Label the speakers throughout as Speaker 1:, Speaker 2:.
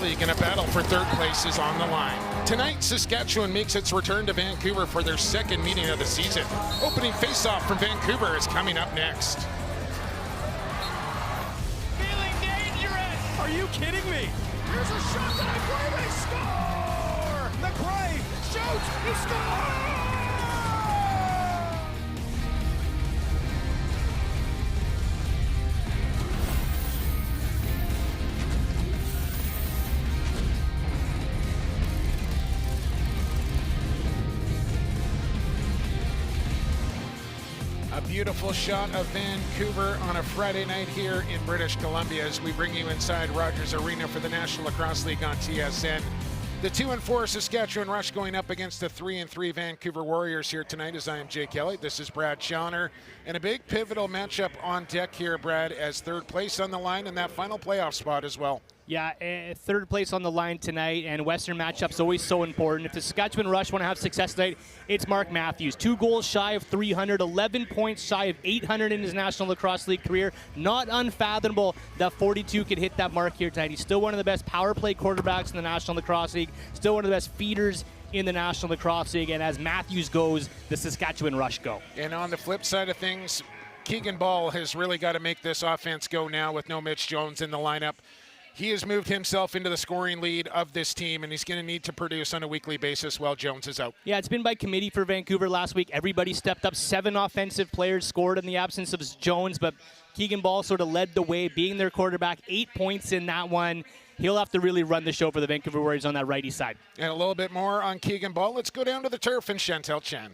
Speaker 1: League in a battle for third place is on the line. Tonight, Saskatchewan makes its return to Vancouver for their second meeting of the season. Opening face-off from Vancouver is coming up next.
Speaker 2: Feeling dangerous! Are you kidding me? Here's a shot to McRae, they score! McRae shoots, he scores!
Speaker 1: A beautiful shot of Vancouver on a Friday night here in British Columbia as we bring you inside Rogers Arena for the National Lacrosse League on TSN. The 2-4 Saskatchewan Rush going up against the 3-3 Vancouver Warriors here tonight. As I am Jay Kelly, this is Brad Challoner, and a big pivotal matchup on deck here, Brad, as third place on the line in that final playoff spot as well.
Speaker 3: Yeah, third place on the line tonight, and Western matchup's always so important. If the Saskatchewan Rush want to have success tonight, it's Mark Matthews. 2 goals shy of 300, 11 points shy of 800 in his National Lacrosse League career. Not unfathomable that 42 could hit that mark here tonight. He's still one of the best power play quarterbacks in the National Lacrosse League, still one of the best feeders in the National Lacrosse League, and as Matthews goes, the Saskatchewan Rush go.
Speaker 1: And on the flip side of things, Keegan Ball has really got to make this offense go now with no Mitch Jones in the lineup. He has moved himself into the scoring lead of this team, and he's going to need to produce on a weekly basis while Jones is out.
Speaker 3: Yeah, it's been by committee for Vancouver last week. Everybody stepped up. 7 offensive players scored in the absence of Jones, but Keegan Ball sort of led the way, being their quarterback. 8 points in that one. He'll have to really run the show for the Vancouver Warriors on that righty side.
Speaker 1: And a little bit more on Keegan Ball. Let's go down to the turf and Chantel Chan.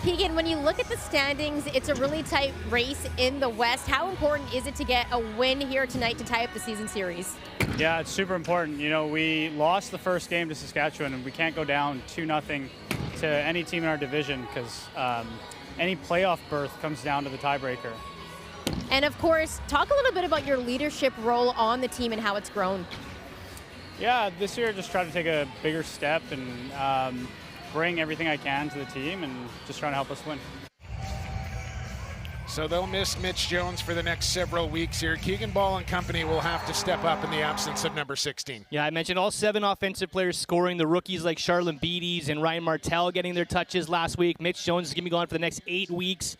Speaker 4: Keegan, when you look at the standings, it's a really tight race in the West. How important is it to get a win here tonight to tie up the season series?
Speaker 5: Yeah, it's super important. You know, we lost the first game to Saskatchewan, and we can't go down 2-0 to any team in our division because any playoff berth comes down to the tiebreaker.
Speaker 4: And of course, talk a little bit about your leadership role on the team and how it's grown.
Speaker 5: Yeah, this year just try to take a bigger step and bring everything I can to the team and just trying to help us win.
Speaker 1: So they'll miss Mitch Jones for the next several weeks here. Keegan Ball and company will have to step up in the absence of number 16.
Speaker 3: Yeah, I mentioned all 7 offensive players scoring. The rookies like Charlene Beatties and Ryan Martell getting their touches last week. Mitch Jones is going to be gone for the next 8 weeks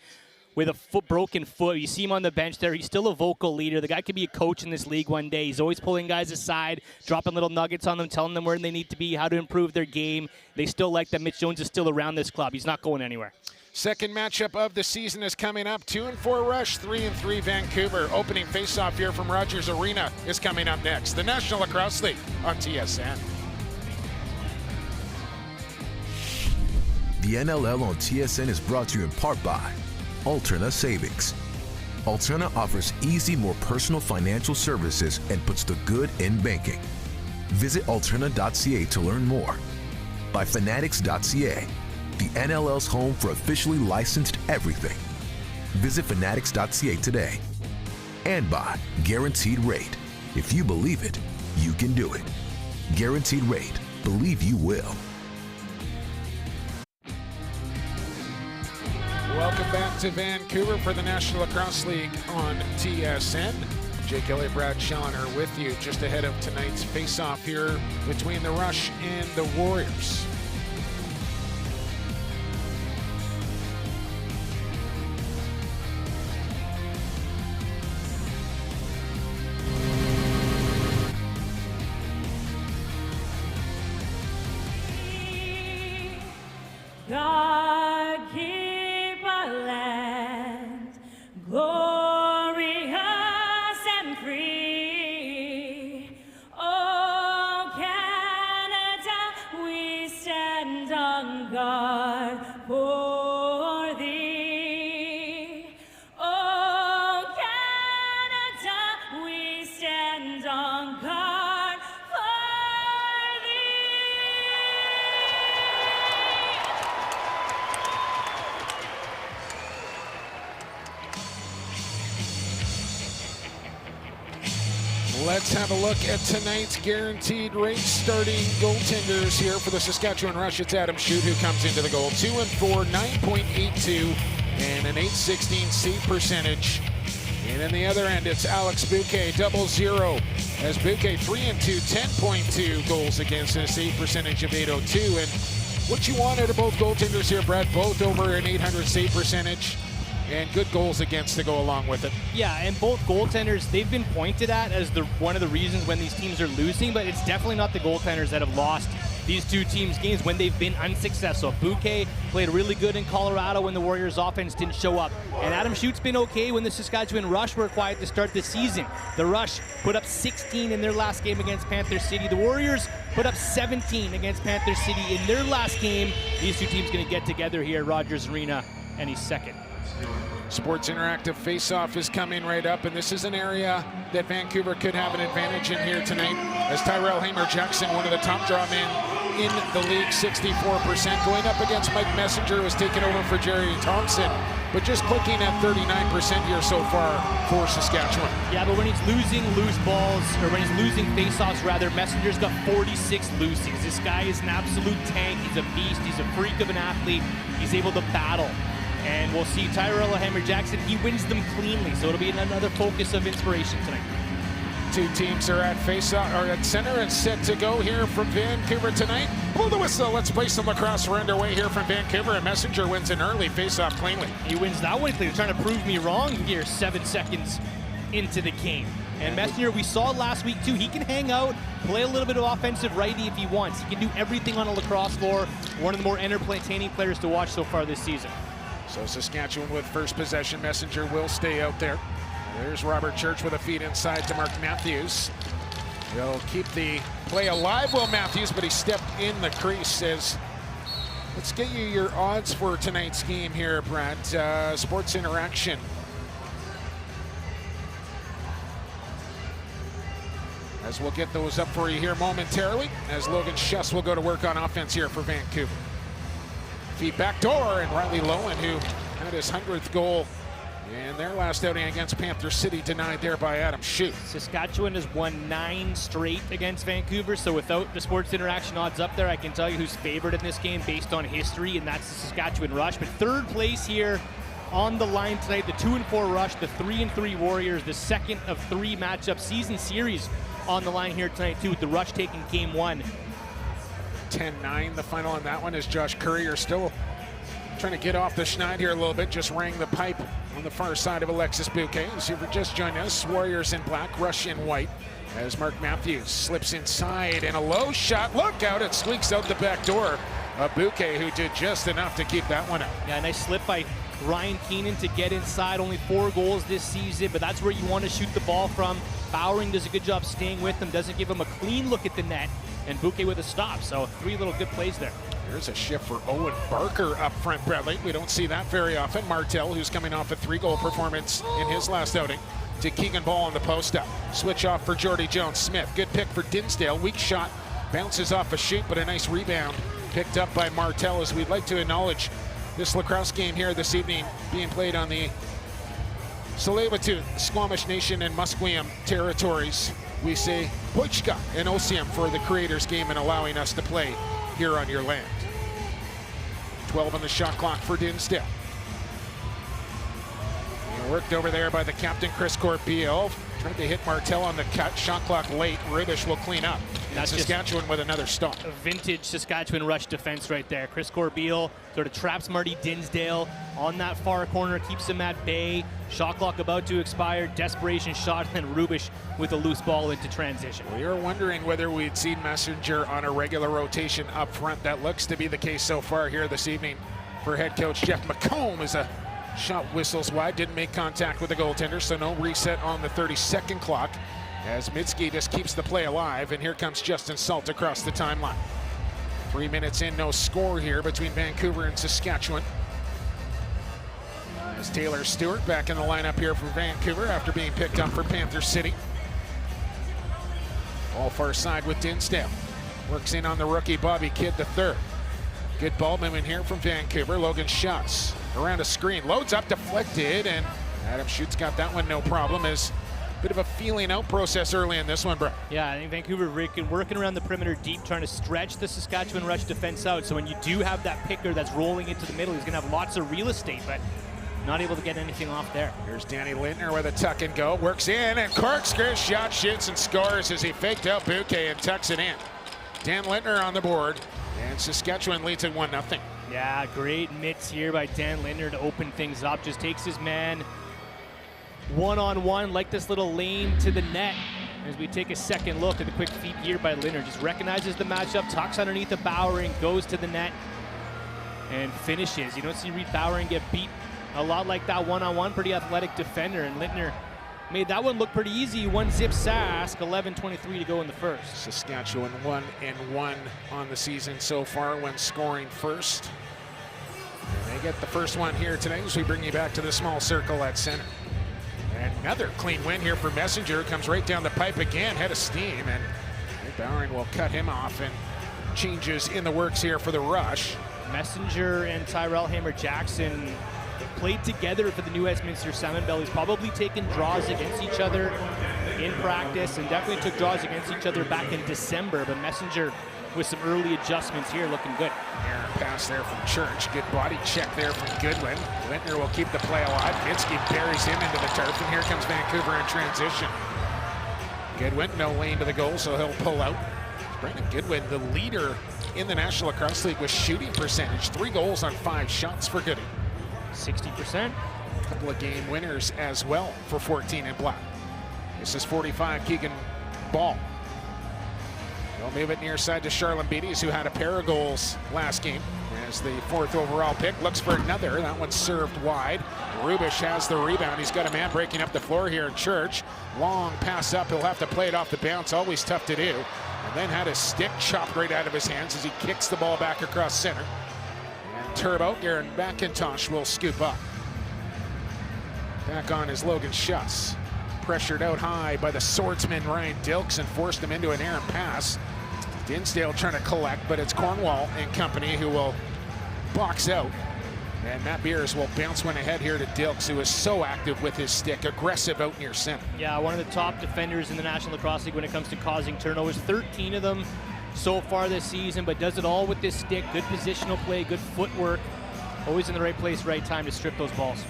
Speaker 3: with a broken foot. You see him on the bench there. He's still a vocal leader. The guy could be a coach in this league one day. He's always pulling guys aside, dropping little nuggets on them, telling them where they need to be, how to improve their game. They still like that Mitch Jones is still around this club. He's not going anywhere.
Speaker 1: Second matchup of the season is coming up. 2-4 Rush, 3-3 Vancouver. Opening face-off here from Rogers Arena is coming up next. The National Lacrosse League on TSN.
Speaker 6: The NLL on TSN is brought to you in part by Alterna Savings. Alterna offers easy, more personal financial services and puts the good in banking. Visit alterna.ca to learn more. By Fanatics.ca, the NLL's home for officially licensed everything. Visit Fanatics.ca today. And by Guaranteed Rate. If you believe it, you can do it. Guaranteed Rate. Believe you will.
Speaker 1: Welcome back to Vancouver for the National Lacrosse League on TSN. Jay Kelly, Brad Challoner with you just ahead of tonight's face-off here between the Rush and the Warriors.
Speaker 7: God keep our land glorious and free. Oh, Canada, we stand on guard for thee. Oh, Canada, we stand on guard for thee.
Speaker 1: Let's have a look at tonight's Guaranteed Rate starting goaltenders here for the Saskatchewan Rush. It's Adam Shute who comes into the goal. 2-4, 9.82, and an .816 save percentage. And in the other end, it's Alex Bouquet, 0-0. As Bouquet 3-2, 10.2 goals against, and a save percentage of 802. And what you want out of both goaltenders here, Brett, both over an 800 save percentage and good goals against to go along with it.
Speaker 3: Yeah, and both goaltenders, they've been pointed at as one of the reasons when these teams are losing, but it's definitely not the goaltenders that have lost these two teams' games when they've been unsuccessful. Bouquet played really good in Colorado when the Warriors' offense didn't show up. And Adam Schutt's been okay when the Saskatchewan Rush were quiet to start the season. The Rush put up 16 in their last game against Panther City. The Warriors put up 17 against Panther City in their last game. These two teams going to get together here at Rogers Arena any second.
Speaker 1: Sports Interactive face-off is coming right up, and this is an area that Vancouver could have an advantage in here tonight, as Tyrell Hamer-Jackson, one of the top draw men in the league, 64%, going up against Mike Messenger, who's taken over for Jerry Thompson, but just clicking at 39% here so far for Saskatchewan.
Speaker 3: Yeah, but when he's losing loose balls, or when he's losing face-offs rather, Messenger's got 46 loosies. This guy is an absolute tank. He's a beast. He's a freak of an athlete. He's able to battle. And we'll see Tyrell Hamer-Jackson, he wins them cleanly, so it'll be another focus of inspiration tonight.
Speaker 1: Two teams are at face-off, or at center and set to go here from Vancouver tonight. Blow the whistle, let's play some lacrosse. We're underway here from Vancouver, and Messenger wins an early face-off cleanly.
Speaker 3: He wins that one cleanly, trying to prove me wrong here 7 seconds into the game. And Messenger, we saw last week too, he can hang out, play a little bit of offensive righty if he wants. He can do everything on a lacrosse floor. One of the more entertaining players to watch so far this season.
Speaker 1: So Saskatchewan with first possession. Messenger will stay out there. There's Robert Church with a feed inside to Mark Matthews. He'll keep the play alive, Will Matthews, but he stepped in the crease. Says, let's get you your odds for tonight's game here, Brad. Sports Interaction. As we'll get those up for you here momentarily, as Logan Schuss will go to work on offense here for Vancouver. Feed back door, and Riley Lowen, who had his 100th goal in their last outing against Panther City, denied there by Adam Schutt.
Speaker 3: Saskatchewan has won 9 straight against Vancouver, so without the Sports Interaction odds up there, I can tell you who's favored in this game based on history, and that's the Saskatchewan Rush. But third place here on the line tonight, the 2-4 Rush, the 3-3 Warriors, the second of 3 matchup season series on the line here tonight too, with the Rush taking game 1.
Speaker 1: 10-9 the final on that one, as Josh Currier still trying to get off the schneid here a little bit, just rang the pipe on the far side of Alexis Bouquet. As you've just joined us, Warriors in black, Rush in white, as Mark Matthews slips inside and a low shot. Look out, it squeaks out the back door. Bouquet, who did just enough to keep that one out.
Speaker 3: Yeah, nice slip by Ryan Keenan to get inside. Only 4 goals this season, but that's where you want to shoot the ball from. Bowering does a good job staying with him, doesn't give him a clean look at the net, and Bouquet with a stop. So 3 little good plays there.
Speaker 1: Here's a shift for Owen Barker up front, Bradley. We don't see that very often. Martel, who's coming off a 3-goal performance in his last outing, to Keegan Ball on the post-up. Switch off for Jordy Jones-Smith. Good pick for Dinsdale. Weak shot. Bounces off a shoot, but a nice rebound picked up by Martel, as we'd like to acknowledge this lacrosse game here this evening being played on the Tsleil-Waututh, Squamish Nation, and Musqueam territories. We say Poichka and Osium for the Creators game and allowing us to play here on your land. 12 on the shot clock for Dinsdale. And worked over there by the captain, Chris Corbeil. Tried to hit Martel on the cut. Shot clock late. Ribish will clean up. And Saskatchewan with another stop.
Speaker 3: A vintage Saskatchewan Rush defense right there. Chris Corbeil sort of traps Marty Dinsdale on that far corner, keeps him at bay. Shot clock about to expire. Desperation shot, and then Rubish with a loose ball into transition.
Speaker 1: We were wondering whether we'd seen Messenger on a regular rotation up front. That looks to be the case so far here this evening for head coach Jeff McComb, as a shot whistles wide. Didn't make contact with the goaltender, so no reset on the 30-second clock, as Mitski just keeps the play alive. And here comes Justin Salt across the timeline. 3 minutes in, no score here between Vancouver and Saskatchewan. As Taylor Stewart back in the lineup here for Vancouver after being picked up for Panther City. All far side with Dinsdale. Works in on the rookie Bobby Kidd III. Good ball movement here from Vancouver. Logan Schuss around a screen. Loads up, deflected, and Adam Schutt's got that one no problem. As bit of a feeling out process early in this one, bro.
Speaker 3: Yeah, I think Vancouver working around the perimeter deep, trying to stretch the Saskatchewan Rush defense out. So when you do have that picker that's rolling into the middle, he's going to have lots of real estate. But not able to get anything off there.
Speaker 1: Here's Danny Lintner with a tuck and go. Works in and corkscrew shot, shoots and scores as he faked out Bouquet and tucks it in. Dan Lintner on the board, and Saskatchewan leads at 1-0.
Speaker 3: Yeah, great mitts here by Dan Lintner to open things up. Just takes his man one-on-one, like this little lane to the net. As we take a second look at the quick feed here by Lintner, just recognizes the matchup, tucks underneath the Bowering, goes to the net, and finishes. You don't see Reed Bowering get beat a lot like that one-on-one. Pretty athletic defender, and Lintner made that one look pretty easy. 1-zip Sask, 11:23 to go in the first.
Speaker 1: Saskatchewan 1-1 on the season so far when scoring first. And they get the first one here tonight as we bring you back to the small circle at center. Another clean win here for Messenger. Comes right down the pipe again, head of steam, and Bowering will cut him off, and changes in the works here for the Rush.
Speaker 3: Messenger and Tyrell Hammer-Jackson played together for the New Westminster Salmon Bellies, probably taken draws against each other in practice, and definitely took draws against each other back in December, but Messenger with some early adjustments here looking good.
Speaker 1: Aaron pass there from Church. Good body check there from Goodwin. Lintner will keep the play alive. Minsky buries him into the turf, and here comes Vancouver in transition. Goodwin, no lane to the goal, so he'll pull out. Brandon Goodwin, the leader in the National Lacrosse League with shooting percentage. 3 goals on 5 shots for Goody.
Speaker 3: 60%.
Speaker 1: A couple of game winners as well for 14 in black. This is 45, Keegan Ball. They'll move it near side to Charlene Beatties, who had a pair of goals last game. As the 4th overall pick looks for another. That one's served wide. Rubish has the rebound. He's got a man breaking up the floor here in Church. Long pass up. He'll have to play it off the bounce. Always tough to do. And then had his stick chopped right out of his hands as he kicks the ball back across center. And Turbo, Aaron McIntosh will scoop up. Back on is Logan Schuss. Pressured out high by the swordsman Ryan Dilks and forced him into an errant pass. Dinsdale trying to collect, but it's Cornwall and company who will box out. And Matt Beers will bounce one ahead here to Dilks, who is so active with his stick, aggressive out near center.
Speaker 3: Yeah, one of the top defenders in the National Lacrosse League when it comes to causing turnovers. 13 of them so far this season, but does it all with this stick. Good positional play, good footwork. Always in the right place, right time to strip those balls.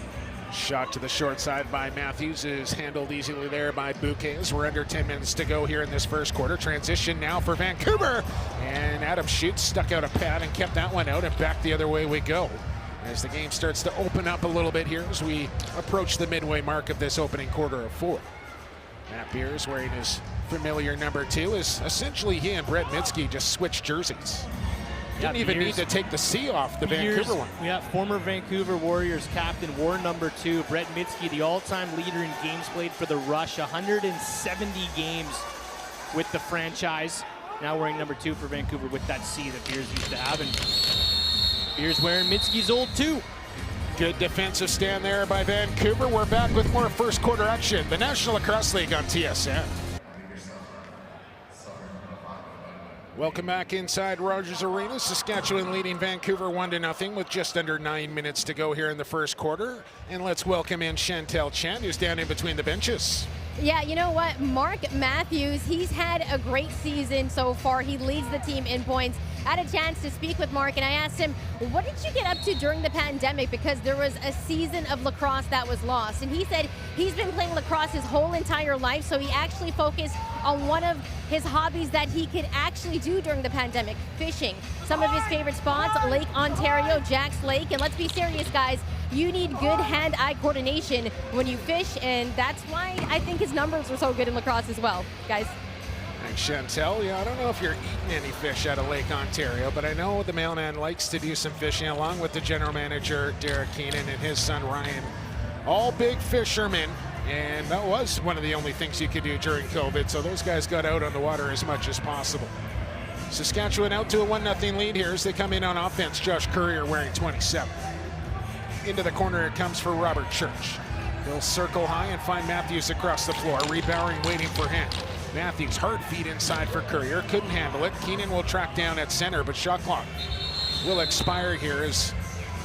Speaker 1: Shot to the short side by Matthews is handled easily there by Bouquet. We're under 10 minutes to go here in this first quarter. Transition now for Vancouver. And Adam Schutz stuck out a pad and kept that one out, and back the other way we go. As the game starts to open up a little bit here as we approach the midway mark of this opening quarter of 4. Matt Beers, wearing his familiar number 2, is essentially he and Brett Minsky just switched jerseys. Didn't even need to take the C off the Vancouver one.
Speaker 3: Yeah, former Vancouver Warriors captain, wore number 2. Brett Minsky, the all-time leader in games played for the Rush, 170 games with the franchise. Now wearing number 2 for Vancouver with that C that Beers used to have. And Beers wearing Minsky's old 2.
Speaker 1: Good defensive stand there by Vancouver. We're back with more first quarter action. The National Lacrosse League on TSN. Welcome back inside Rogers Arena. Saskatchewan leading Vancouver 1-0 with just under 9 minutes to go here in the first quarter. And let's welcome in Chantel Chen, who's down in between the benches.
Speaker 4: Yeah, you know what? Mark Matthews, he's had a great season so far. He leads the team in points. I had a chance to speak with Mark, and I asked him, what did you get up to during the pandemic? Because there was a season of lacrosse that was lost. And he said he's been playing lacrosse his whole entire life, so he actually focused on one of his hobbies that he could actually do during the pandemic, fishing. Some of his favorite spots, Lake Ontario, Jack's Lake. And let's be serious, guys. You need good hand-eye coordination when you fish, and that's why I think his numbers are so good in lacrosse as well, guys.
Speaker 1: Thanks, Chantel. Yeah, I don't know if you're eating any fish out of Lake Ontario, but I know the mailman likes to do some fishing along with the general manager, Derek Keenan, and his son, Ryan. All big fishermen, and that was one of the only things you could do during COVID, so those guys got out on the water as much as possible. Saskatchewan out to a 1-0 lead here as they come in on offense. Josh Courier wearing 27. Into the corner it comes for Robert Church. He'll circle high and find Matthews across the floor. Reed Bowering waiting for him. Matthews hard feed inside for Courier. Couldn't handle it. Keenan will track down at center, but shot clock will expire here as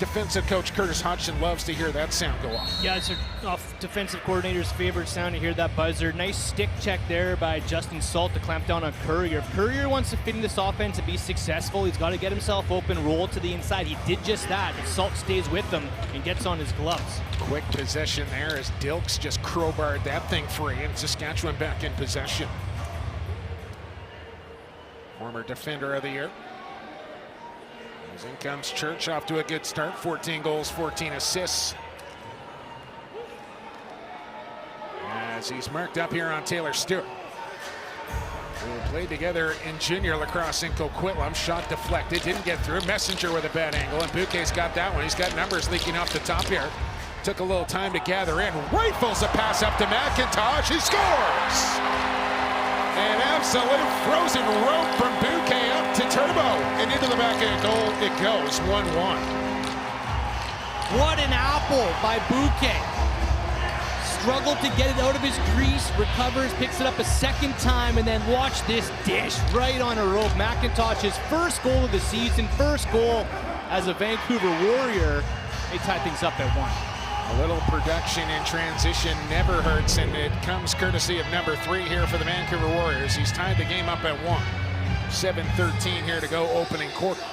Speaker 1: defensive coach Curtis Hodgson loves to hear that sound go off.
Speaker 3: Yeah, it's off defensive coordinator's favorite sound to hear that buzzer. Nice stick check there by Justin Salt to clamp down on Courier. If Courier wants to fit in this offense and be successful, he's got to get himself open, roll to the inside. He did just that. But Salt stays with him and gets on his gloves.
Speaker 1: Quick possession there as Dilks just crowbarred that thing free, and Saskatchewan back in possession. Former defender of the year. As in comes Church, off to a good start. 14 goals, 14 assists. As he's marked up here on Taylor Stewart, who played together in junior lacrosse in Coquitlam. Shot deflected, didn't get through. Messenger with a bad angle, and Bouquet's got that one. He's got numbers leaking off the top here. Took a little time to gather in. Rifles a pass up to McIntosh. He scores! An absolute frozen rope from Bouquet up to Turbo and into the back of the goal. It goes 1-1.
Speaker 3: What an apple by Bouquet. Struggled to get it out of his crease, recovers, picks it up a second time, and then watch this dish right on a rope. McIntosh's first goal of the season, first goal as a Vancouver Warrior. They tie things up at 1.
Speaker 1: A little production in transition never hurts, and it comes courtesy of number 3 here for the Vancouver Warriors. He's tied the game up at 1. 7:13 here to go, opening quarter.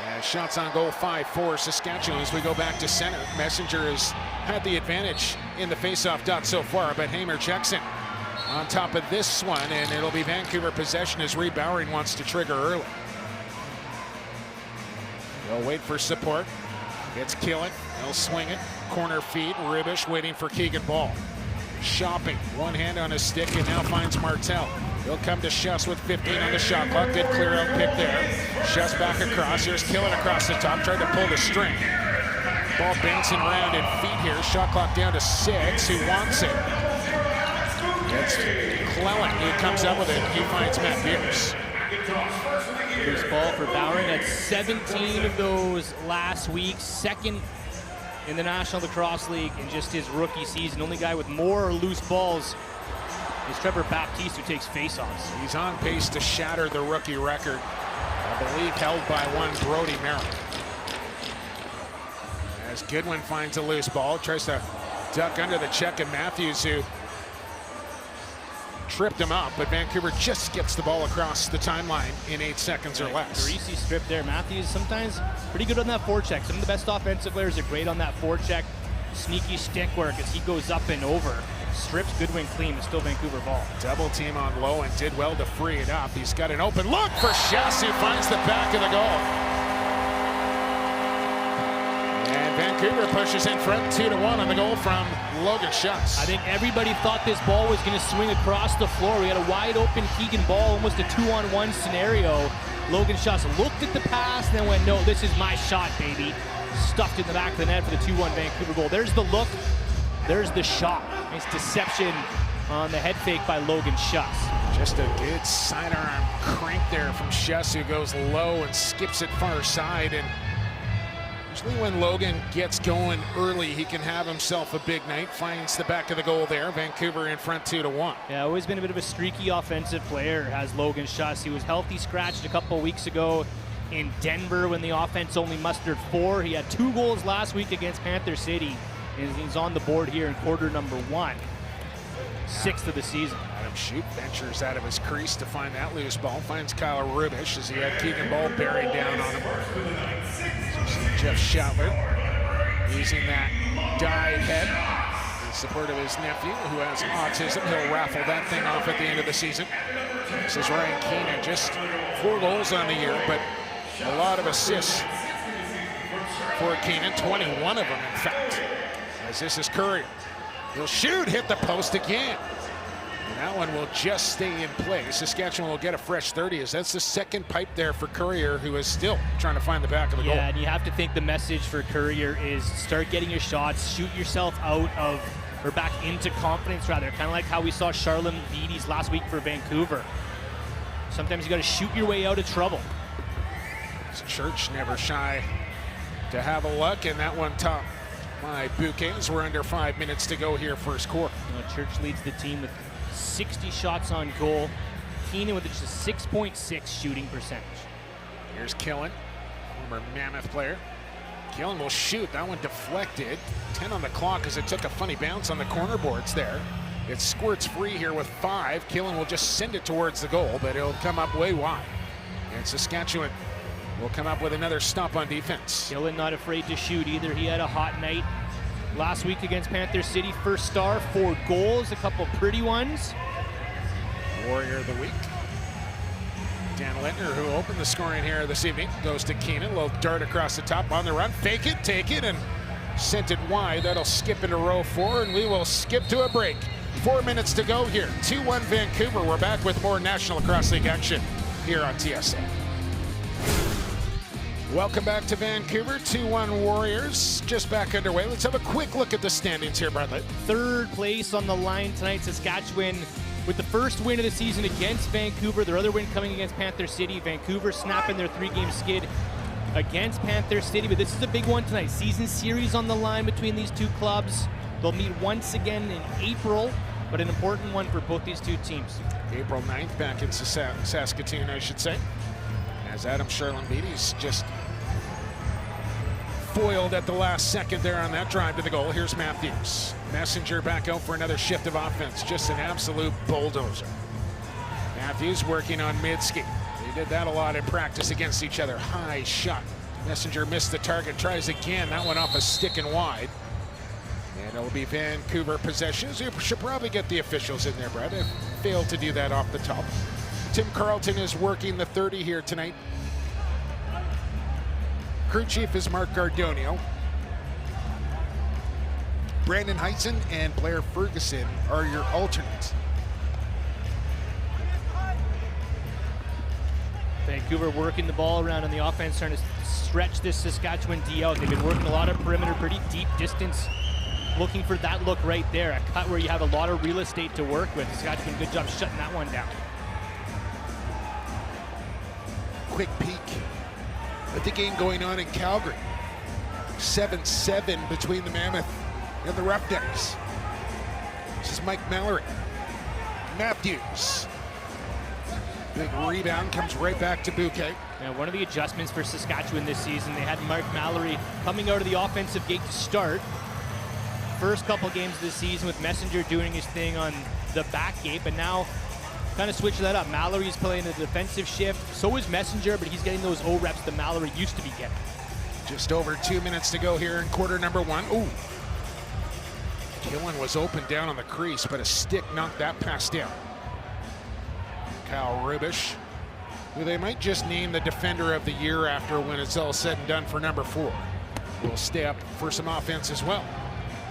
Speaker 1: And shots on goal 5-4 Saskatchewan as we go back to center. Messenger has had the advantage in the faceoff dot so far, but Hamer checks in on top of this one, and it'll be Vancouver possession as Reed Bowering wants to trigger early. They'll wait for support. It's Killen. He'll swing it. Corner feed. Rubish waiting for Keegan Ball. Shopping. One hand on his stick and now finds Martel. He'll come to Schuss with 15 on the shot clock. Good clear out pick there. Schuss back across. Here's Killen across the top. Tried to pull the string. Ball bouncing around in feet here. Shot clock down to 6. Who wants it? It's Clellan who comes up with it. He finds Matt Pierce.
Speaker 3: Loose ball for Bowering. That's 17 of those last week. Second in the National Lacrosse League in just his rookie season. Only guy with more loose balls is Trevor Baptiste, who takes faceoffs.
Speaker 1: He's on pace to shatter the rookie record, I believe held by one Brody Merrill. As Goodwin finds a loose ball, tries to duck under the check of Matthews, who tripped him up, but Vancouver just gets the ball across the timeline in 8 seconds or less.
Speaker 3: Greasy strip there. Matthews sometimes pretty good on that forecheck. Some of the best offensive players are great on that forecheck. Sneaky stick work as he goes up and over. Strips Goodwin clean. It's still Vancouver ball.
Speaker 1: Double team on low and did well to free it up. He's got an open look for Schuss, who finds the back of the goal. And Vancouver pushes in front 2-1 on the goal from Logan Schuss.
Speaker 3: I think everybody thought this ball was going to swing across the floor. We had a wide open Keegan Ball, almost a 2-on-1 scenario. Logan Schuss looked at the pass and then went, no, this is my shot, baby. Stuffed in the back of the net for the 2-1 Vancouver goal. There's the look, there's the shot. Nice deception on the head fake by Logan Schuss.
Speaker 1: Just a good sidearm crank there from Schuss, who goes low and skips it far side. And usually when Logan gets going early, he can have himself a big night. Finds the back of the goal there. Vancouver in front 2-1.
Speaker 3: Yeah, always been a bit of a streaky offensive player, has Logan Schuss. He was healthy scratched a couple weeks ago in Denver when the offense only mustered 4. He had 2 goals last week against Panther City, and he's on the board here in quarter number 1. 6th of the season.
Speaker 1: Adam Shoup ventures out of his crease to find that loose ball. Finds Kyle Rubish as he had Keegan Ball buried down on him. Jeff Schoutler using that dive head in support of his nephew, who has autism. He'll raffle that thing off at the end of the season. This is Ryan Keenan, just 4 goals on the year, but a lot of assists for Keenan, 21 of them, in fact. As this is Courier. He'll shoot, hit the post again. And that one will just stay in place. Saskatchewan will get a fresh 30, as that's the second pipe there for Courier, who is still trying to find the back of the goal.
Speaker 3: Yeah, and you have to think the message for Courier is start getting your shots, shoot yourself out of, or back into confidence rather, kind of like how we saw Charlene Beatty's last week for Vancouver. Sometimes you got to shoot your way out of trouble.
Speaker 1: Church never shy to have a look, and that one top by Bouquet as we're under 5 minutes to go here first quarter.
Speaker 3: Church leads the team with 60 shots on goal. Keenan with just a 6.6 shooting percentage.
Speaker 1: Here's Killen, former Mammoth player. Killen will shoot. That one deflected. 10 on the clock as it took a funny bounce on the corner boards there. It squirts free here with 5. Killen will just send it towards the goal, but it'll come up way wide. And Saskatchewan will come up with another stop on defense.
Speaker 3: Killen not afraid to shoot either. He had a hot night last week against Panther City. First star, 4 goals, a couple pretty ones.
Speaker 1: Warrior of the week. Dan Lintner, who opened the scoring here this evening, goes to Keenan. Little dart across the top on the run. Fake it, take it, and sent it wide. That'll skip into row 4, and we will skip to a break. 4 minutes to go here. 2-1 Vancouver. We're back with more National Lacrosse League action here on TSN. Welcome back to Vancouver. 2-1 Warriors just back underway. Let's have a quick look at the standings here, Bartlett.
Speaker 3: Third place on the line tonight, Saskatchewan with the first win of the season against Vancouver. Their other win coming against Panther City. Vancouver snapping their 3-game skid against Panther City, but this is a big one tonight. Season series on the line between these two clubs. They'll meet once again in April, but an important one for both these two teams.
Speaker 1: April 9th back in Saskatoon, I should say. As Adam Charlene-Beatty's just foiled at the last second there on that drive to the goal. Here's Matthews. Messenger back out for another shift of offense. Just an absolute bulldozer. Matthews working on mid-ski. They did that a lot in practice against each other. High shot. Messenger missed the target. Tries again. That one off a stick and wide. And it'll be Vancouver possessions. You should probably get the officials in there, Brett. They failed to do that off the top. Tim Carlton is working the 30 here tonight. Crew chief is Mark Gardonio. Brandon Heisen and Blair Ferguson are your alternates.
Speaker 3: Vancouver working the ball around on the offense, trying to stretch this Saskatchewan D out. They've been working a lot of perimeter, pretty deep distance, looking for that look right there. A cut where you have a lot of real estate to work with. Saskatchewan, good job shutting that one down.
Speaker 1: Quick peek at the game going on in Calgary. 7-7 between the Mammoth and the Roughnecks. This is Mike Mallory. Matthews. Big rebound, comes right back to Bouquet.
Speaker 3: Now, one of the adjustments for Saskatchewan this season, they had Mark Mallory coming out of the offensive gate to start. First couple games of the season with Messenger doing his thing on the back gate, but now kind of switch that up. Mallory's playing the defensive shift. So is Messenger, but he's getting those O reps that Mallory used to be getting.
Speaker 1: Just over 2 minutes to go here in quarter number 1. Ooh. Killen was open down on the crease, but a stick knocked that pass down. Kyle Rubish, who they might just name the defender of the year after when it's all said and done for number 4. Will stay up for some offense as well.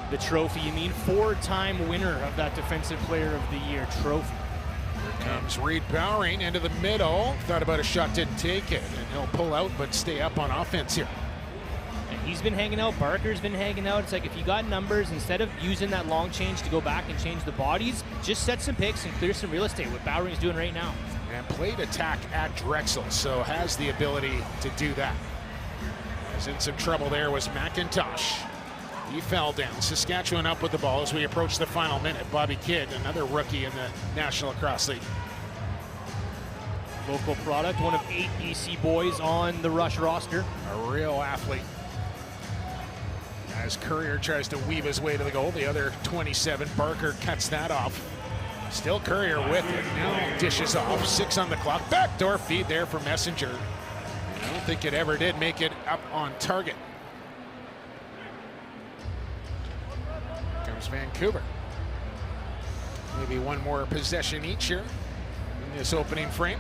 Speaker 3: The trophy, you mean? 4-time winner of that Defensive Player of the Year trophy.
Speaker 1: Here comes Reed Bowering into the middle. Thought about a shot, didn't take it. And he'll pull out, but stay up on offense here.
Speaker 3: And he's been hanging out. Barker's been hanging out. It's like if you got numbers, instead of using that long change to go back and change the bodies, just set some picks and clear some real estate, what Bowering's doing right now.
Speaker 1: And played attack at Drexel, so has the ability to do that. As in some trouble there was McIntosh. He fell down. Saskatchewan up with the ball as we approach the final minute. Bobby Kidd, another rookie in the National Lacrosse League.
Speaker 3: Local product, one of 8 BC boys on the Rush roster.
Speaker 1: A real athlete. As Courier tries to weave his way to the goal, the other 27, Barker cuts that off. Still Courier with it. Now dishes off. 6 on the clock. Backdoor feed there for Messenger. I don't think it ever did make it up on target. Comes Vancouver. Maybe one more possession each here in this opening frame.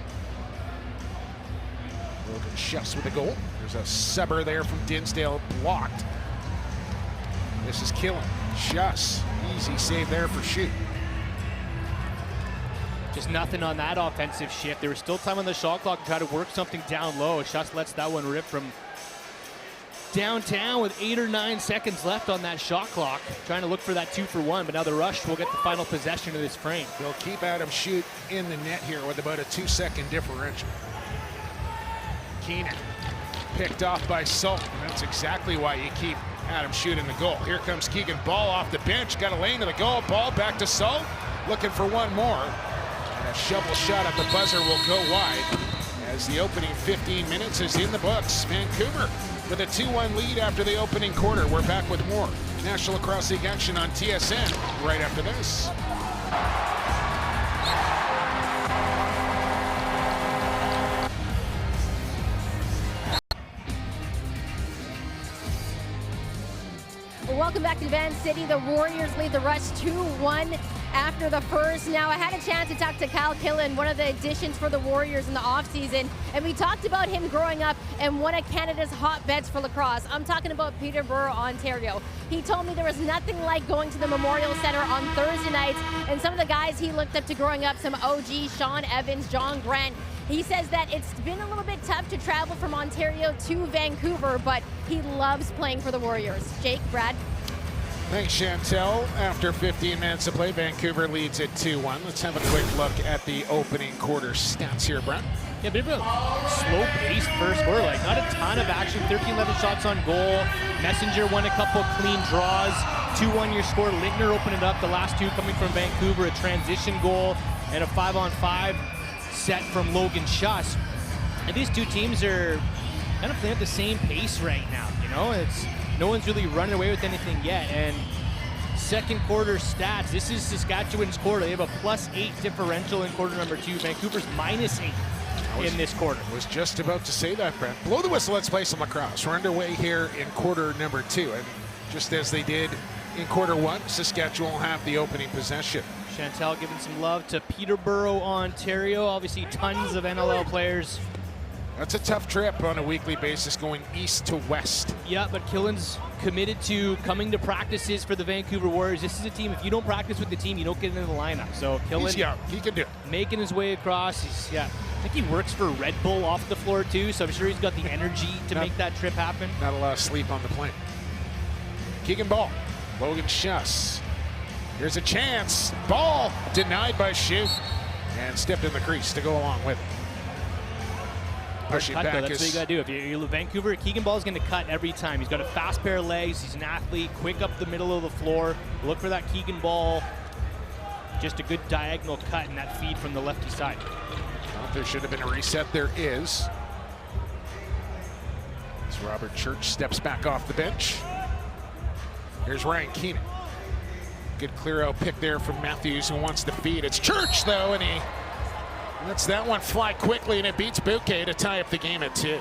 Speaker 1: Logan Schuss with a goal. There's a subber there from Dinsdale, blocked. This is Killen. Schuss, easy save there for Shoot.
Speaker 3: Just nothing on that offensive shift. There was still time on the shot clock to try to work something down low. Schuss lets that one rip from downtown with 8 or 9 seconds left on that shot clock. Trying to look for that 2-for-1, but now the Rush will get the final possession of this frame.
Speaker 1: They'll keep Adam Shoot in the net here with about a 2-second differential. Keenan picked off by Salt, and that's exactly why you keep Adam Shoot in the goal. Here comes Keegan, ball off the bench, got a lane to the goal, ball back to Salt, looking for one more. And a shovel shot at the buzzer will go wide as the opening 15 minutes is in the books. Vancouver with a 2-1 lead after the opening quarter. We're back with more National Lacrosse League action on TSN right after this.
Speaker 4: Welcome back to Van City. The Warriors lead the Rush 2-1 after the first. Now, I had a chance to talk to Kyle Killen, one of the additions for the Warriors in the offseason, and we talked about him growing up in one of Canada's hotbeds for lacrosse. I'm talking about Peterborough, Ontario. He told me there was nothing like going to the Memorial Centre on Thursday nights, and some of the guys he looked up to growing up, some OG, Sean Evans, John Grant. He says that it's been a little bit tough to travel from Ontario to Vancouver, but he loves playing for the Warriors. Jake, Brad?
Speaker 1: Thanks, Chantel. After 15 minutes of play, Vancouver leads at 2-1. Let's have a quick look at the opening quarter stats here, Brad.
Speaker 3: Yeah, bit of a slow-paced first quarter. Like, not a ton of action. 13-11 shots on goal. Messenger won a couple clean draws. 2-1 your score. Lintner opened it up. The last two coming from Vancouver. A transition goal and a 5-on-5 set from Logan Schuss. And these two teams are kind of playing at the same pace right now. You know, no one's really running away with anything yet. And second quarter stats, this is Saskatchewan's quarter. They have a +8 differential in quarter number 2. Vancouver's -8 in this quarter.
Speaker 1: Was just about to say that, Brent. Blow the whistle, let's play some lacrosse. We're underway here in quarter number 2. And just as they did in quarter 1, Saskatchewan will have the opening possession.
Speaker 3: Chantel giving some love to Peterborough, Ontario. Obviously tons of NLL players.
Speaker 1: That's a tough trip on a weekly basis going east to west.
Speaker 3: Yeah, but Killen's committed to coming to practices for the Vancouver Warriors. This is a team, if you don't practice with the team, you don't get into the lineup. So Killen,
Speaker 1: he's young, he can do it.
Speaker 3: Making his way across. I think he works for Red Bull off the floor too, so I'm sure he's got the energy to make that trip happen.
Speaker 1: Not a lot of sleep on the plane. Keegan Ball, Logan Schuss. Here's a chance. Ball denied by Shue and stepped in the crease to go along with it. Pushing
Speaker 3: cut,
Speaker 1: back
Speaker 3: though. That's what you got to do. If you're Vancouver, Keegan Ball's going to cut every time. He's got a fast pair of legs. He's an athlete, quick up the middle of the floor. Look for that Keegan Ball. Just a good diagonal cut and that feed from the lefty side.
Speaker 1: Well, there should have been a reset. There is. As Robert Church steps back off the bench. Here's Ryan Keenan. Good clear out pick there from Matthews, who wants to feed. It's Church, though, and he lets that one fly quickly, and it beats Bouquet to tie up the game at 2.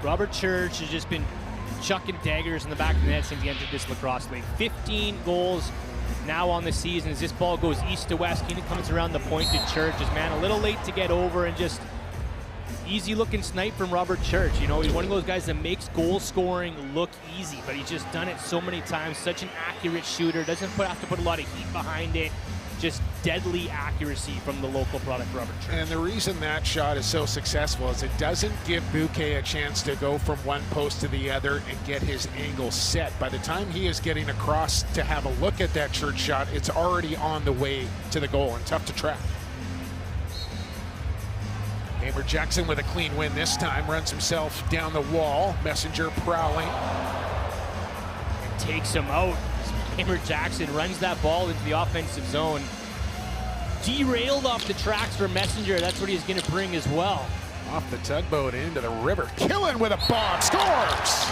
Speaker 3: Robert Church has just been chucking daggers in the back of the net since he entered this lacrosse league. 15 goals now on the season. As this ball goes east to west, Keenan comes around the point to Church. His man a little late to get over, and just easy looking snipe from Robert Church. You know, he's one of those guys that makes goal scoring look easy, but he's just done it so many times. Such an accurate shooter, doesn't have to put a lot of heat behind it. Just deadly accuracy from the local product, Robert Church.
Speaker 1: And the reason that shot is so successful is it doesn't give Bouquet a chance to go from one post to the other and get his angle set. By the time he is getting across to have a look at that Church shot, it's already on the way to the goal and tough to track. Hamer Jackson with a clean win this time, runs himself down the wall. Messenger prowling.
Speaker 3: And takes him out. Hamer Jackson runs that ball into the offensive zone. Derailed off the tracks for Messenger. That's what he's going to bring as well.
Speaker 1: Off the tugboat into the river. Killen with a bomb. Scores!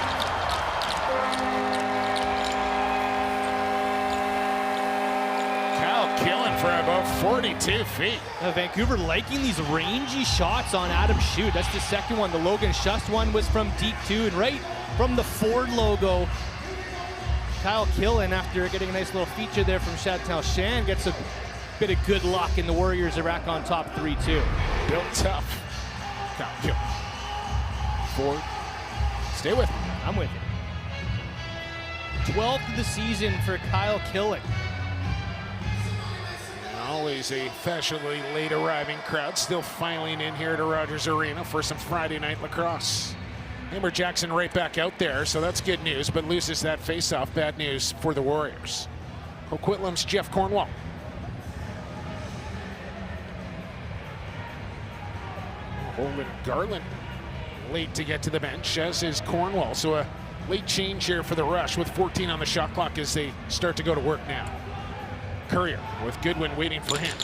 Speaker 1: Kyle Killen for about 42 feet.
Speaker 3: Vancouver liking these rangy shots on Adam Shute. That's the second one. The Logan Schuss one was from deep too, and right from the Ford logo. Kyle Killen, after getting a nice little feature there from Chantel Shan, gets a bit of good luck, and the Warriors are back on top 3-2.
Speaker 1: Built tough. Kyle Killen. Ford. Stay with me.
Speaker 3: I'm with you. 12th of the season for Kyle Killen.
Speaker 1: Always a fashionably late arriving crowd still filing in here to Rogers Arena for some Friday night lacrosse. Hamer Jackson right back out there, so that's good news, but loses that faceoff. Bad news for the Warriors. Coquitlam's Jeff Cornwall. Holden Garland late to get to the bench, as is Cornwall. So a late change here for the Rush with 14 on the shot clock as they start to go to work now. Courier with Goodwin waiting for him.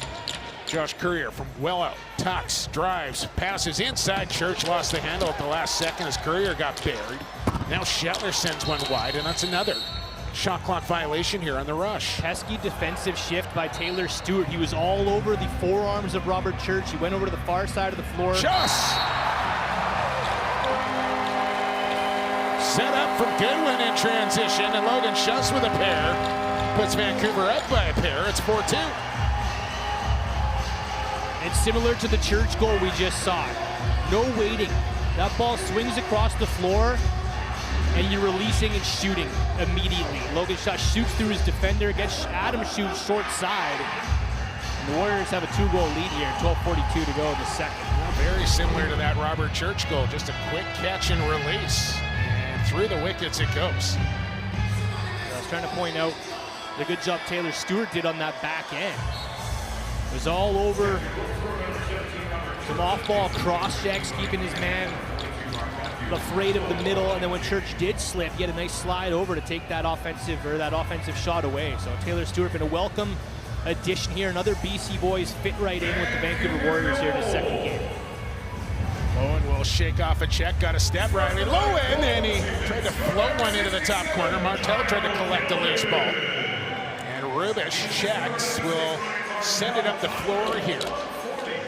Speaker 1: Josh Courier from well out Tucks, drives, passes inside. Church lost the handle at the last second as Courier got buried. Now Shetler sends one wide, and that's another shot clock violation here on the rush.
Speaker 3: Pesky defensive shift by Taylor Stewart. He was all over the forearms of Robert Church. He went over to the far side of the floor.
Speaker 1: Schuss! Set up from Goodwin in transition, and Logan Schuss with a pair. Puts Vancouver up by a pair. It's 4-2.
Speaker 3: It's similar to the Church goal we just saw. No waiting. That ball swings across the floor, and you're releasing and shooting immediately. Logan Schuss shoots through his defender, gets Adam shoots short side. And the Warriors have a 2-goal lead here, 12:42 to go in the second.
Speaker 1: Well, very similar to that Robert Church goal, just a quick catch and release. And through the wickets it goes.
Speaker 3: I was trying to point out the good job Taylor Stewart did on that back end. It was all over. Some off-ball cross-checks, keeping his man afraid of the middle, and then when Church did slip, he had a nice slide over to take that offensive shot away. So Taylor Stewart been a welcome addition here. Another BC boys fit right in with the Vancouver Warriors here in the second game.
Speaker 1: Lowen will shake off a check, got a step right. Lowen, and he tried to float one into the top corner. Martel tried to collect a loose ball. And Rubish checks, will send it up the floor here.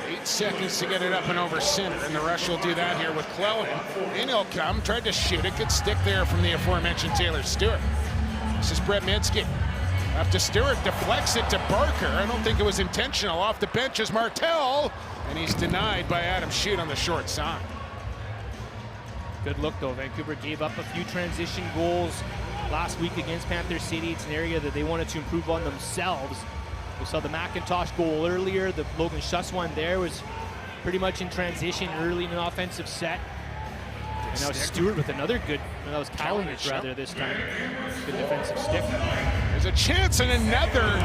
Speaker 1: 8 seconds to get it up and over center, and the rush will do that here with Clellan. In he'll come, tried to shoot it, could stick there from the aforementioned Taylor Stewart. This is Brett Minsky. Up to Stewart, deflects it to Barker. I don't think it was intentional. Off the bench is Martel, and he's denied by Adam Shute on the short side.
Speaker 3: Good look though. Vancouver gave up a few transition goals last week against Panther City. It's an area that they wanted to improve on themselves. We saw the McIntosh goal earlier. The Logan Schuss one there was pretty much in transition early in an offensive set. And now Stewart with another good, that was Kalinich rather this time. Good defensive stick.
Speaker 1: There's a chance and another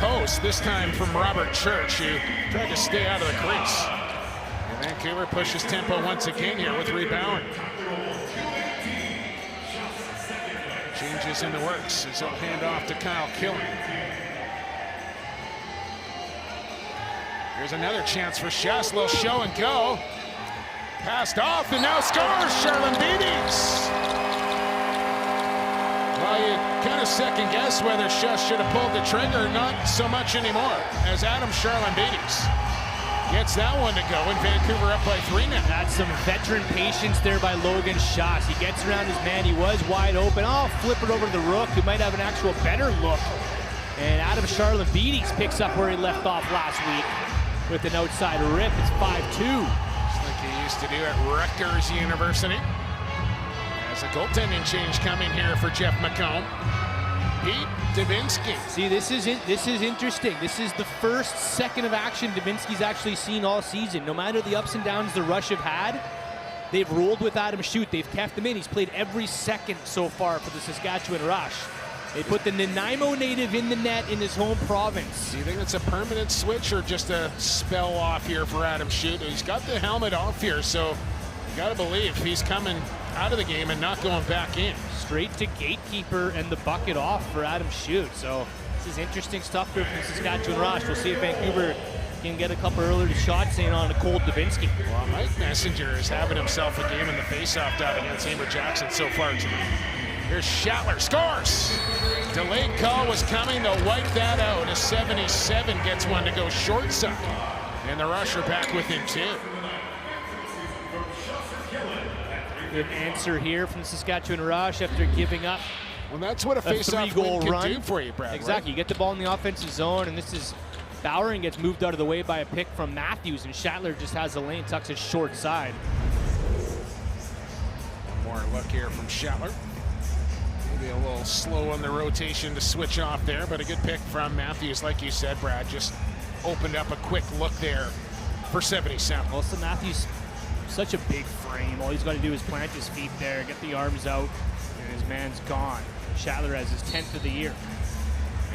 Speaker 1: post, this time from Robert Church, who tried to stay out of the crease. And Vancouver pushes tempo once again here with rebound. Changes in the works as he'll hand off to Kyle Killen. Here's another chance for Schuss, little show and go. Passed off and now scores Charlene Beatties. Well, you kind of second guess whether Schuss should have pulled the trigger, not so much anymore, as Adam Charlene Beatties gets that one to go, and Vancouver up by 3 now.
Speaker 3: That's some veteran patience there by Logan Schuss. He gets around his man, he was wide open. Oh, flip it over to the Rook, who might have an actual better look. And Adam Charlene Beatties picks up where he left off last week with an outside rip. It's 5-2.
Speaker 1: Like he used to do at Rutgers University. As a goaltending change coming here for Jeff McComb. Pete Davinsky.
Speaker 3: See, this is interesting. This is the first second of action Davinsky's actually seen all season. No matter the ups and downs the Rush have had, they've rolled with Adam Shute. They've kept him in. He's played every second so far for the Saskatchewan Rush. They put the Nanaimo native in the net in his home province.
Speaker 1: Do you think it's a permanent switch or just a spell off here for Adam Shute? He's got the helmet off here, so you got to believe he's coming out of the game and not going back in.
Speaker 3: Straight to gatekeeper and the bucket off for Adam Shute. So this is interesting stuff here from the Saskatchewan Rush. We'll see if Vancouver can get a couple earlier shots in on a cold Davinsky.
Speaker 1: Well, Mike Messenger is having himself a game in the faceoff dot against Amber Jackson so far tonight. Here's Shatler, scores! Delayed call was coming, they'll wipe that out as 77 gets one to go short side. And the Rush are back within 2.
Speaker 3: Good answer here from the Saskatchewan Rush after giving up
Speaker 1: well, that's what a faceoff
Speaker 3: goal
Speaker 1: can
Speaker 3: run
Speaker 1: do for you, Brad.
Speaker 3: Exactly,
Speaker 1: right?
Speaker 3: You get the ball in the offensive zone, and this is Bowering gets moved out of the way by a pick from Matthews, and Shatler just has the lane, tucks his short side.
Speaker 1: One more look here from Shatler. Maybe a little slow on the rotation to switch off there, but a good pick from Matthews. Like you said, Brad, just opened up a quick look there for 77.
Speaker 3: Also, Matthews, such a big frame. All he's got to do is plant his feet there, get the arms out, and his man's gone. Shatler has his 10th of the year.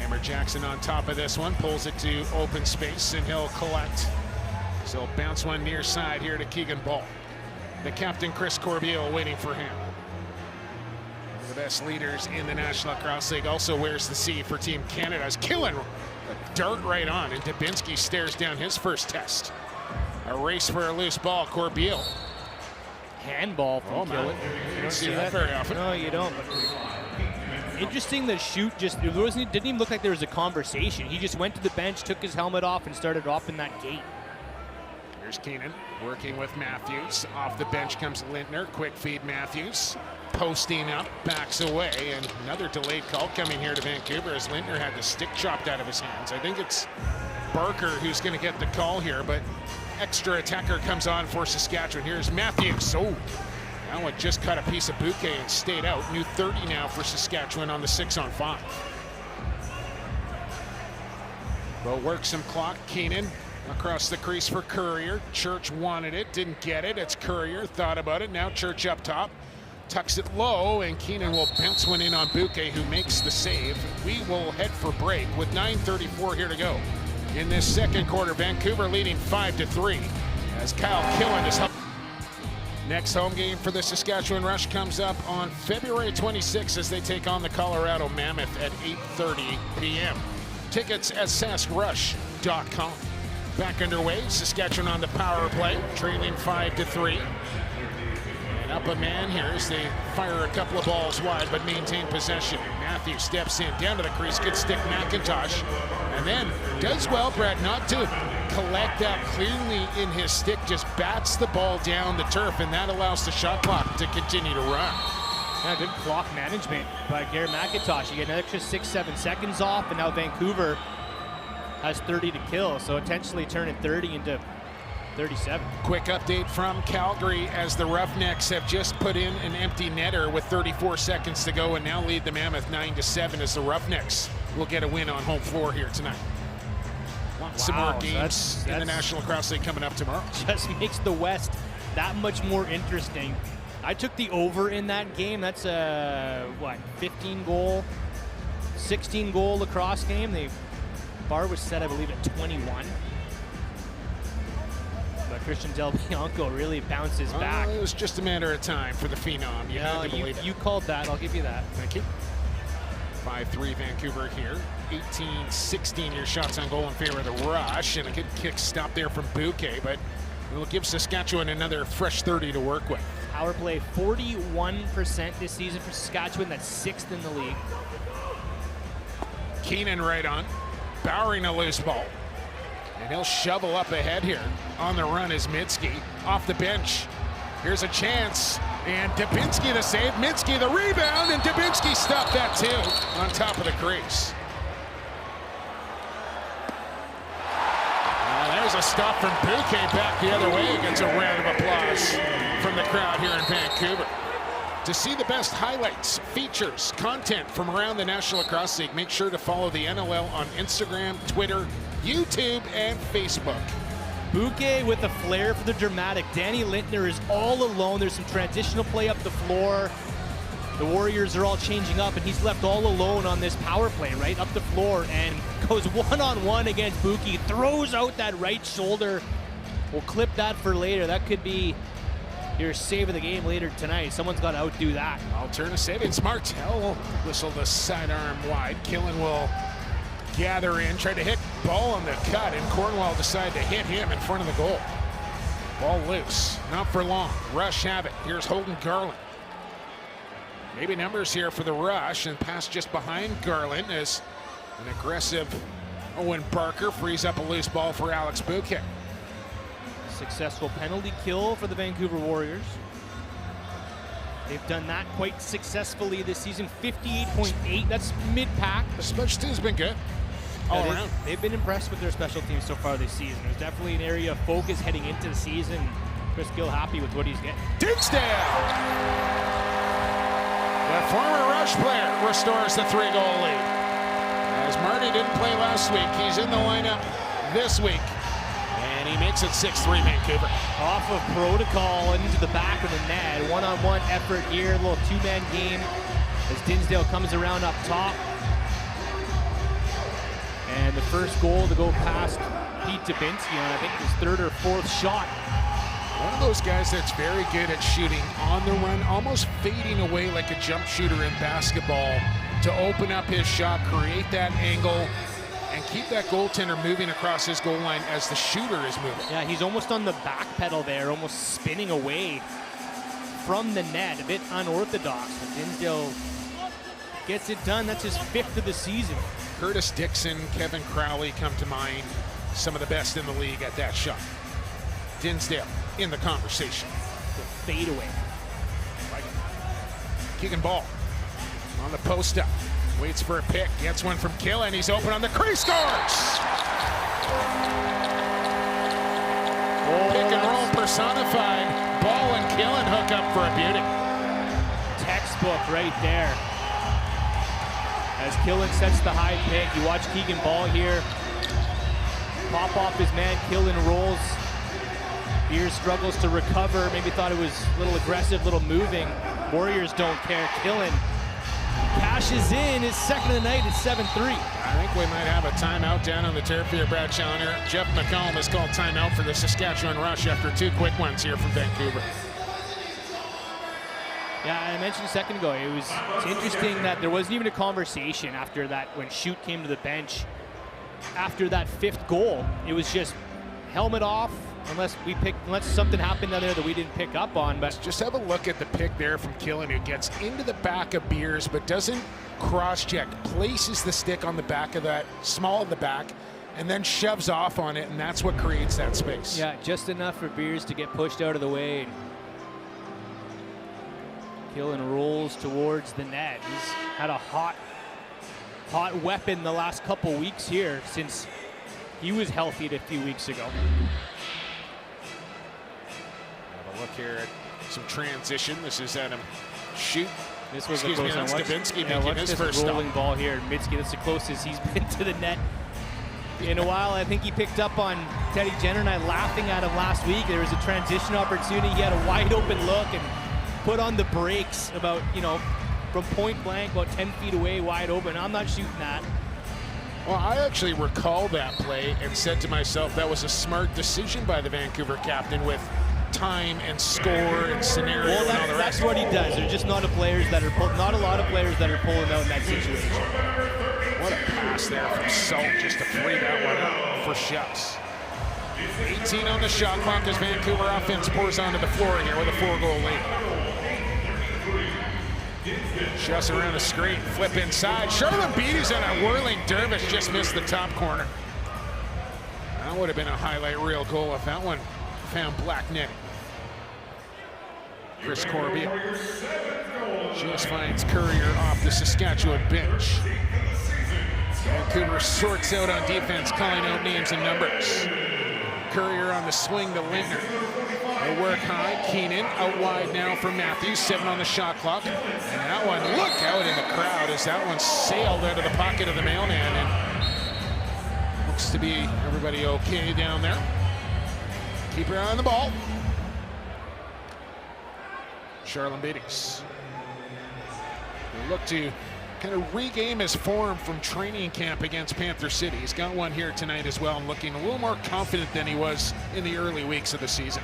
Speaker 1: Amber Jackson on top of this one, pulls it to open space, and he'll collect. So he'll bounce one near side here to Keegan Ball. The captain, Chris Corbeil, waiting for him. One of the best leaders in the National Lacrosse League, also wears the C for Team Canada. As Killen a dart right on, and Dubinsky stares down his first test. A race for a loose ball. Corbeil.
Speaker 3: Handball from
Speaker 1: man.
Speaker 3: Killen.
Speaker 1: You don't see that very often.
Speaker 3: No, you don't. But interesting, the shoot just didn't even look like there was a conversation. He just went to the bench, took his helmet off, and started dropping that gate.
Speaker 1: Here's Keenan working with Matthews. Off the bench comes Lintner. Quick feed Matthews. Posting up, backs away, and another delayed call coming here to Vancouver as Lintner had the stick chopped out of his hands. I think it's Barker who's going to get the call here, but extra attacker comes on for Saskatchewan. Here's Matthews. Oh, that one just cut a piece of bouquet and stayed out. New 30 now for Saskatchewan on the 6-on-5. Will work some clock. Keenan across the crease for Courier. Church wanted it, didn't get it. It's Courier, thought about it. Now Church up top. Tucks it low, and Keenan will bounce one in on Bouquet, who makes the save. We will head for break with 9:34 here to go. In this second quarter, Vancouver leading 5-3 as Kyle Killen is helping. Next home game for the Saskatchewan Rush comes up on February 26 as they take on the Colorado Mammoth at 8:30 p.m. Tickets at saskrush.com. Back underway, Saskatchewan on the power play, trailing 5-3. And up a man here as they fire a couple of balls wide but maintain possession. Matthews steps in, down to the crease, good stick McIntosh, and then does well, Brad, not to collect that cleanly in his stick, just bats the ball down the turf, and that allows the shot clock to continue to run.
Speaker 3: Yeah, good clock management by Garrett McIntosh. You get an extra 6-7 seconds off, and now Vancouver has 30 to kill, so potentially turning 30 into 37.
Speaker 1: Quick update from Calgary as the Roughnecks have just put in an empty netter with 34 seconds to go and now lead the Mammoth 9-7 as the Roughnecks will get a win on home floor here tonight. Some more games in the National Lacrosse League coming up tomorrow.
Speaker 3: Just makes the West that much more interesting. I took the over in that game. That's a, 15-goal, 16-goal lacrosse game. The bar was set, I believe, at 21. But Christian Del Bianco really bounces back.
Speaker 1: It was just a matter of time for the Phenom. You had to believe it.
Speaker 3: You called that. I'll give you that.
Speaker 1: Thank you. 5-3 Vancouver here. 18-16 your shots on goal in favor of the Rush. And a good kick stop there from Bouquet, but it will give Saskatchewan another fresh 30 to work with.
Speaker 3: Power play 41% this season for Saskatchewan. That's 6th in the league.
Speaker 1: Keenan right on. Bowering a loose ball. And he'll shovel up ahead here. On the run is Mitski. Off the bench. Here's a chance. And Dubinsky the save. Mitski the rebound. And Dubinsky stopped that too on top of the crease. There's a stop from Bouquet back the other way. Gets a round of applause from the crowd here in Vancouver. To see the best highlights, features, content from around the National Lacrosse League, make sure to follow the NLL on Instagram, Twitter, YouTube, and Facebook.
Speaker 3: Bouquet with a flair for the dramatic. Danny Lintner is all alone. There's some transitional play up the floor. The Warriors are all changing up, and he's left all alone on this power play, right up the floor, and goes one-on-one against Bouquet. Throws out that right shoulder. We'll clip that for later. That could be your save of the game later tonight. Someone's got to outdo that.
Speaker 1: Alterna savings. Martel will whistle the sidearm wide. Killen will gather in, try to hit ball on the cut, and Cornwall decided to hit him in front of the goal. Ball loose, not for long. Rush have it. Here's Holden Garland. Maybe numbers here for the Rush, and pass just behind Garland as an aggressive Owen Barker frees up a loose ball for Alex Bouquet.
Speaker 3: Successful penalty kill for the Vancouver Warriors. They've done that quite successfully this season. 58.8, that's mid-pack.
Speaker 1: The special team's been good all around.
Speaker 3: They've been impressed with their special teams so far this season. There's definitely an area of focus heading into the season. Chris Gill happy with what he's getting.
Speaker 1: Dinsdale! The former Rush player restores the 3-goal lead. As Marty didn't play last week, he's in the lineup this week. And he makes it 6-3 Vancouver.
Speaker 3: Off of protocol into the back of the net. One-on-one effort here, a little two-man game as Dinsdale comes around up top. And the first goal to go past Pete Dubinsky on, I think, his 3rd or 4th shot.
Speaker 1: One of those guys that's very good at shooting on the run, almost fading away like a jump shooter in basketball to open up his shot, create that angle, and keep that goaltender moving across his goal line as the shooter is moving.
Speaker 3: Yeah, he's almost on the back pedal there, almost spinning away from the net. A bit unorthodox, but Dinsdale gets it done. That's his 5th of the season.
Speaker 1: Curtis Dixon, Kevin Crowley come to mind. Some of the best in the league at that shot. Dinsdale in the conversation.
Speaker 3: The fadeaway.
Speaker 1: Keegan Ball on the post up. Waits for a pick. Gets one from Killen. He's open on the crease. Scores! Pick and roll personified. Ball and Killen hook up for a beauty.
Speaker 3: Textbook right there. As Killen sets the high pick, you watch Keegan Ball here. Pop off his man, Killen rolls. Beers struggles to recover. Maybe thought it was a little aggressive, little moving. Warriors don't care. Killen cashes in his 2nd of the night. It's 7-3.
Speaker 1: I think we might have a timeout down on the turf here, Brad Challoner. Jeff McCollum has called timeout for the Saskatchewan Rush after 2 quick ones here from Vancouver.
Speaker 3: Yeah, I mentioned a second ago, it's interesting that there wasn't even a conversation after that when Schutt came to the bench. After that 5th goal, it was just helmet off, unless something happened down there that we didn't pick up on. But
Speaker 1: just have a look at the pick there from Killen, who gets into the back of Beers but doesn't cross-check, places the stick on the back of that, small of the back, and then shoves off on it, and that's what creates that space.
Speaker 3: Yeah, just enough for Beers to get pushed out of the way. Killen rolls towards the net. He's had a hot weapon the last couple weeks here since he was healthy a few weeks ago.
Speaker 1: Have a look here at some transition. This is Adam Schutt.
Speaker 3: This was
Speaker 1: Excuse me, that's Dubinsky making his first
Speaker 3: rolling
Speaker 1: stop.
Speaker 3: ball here. Mitski, that's the closest he's been to the net in a while. I think he picked up on Teddy Jenner and I laughing at him last week. There was a transition opportunity. He had a wide open look and put on the brakes about, from point blank, about 10 feet away, wide open. I'm not shooting that.
Speaker 1: Well, I actually recall that play and said to myself that was a smart decision by the Vancouver captain with time and score and scenario and all the rest.
Speaker 3: That's what he does. There's just not a lot of players that are pulling out in that situation.
Speaker 1: What a pass there from Salt just to free that one up for Schutt. 18 on the shot clock as Vancouver offense pours onto the floor here with a 4-goal lead. Schutt around the screen, flip inside. Charlotte Beatty's on a whirling dervish, just missed the top corner. That would have been a highlight reel goal if that one found black netting. Chris Corbeil just finds Courier off the Saskatchewan bench. Vancouver sorts out on defense, calling out names and numbers. Courier on the swing to Lindner. They work high. Keenan out wide now for Matthews. 7 on the shot clock. And that one, look out in the crowd as that one sailed out of the pocket of the mailman. And looks to be everybody okay down there. Keep your eye on the ball. Charlene Beatties. They look to kind of regain his form from training camp against Panther City. He's got one here tonight as well and looking a little more confident than he was in the early weeks of the season.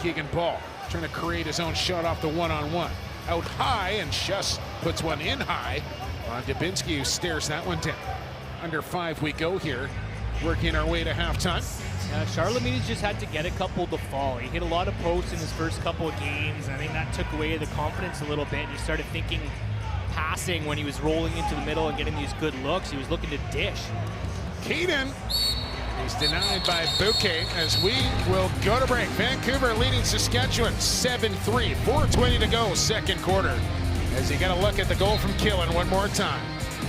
Speaker 1: Keegan Ball trying to create his own shot off the one-on-one. Out high, and Schutt puts one in high on Dubinsky, who stares that one down. Under 5 we go here, working our way to halftime.
Speaker 3: Charlotte Meades just had to get a couple to fall. He hit a lot of posts in his first couple of games. I think that took away the confidence a little bit. He started thinking passing when he was rolling into the middle and getting these good looks. He was looking to dish.
Speaker 1: Keenan, he's denied by Bouquet as we will go to break. Vancouver leading Saskatchewan 7-3, 4:20 to go, second quarter. As you got a look at the goal from Killen one more time.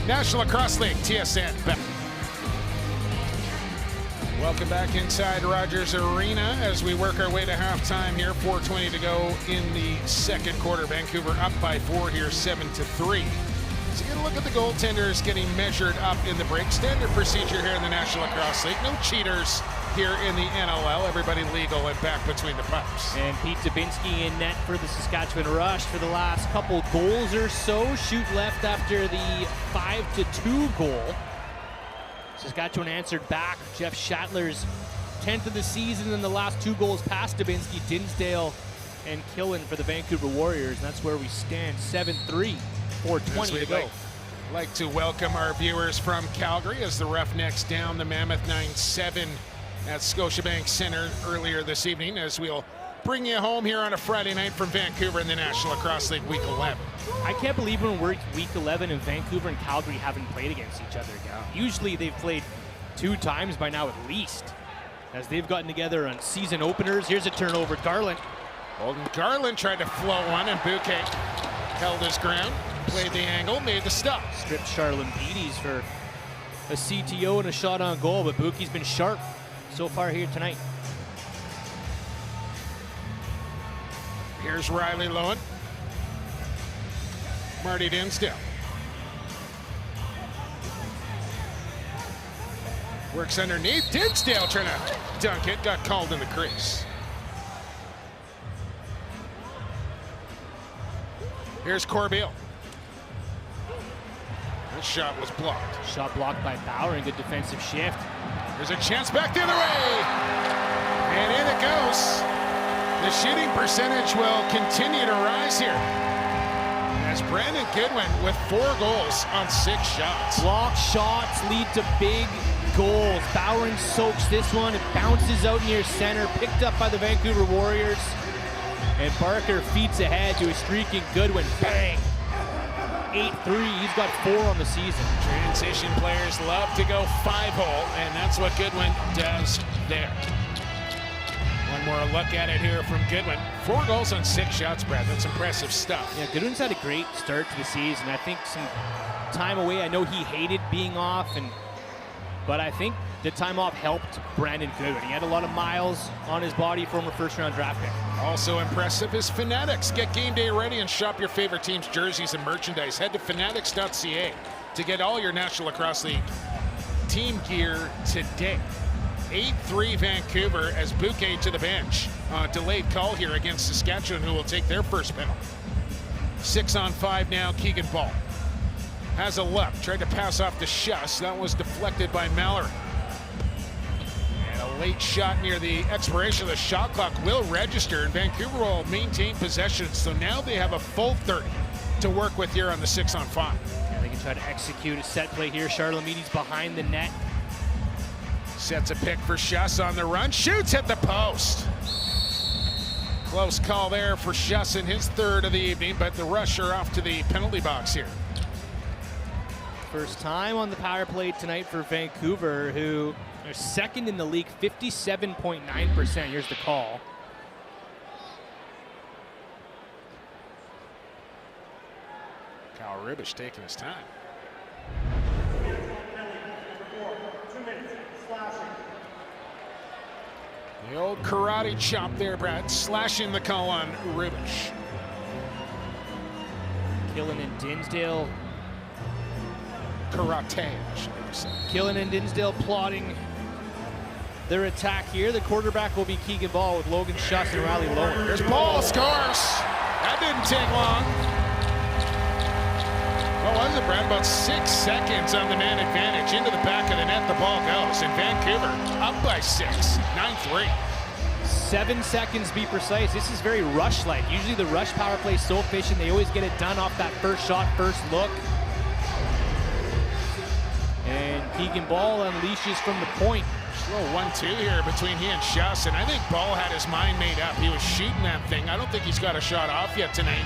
Speaker 1: National Lacrosse League, TSN back. Welcome back inside Rogers Arena as we work our way to halftime here. 4:20 to go in the second quarter. Vancouver up by 4 here, 7-3. So you get a look at the goaltenders getting measured up in the break. Standard procedure here in the National Lacrosse League. No cheaters here in the NLL. Everybody legal and back between the pipes.
Speaker 3: And Pete Dubinsky in net for the Saskatchewan Rush for the last couple goals or so. Schutt left after the 5-2 goal. Saskatchewan answered back. Jeff Shatler's 10th of the season and the last 2 goals past Dubinsky, Dinsdale and Killen for the Vancouver Warriors. And that's where we stand, 7-3, 4:20 to go.
Speaker 1: Like to welcome our viewers from Calgary as the Roughnecks down the Mammoth 9-7 at Scotiabank Centre earlier this evening, as we'll bring you home here on a Friday night from Vancouver in the National Lacrosse League Week 11.
Speaker 3: I can't believe when we're Week 11 and Vancouver and Calgary haven't played against each other. Usually they've played 2 times by now at least, as they've gotten together on season openers. Here's a turnover. Garland.
Speaker 1: Holden Garland tried to flow one, and Bouquet held his ground, played the angle, made the stop.
Speaker 3: Stripped Charlambides for a CTO and a shot on goal, but Buki's been sharp so far here tonight.
Speaker 1: Here's Riley Lowen. Marty Dinsdale. Works underneath. Dinsdale trying to dunk it. Got called in the crease. Here's Corbeil. This shot was blocked.
Speaker 3: Shot blocked by Bauer and good defensive shift.
Speaker 1: There's a chance back the other way. And in it goes. The shooting percentage will continue to rise here, as Brandon Goodwin with 4 goals on 6 shots.
Speaker 3: Block shots lead to big goals. Bowron soaks this one. It bounces out near center, picked up by the Vancouver Warriors. And Barker feeds ahead to a streaking Goodwin. Bang! 8-3. He's got 4 on the season.
Speaker 1: Transition players love to go 5-hole, and that's what Goodwin does there. One more look at it here from Goodwin. 4 goals on 6 shots, Brad. That's impressive stuff.
Speaker 3: Yeah, Goodwin's had a great start to the season. I think some time away. I know he hated being off, but I think the time off helped Brandon Goodwin. He had a lot of miles on his body, former first-round draft pick.
Speaker 1: Also impressive is Fanatics. Get game day ready and shop your favorite team's jerseys and merchandise. Head to fanatics.ca to get all your National Lacrosse League team gear today. 8-3 Vancouver as Bouquet to the bench. Delayed call here against Saskatchewan, who will take their first penalty. 6-on-5 now, Keegan Ball. Has a look, tried to pass off to Schuss. That was deflected by Mallory. And a late shot near the expiration of the shot clock will register, and Vancouver will maintain possession. So now they have a full 30 to work with here on the 6-on-5.
Speaker 3: Yeah, they can try to execute a set play here. Charlambides behind the net.
Speaker 1: Sets a pick for Schuss on the run. Shoots at the post. Close call there for Schuss in his 3rd of the evening, but the Rush are off to the penalty box here.
Speaker 3: First time on the power play tonight for Vancouver, who are 2nd in the league, 57.9%. Here's the call.
Speaker 1: Kyle Rubish taking his time. The old karate chop there, Brad. Slashing the call on Rubish.
Speaker 3: Killen and Dinsdale.
Speaker 1: Karate, I should say.
Speaker 3: Killen and Dinsdale plotting their attack here. The quarterback will be Keegan Ball with Logan Schuss and Riley Lowen.
Speaker 1: There's Ball, scores. That didn't take long. What was it, Brad? About 6 seconds on the man advantage. Into the back of the net, the ball goes. And Vancouver up by 6, 9-3.
Speaker 3: 7 seconds to be precise. This is very Rush-like. Usually the Rush power play is so efficient. They always get it done off that first shot, first look. And Keegan Ball unleashes from the point.
Speaker 1: Slow 1-2 here between he and Schuss. And I think Ball had his mind made up. He was shooting that thing. I don't think he's got a shot off yet tonight.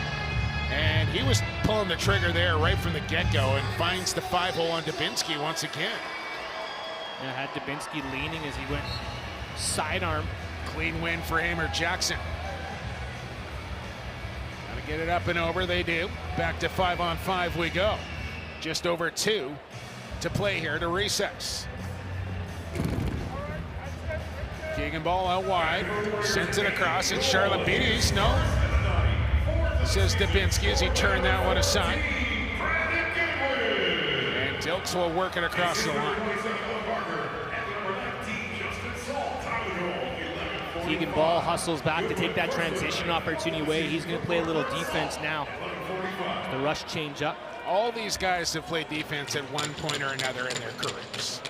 Speaker 1: And he was pulling the trigger there right from the get-go, and finds the 5-hole on Dubinsky once again.
Speaker 3: Yeah, had Dubinsky leaning as he went sidearm.
Speaker 1: Clean win for Hamer Jackson. Gotta get it up and over, they do. Back to 5-on-5 we go. Just over 2 to play here to recess. Keegan Ball out wide, sends it across, and Charlambides, no. Says Dubinsky as he turned that one aside. And Dilks will work it across the line.
Speaker 3: Keegan Ball hustles back to take that transition opportunity away. He's going to play a little defense now. The Rush change up.
Speaker 1: All these guys have played defense at one point or another in their careers.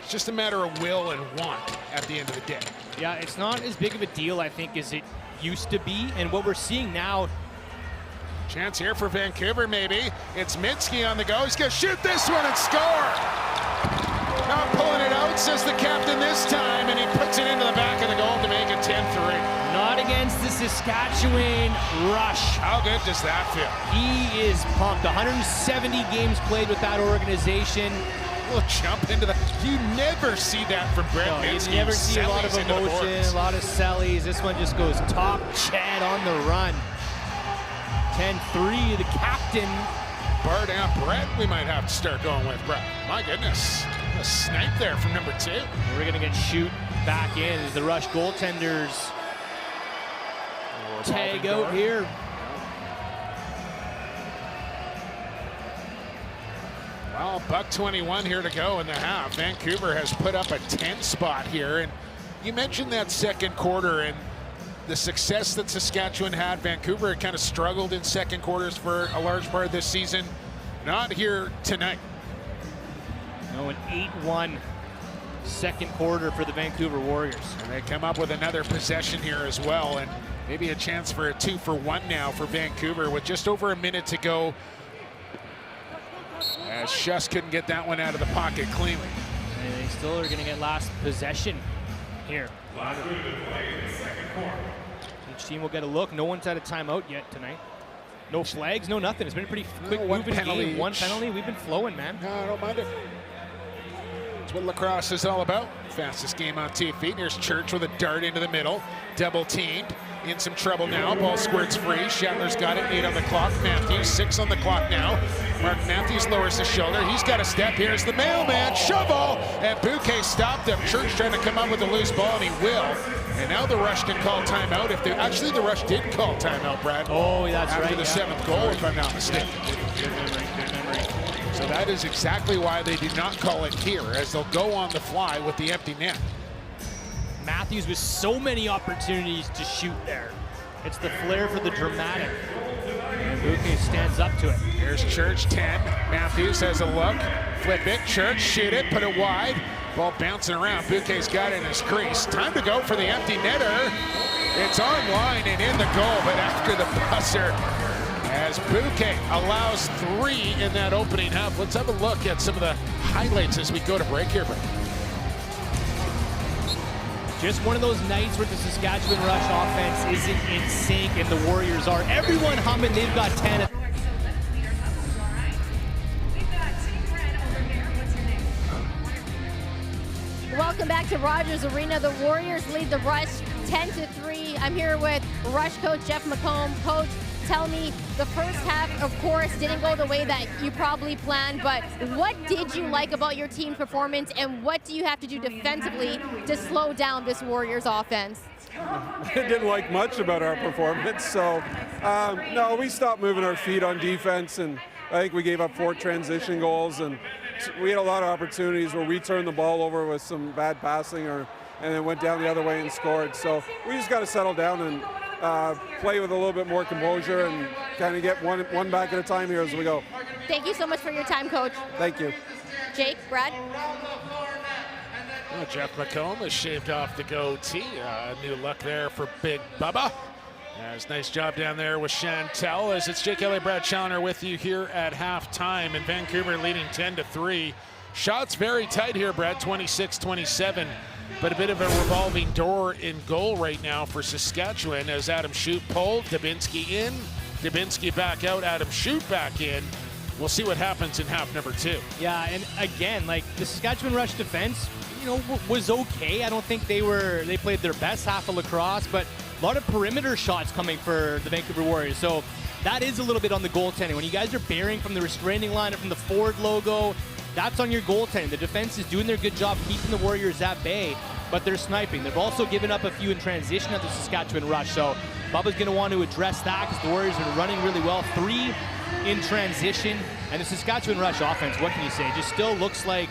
Speaker 1: It's just a matter of will and want at the end of the day.
Speaker 3: Yeah, it's not as big of a deal, I think, as it used to be. And what we're seeing now,
Speaker 1: Chance here for Vancouver, maybe. It's Minsky on the go. He's going to shoot this one and score. Not pulling it out, says the captain this time, and he puts it into the back of the goal to make it 10-3.
Speaker 3: Not against the Saskatchewan Rush.
Speaker 1: How good does that feel?
Speaker 3: He is pumped. 170 games played with that organization.
Speaker 1: We'll jump into the. You never see that from Brent Minsky.
Speaker 3: You never see a lot of emotion, a lot of sellies. This one just goes top Chad on the run. 10-3, the captain.
Speaker 1: Bar down Brett, we might have to start going with Brett. My goodness. A snipe there from number 2.
Speaker 3: We're going to get shoot back in as the Rush goaltenders tag out here.
Speaker 1: Well, $1:21 here to go in the half. Vancouver has put up a 10 spot here. And you mentioned that second quarter and the success that Saskatchewan had. Vancouver had kind of struggled in second quarters for a large part of this season. Not here tonight.
Speaker 3: No, an 8-1 second quarter for the Vancouver Warriors.
Speaker 1: And they come up with another possession here as well. And maybe a chance for a 2-for-1 now for Vancouver with just over a minute to go. As Schuss couldn't get that one out of the pocket cleanly.
Speaker 3: And they still are going to get last possession here. Each team will get a look. No one's had a timeout yet tonight. No flags, no nothing. It's been a pretty quick moving game. One penalty. We've been flowing, man.
Speaker 1: No, I don't mind it. That's what lacrosse is all about. Fastest game on TV. Here's Church with a dart into the middle. Double teamed. In some trouble now. Ball squirts free. Shatler's got it. 8 on the clock. Matthews 6 on the clock now. Mark Matthews lowers the shoulder. He's got a step. Here's the mailman. Shovel. And Bouquet stopped him. Church trying to come up with a loose ball, and he will. And now the Rush can call timeout. If they actually the Rush did call timeout, Brad.
Speaker 3: Oh, that's right.
Speaker 1: After the 7th goal, if I'm not mistaken.
Speaker 3: Good memory.
Speaker 1: So that is exactly why they did not call it here, as they'll go on the fly with the empty net.
Speaker 3: Matthews with so many opportunities to shoot there. It's the flair for the dramatic. And Bouquet stands up to it.
Speaker 1: Here's Church, 10. Matthews has a look. Flip it, Church, shoot it, put it wide. Ball bouncing around. Bouquet's got it in his crease. Time to go for the empty netter. It's online and in the goal, but after the buzzer, as Bouquet allows 3 in that opening half. Let's have a look at some of the highlights as we go to break here, Brad.
Speaker 3: Just one of those nights where the Saskatchewan Rush offense isn't in sync and the Warriors are. Everyone humming, they've got 10.
Speaker 4: Welcome back to Rogers Arena. The Warriors lead the Rush 10-3. I'm here with Rush coach Jeff McComb. Coach, tell me, the first half, of course, didn't go the way that you probably planned, but what did you like about your team's performance, and what do you have to do defensively to slow down this Warriors offense?
Speaker 8: I didn't like much about our performance, so no, we stopped moving our feet on defense, and I think we gave up 4 transition goals, and we had a lot of opportunities where we turned the ball over with some bad passing and then went down the other way and scored. So we just got to settle down and play with a little bit more composure and kind of get one back at a time here as we go.
Speaker 4: Thank you so much for your time, Coach.
Speaker 8: Thank you.
Speaker 4: Jake, Brad?
Speaker 1: Well, Jeff McComb has shaved off the goatee. New look there for Big Bubba. Nice job down there with Chantel. As it's Jake Elliott, Brad Challoner with you here at halftime, and Vancouver leading 10-3. Shots very tight here, Brad, 26-27. But a bit of a revolving door in goal right now for Saskatchewan as Adam Shute pulled, Dubinsky in, Dubinsky back out, Adam Shute back in. We'll see what happens in half number 2.
Speaker 3: Yeah, and again, like the Saskatchewan Rush defense, was okay. I don't think they played their best half of lacrosse, but a lot of perimeter shots coming for the Vancouver Warriors. So that is a little bit on the goaltending. When you guys are bearing from the restraining line and from the Ford logo, that's on your goaltending. The defense is doing their good job keeping the Warriors at bay, but they're sniping. They've also given up a few in transition at the Saskatchewan Rush. So Bubba's going to want to address that because the Warriors are running really well. 3 in transition. And the Saskatchewan Rush offense, what can you say? Just still looks like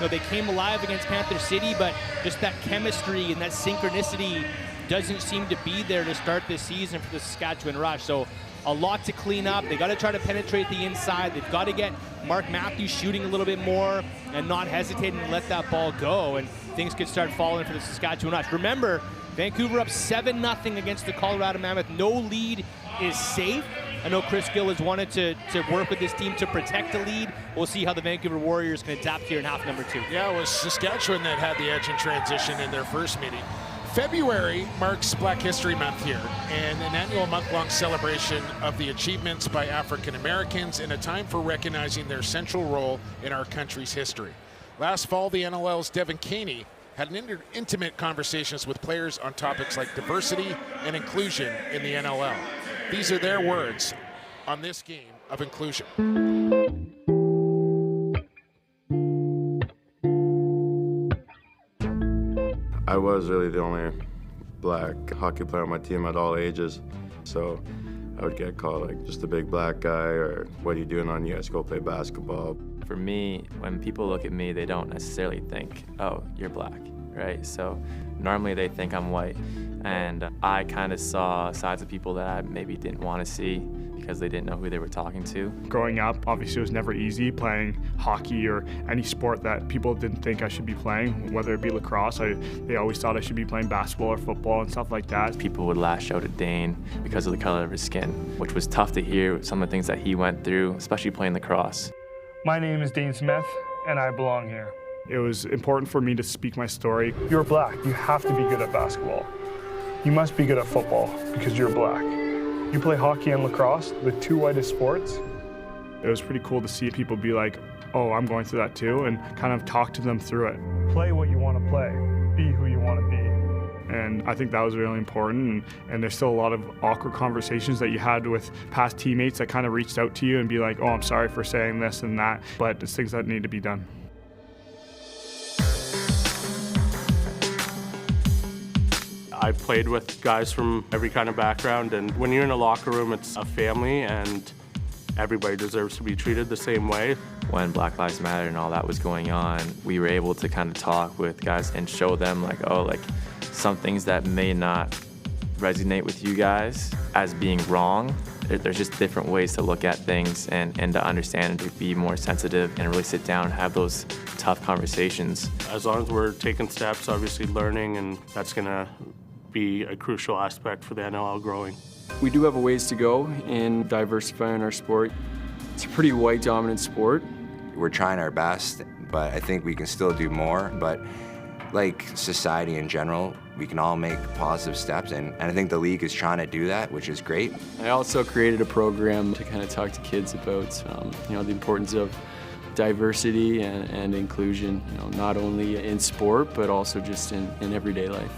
Speaker 3: they came alive against Panther City, but just that chemistry and that synchronicity doesn't seem to be there to start this season for the Saskatchewan Rush. So a lot to clean up. They got to try to penetrate the inside. They've got to get Mark Matthews shooting a little bit more and not hesitating to let that ball go, and things could start falling for the Saskatchewan Rush. Remember, Vancouver up 7-0 against the Colorado Mammoth. No lead is safe, I know Chris Gill has wanted to work with this team to protect the lead. We'll see how the Vancouver Warriors can adapt here in half number 2.
Speaker 1: Yeah, it was Saskatchewan that had the edge in transition in their first meeting. February marks Black History Month here, and an annual month-long celebration of the achievements by African Americans and a time for recognizing their central role in our country's history. Last fall, the NLL's Devin Caney had an intimate conversations with players on topics like diversity and inclusion in the NLL. These are their words on this game of inclusion.
Speaker 9: I was really the only black hockey player on my team at all ages, so I would get called like just a big black guy, or what are you doing on US, go play basketball.
Speaker 10: For me, when people look at me, they don't necessarily think, oh, you're black, right? So normally they think I'm white, and I kind of saw sides of people that I maybe didn't want to see because they didn't know who they were talking to.
Speaker 11: Growing up, obviously it was never easy playing hockey or any sport that people didn't think I should be playing, whether it be lacrosse. They always thought I should be playing basketball or football and stuff like that.
Speaker 10: People would lash out at Dane because of the color of his skin, which was tough to hear, some of the things that he went through, especially playing lacrosse.
Speaker 12: My name is Dane Smith, and I belong here.
Speaker 11: It was important for me to speak my story.
Speaker 12: You're black. You have to be good at basketball. You must be good at football because you're black. You play hockey and lacrosse, the two whitest sports.
Speaker 11: It was pretty cool to see people be like, oh, I'm going through that too, and kind of talk to them through it.
Speaker 12: Play what you want to play. Be who you want to be.
Speaker 11: And I think that was really important, and there's still a lot of awkward conversations that you had with past teammates that kind of reached out to you and be like, oh, I'm sorry for saying this and that, but it's things that need to be done.
Speaker 13: I played with guys from every kind of background, and when you're in a locker room, it's a family, and everybody deserves to be treated the same way.
Speaker 10: When Black Lives Matter and all that was going on, we were able to kind of talk with guys and show them like, oh, like some things that may not resonate with you guys as being wrong. There's just different ways to look at things and to understand and to be more sensitive and really sit down and have those tough conversations.
Speaker 13: As long as we're taking steps, obviously learning, and that's going to be a crucial aspect for the NLL growing.
Speaker 14: We do have a ways to go in diversifying our sport. It's a pretty white dominant sport.
Speaker 15: We're trying our best, but I think we can still do more. But like society in general, we can all make positive steps, and I think the league is trying to do that, which is great.
Speaker 14: I also created a program to kind of talk to kids about the importance of diversity and inclusion, not only in sport, but also just in everyday life.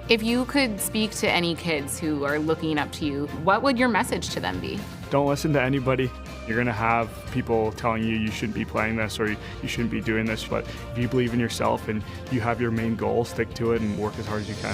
Speaker 16: If you could speak to any kids who are looking up to you, what would your message to them be?
Speaker 11: Don't listen to anybody. You're going to have people telling you you shouldn't be playing this or you shouldn't be doing this, but if you believe in yourself and you have your main goal, stick to it and work as hard as you can.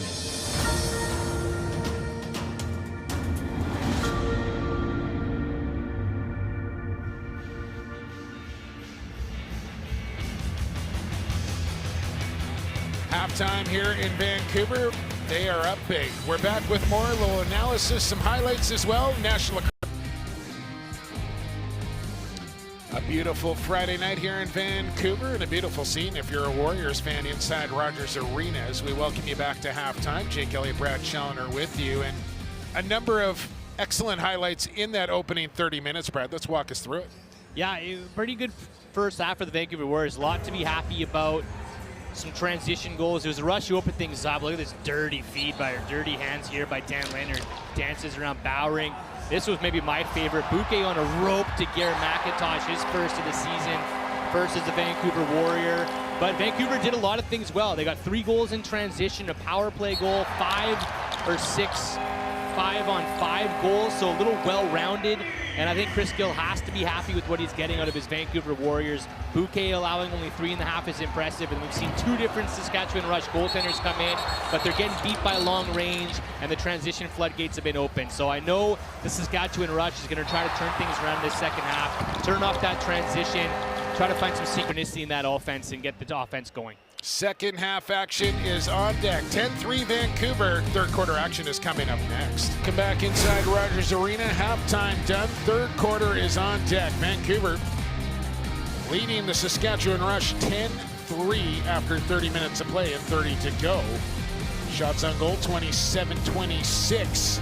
Speaker 1: Halftime here in Vancouver. They are up big. We're back with more, a little analysis, some highlights as well. National. A beautiful Friday night here in Vancouver and a beautiful scene if you're a Warriors fan inside Rogers Arena as we welcome you back to halftime. Jake Elliott, Brad Challoner with you, and a number of excellent highlights in that opening 30 minutes. Brad, let's walk us through it.
Speaker 3: Yeah, pretty good first half for the Vancouver Warriors. A lot to be happy about. Some transition goals. It was a rush to open things up. Look at this dirty feed by her dirty hands here by Dan Leonard. Dances around Bowering. This was maybe my favorite. Bouquet on a rope to Garrett McIntosh, his first of the season, first as a Vancouver Warrior. But Vancouver did a lot of things well. They got 3 goals in transition, a power play goal, 5 on 5 goals, so a little well-rounded. And I think Chris Gill has to be happy with what he's getting out of his Vancouver Warriors. Bouquet allowing only 3.5 is impressive, and we've seen 2 different Saskatchewan Rush goaltenders come in, but they're getting beat by long range, and the transition floodgates have been open. So I know the Saskatchewan Rush is going to try to turn things around this second half, turn off that transition, try to find some synchronicity in that offense and get the offense going.
Speaker 1: Second half action is on deck. 10-3 Vancouver. Third quarter action is coming up next. Come back inside Rogers Arena. Halftime done. Third quarter is on deck. Vancouver leading the Saskatchewan Rush 10-3 after 30 minutes of play and 30 to go. Shots on goal 27-26.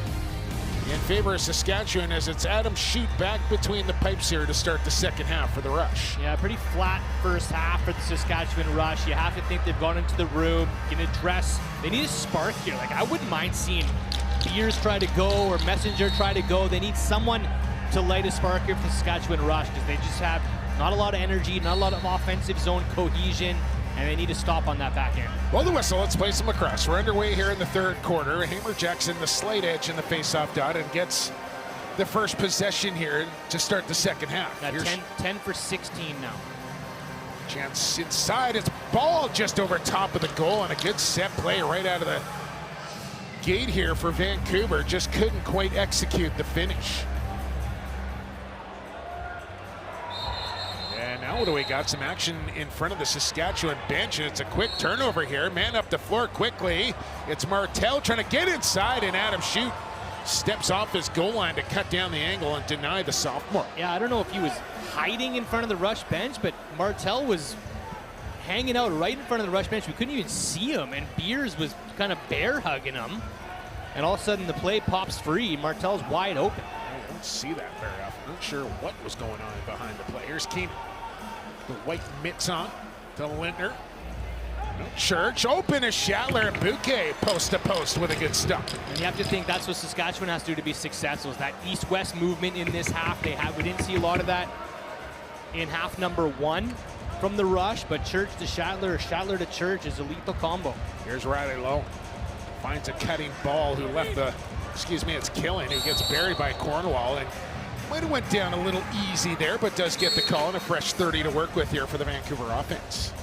Speaker 1: in favor of Saskatchewan as it's Adam Shute back between the pipes here to start the second half for the Rush.
Speaker 3: Yeah, pretty flat first half for the Saskatchewan Rush. You have to think they've gone into the room, can address. They need a spark here. Like, I wouldn't mind seeing Beers try to go or Messenger try to go. They need someone to light a spark here for the Saskatchewan Rush because they just have not a lot of energy, not a lot of offensive zone cohesion, and they need to stop on that back end.
Speaker 1: Well, the whistle, let's play some lacrosse. We're underway here in the third quarter. Hamerjack's in the slight edge in the face-off dot and gets the first possession here to start the second half.
Speaker 3: 10 for 16 now.
Speaker 1: Chance inside, it's ball just over top of the goal, and a good set play right out of the gate here for Vancouver. Just couldn't quite execute the finish. And now what do we got? Some action in front of the Saskatchewan bench, and it's a quick turnover here. Man up the floor quickly. It's Martel trying to get inside, and Adam Shute steps off his goal line to cut down the angle and deny the sophomore.
Speaker 3: Yeah, I don't know if he was hiding in front of the Rush bench, but Martel was hanging out right in front of the Rush bench. We couldn't even see him, and Beers was kind of bear hugging him. And all of a sudden the play pops free. Martel's wide open.
Speaker 1: I don't see that very often. Not sure what was going on behind the play. Here's Keenan. The white mitts on to Lindner. Church open as Schattler and Bouquet post to post with a good stop.
Speaker 3: And you have to think that's what Saskatchewan has to do to be successful, is that east-west movement in this half. We didn't see a lot of that in half number one from the Rush, but Church to Schattler or Schattler to Church is a lethal combo.
Speaker 1: Here's Riley Lowe. Finds a cutting ball who left the, it's Killen who gets buried by Cornwall, and might have went down a little easy there, but does get the call and a fresh 30 to work with here for the Vancouver offense.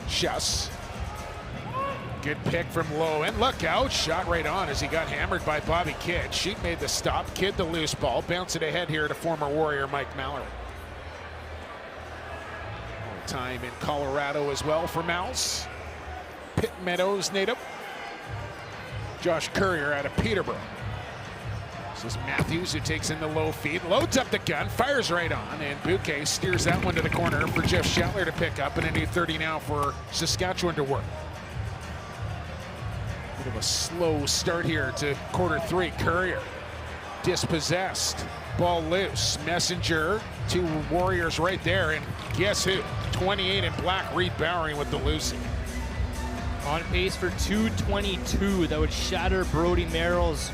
Speaker 1: Schuss. Good pick from Lowe, and look out, shot right on as he got hammered by Bobby Kidd. Shute made the stop, Kidd the loose ball, bounce it ahead here to former Warrior Mike Mallory. Time in Colorado as well for Mouse. Pitt Meadows native. Josh Courier out of Peterborough. This is Matthews who takes in the low feed, loads up the gun, fires right on, and Bouquet steers that one to the corner for Jeff Schattler to pick up, and a new 30 now for Saskatchewan to work. Bit of a slow start here to quarter three. Courier dispossessed, ball loose. Messenger, two Warriors right there, and guess who? 28 in black, Reed Bowering with the loosing.
Speaker 3: On pace for 222. That would shatter Brody Merrill's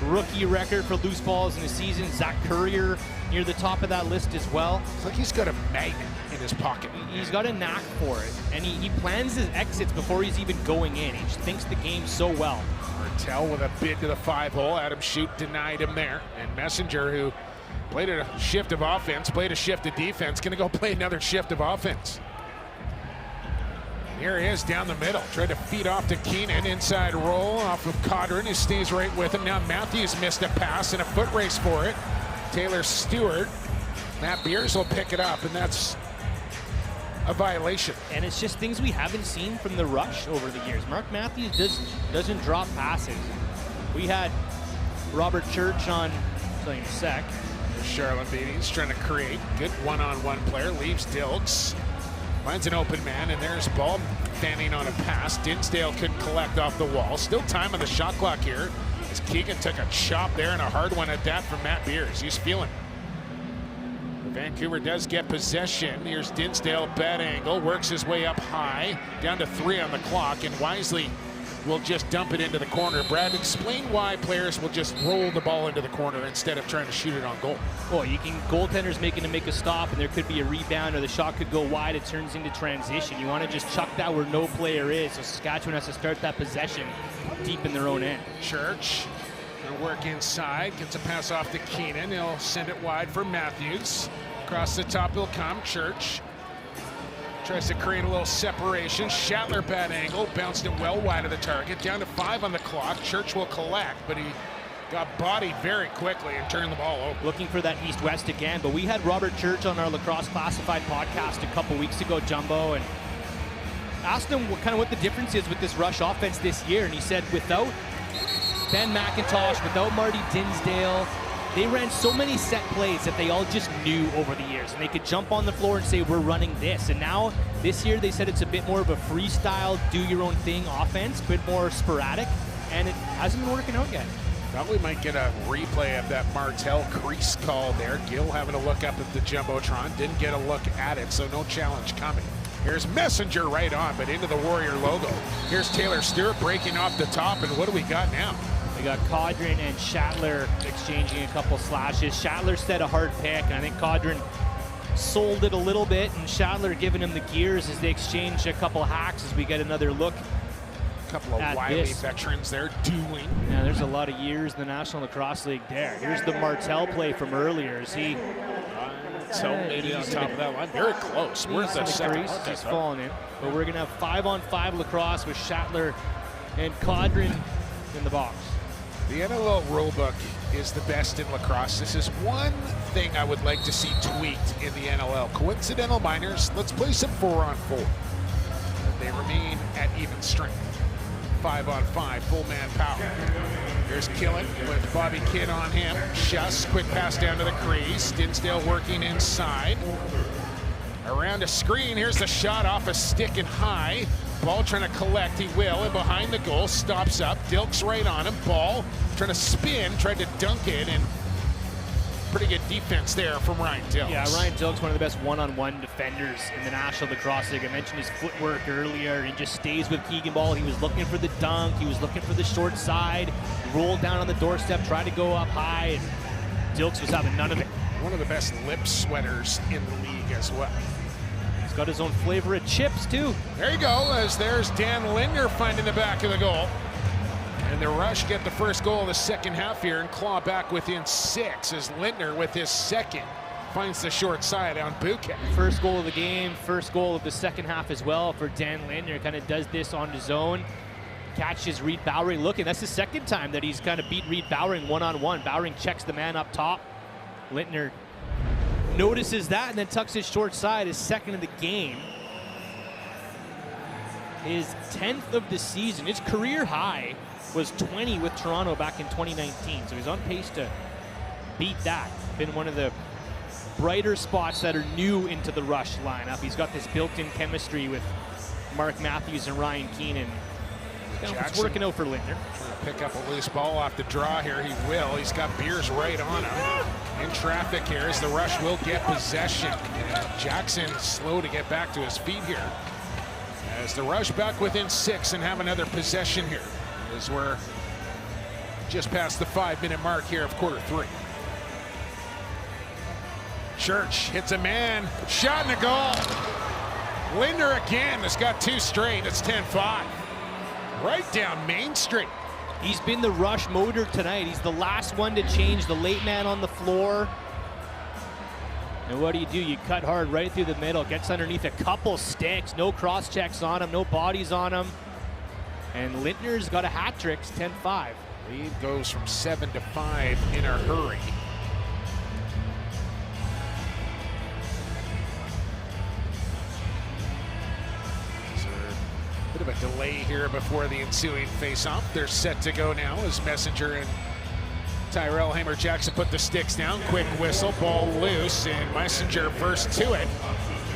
Speaker 3: rookie record for loose balls in the season. Zach Courier near the top of that list as well.
Speaker 1: It's like he's got a magnet in his pocket.
Speaker 3: He's got a knack for it, and he plans his exits before he's even going in. He just thinks the game so well.
Speaker 1: Martel with a bid to the 5-hole. Adam Shute denied him there. And Messenger, who played a shift of offense, played a shift of defense, gonna go play another shift of offense. Here he is down the middle. Tried to feed off to Keenan. Inside roll off of Codron, who stays right with him. Now Matthews missed a pass and a foot race for it. Taylor Stewart. Matt Beers will pick it up, and that's a violation.
Speaker 3: And it's just things we haven't seen from the Rush over the years. Mark Matthews doesn't drop passes. We had Robert Church on, I'll tell you in a sec.
Speaker 1: Charlotte Beatty's trying to create. Good one-on-one player. Leaves Dilks. Finds an open man, and there's ball fanning on a pass. Dinsdale couldn't collect off the wall. Still time on the shot clock here as Keegan took a chop there, and a hard one at that from Matt Beers. He's feeling it. Vancouver does get possession. Here's Dinsdale, bad angle, works his way up high, down to 3 on the clock, and Wisely will just dump it into the corner. Brad, explain why players will just roll the ball into the corner instead of trying to shoot it on goal.
Speaker 3: Well, goaltenders making to make a stop, and there could be a rebound, or the shot could go wide. It turns into transition. You want to just chuck that where no player is. So Saskatchewan has to start that possession deep in their own end.
Speaker 1: Church gonna work inside, gets a pass off to Keenan. He'll send it wide for Matthews. Across the top he'll come. Church tries to create a little separation. Schattler bad angle, bounced it well wide of the target. Down to 5 on the clock. Church will collect, but he got bodied very quickly and turned the ball over.
Speaker 3: Looking for that east-west again, but we had Robert Church on our Lacrosse Classified podcast a couple weeks ago, Jumbo, and asked him what the difference is with this Rush offense this year, and he said without Ben McIntosh, without Marty Dinsdale, they ran so many set plays that they all just knew over the years, and they could jump on the floor and say, we're running this. And now, this year, they said it's a bit more of a freestyle, do-your-own-thing offense, a bit more sporadic, and it hasn't been working out yet.
Speaker 1: Thought we might get a replay of that Martel crease call there. Gill having a look up at the Jumbotron. Didn't get a look at it, so no challenge coming. Here's Messenger right on, but into the Warrior logo. Here's Taylor Stewart breaking off the top, and what do we got now?
Speaker 3: We got Caudron and Schattler exchanging a couple slashes. Schattler set a hard pick, and I think Caudron sold it a little bit, and Schattler giving him the gears as they exchange a couple hacks as we get another look.
Speaker 1: Couple of wily veterans there dueling.
Speaker 3: Yeah, there's a lot of years in the National Lacrosse League there. Here's the Martel play from earlier. Is he?
Speaker 1: Maybe on top of that line. Very close. Where's the second?
Speaker 3: He's falling in. But we're going to have 5-on-5 lacrosse with Schattler and Caudron in the box.
Speaker 1: The NLL rulebook is the best in lacrosse. This is one thing I would like to see tweaked in the NLL. Coincidental minors, let's play some 4-on-4. They remain at even strength. 5-on-5, full man power. Here's Killen with Bobby Kidd on him. Schuss, quick pass down to the crease. Dinsdale working inside. Around a screen, here's the shot off a stick and high. Ball trying to collect, he will, and behind the goal, stops up. Dilk's right on him. Ball trying to spin, tried to dunk it, and pretty good defense there from Ryan Dilks.
Speaker 3: Yeah, Ryan Dilks, one of the best one-on-one defenders in the National Lacrosse League. I mentioned his footwork earlier. He just stays with Keegan Ball. He was looking for the dunk. He was looking for the short side. Rolled down on the doorstep, tried to go up high, and Dilks was having none of it.
Speaker 1: One of the best lip sweaters in the league as well.
Speaker 3: He's got his own flavor of chips, too.
Speaker 1: There you go, as there's Dan Lindner finding the back of the goal. And the Rush get the first goal of the second half here and claw back within 6 as Lindner with his second finds the short side on Bouquet.
Speaker 3: First goal of the game, first goal of the second half as well for Dan Lindner. Kind of does this on his own. Catches Reed Bowering looking. That's the second time that he's kind of beat Reed Bowering one-on-one. Bowering checks the man up top. Lindner notices that and then tucks his short side, his second of the game. His 10th of the season. His career high was 20 with Toronto back in 2019. So he's on pace to beat that. Been one of the brighter spots that are new into the Rush lineup. He's got this built-in chemistry with Mark Matthews and Ryan Keenan. It's working out for Lindner.
Speaker 1: Trying to pick up a loose ball off the draw here. He will. He's got Beers right on him. In traffic here as the Rush will get possession. And Jackson slow to get back to his feet here. As the Rush back within 6 and have another possession here. As we're just past the 5-minute mark here of quarter 3. Church hits a man. Shot in the goal. Lindner again has got 2 straight. It's 10-5. Right down Main Street.
Speaker 3: He's been the Rush motor tonight. He's the last one to change, the late man on the floor. And what do? You cut hard right through the middle, gets underneath a couple sticks, no cross checks on him, no bodies on him. And Lindner's got a hat trick, it's 10-5.
Speaker 1: Lead goes from 7 to 5 in a hurry. Bit of a delay here before the ensuing face-off. They're set to go now as Messenger and Tyrell Hamer-Jackson put the sticks down. Quick whistle, ball loose, and Messenger first to it.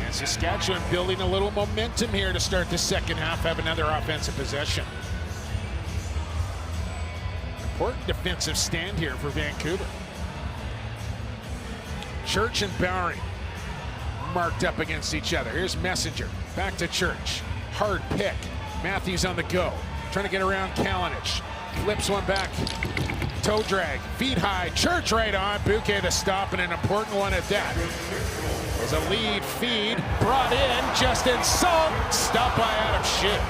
Speaker 1: And Saskatchewan building a little momentum here to start the second half, have another offensive possession. Important defensive stand here for Vancouver. Church and Bowering marked up against each other. Here's Messenger, back to Church. Hard pick. Matthews on the go. Trying to get around Kalinic. Flips one back. Toe drag. Feet high. Church right on. Bouquet to stop, and an important one at that. There's a lead feed. Brought in. Justin Salt. Stopped by Adam Shute.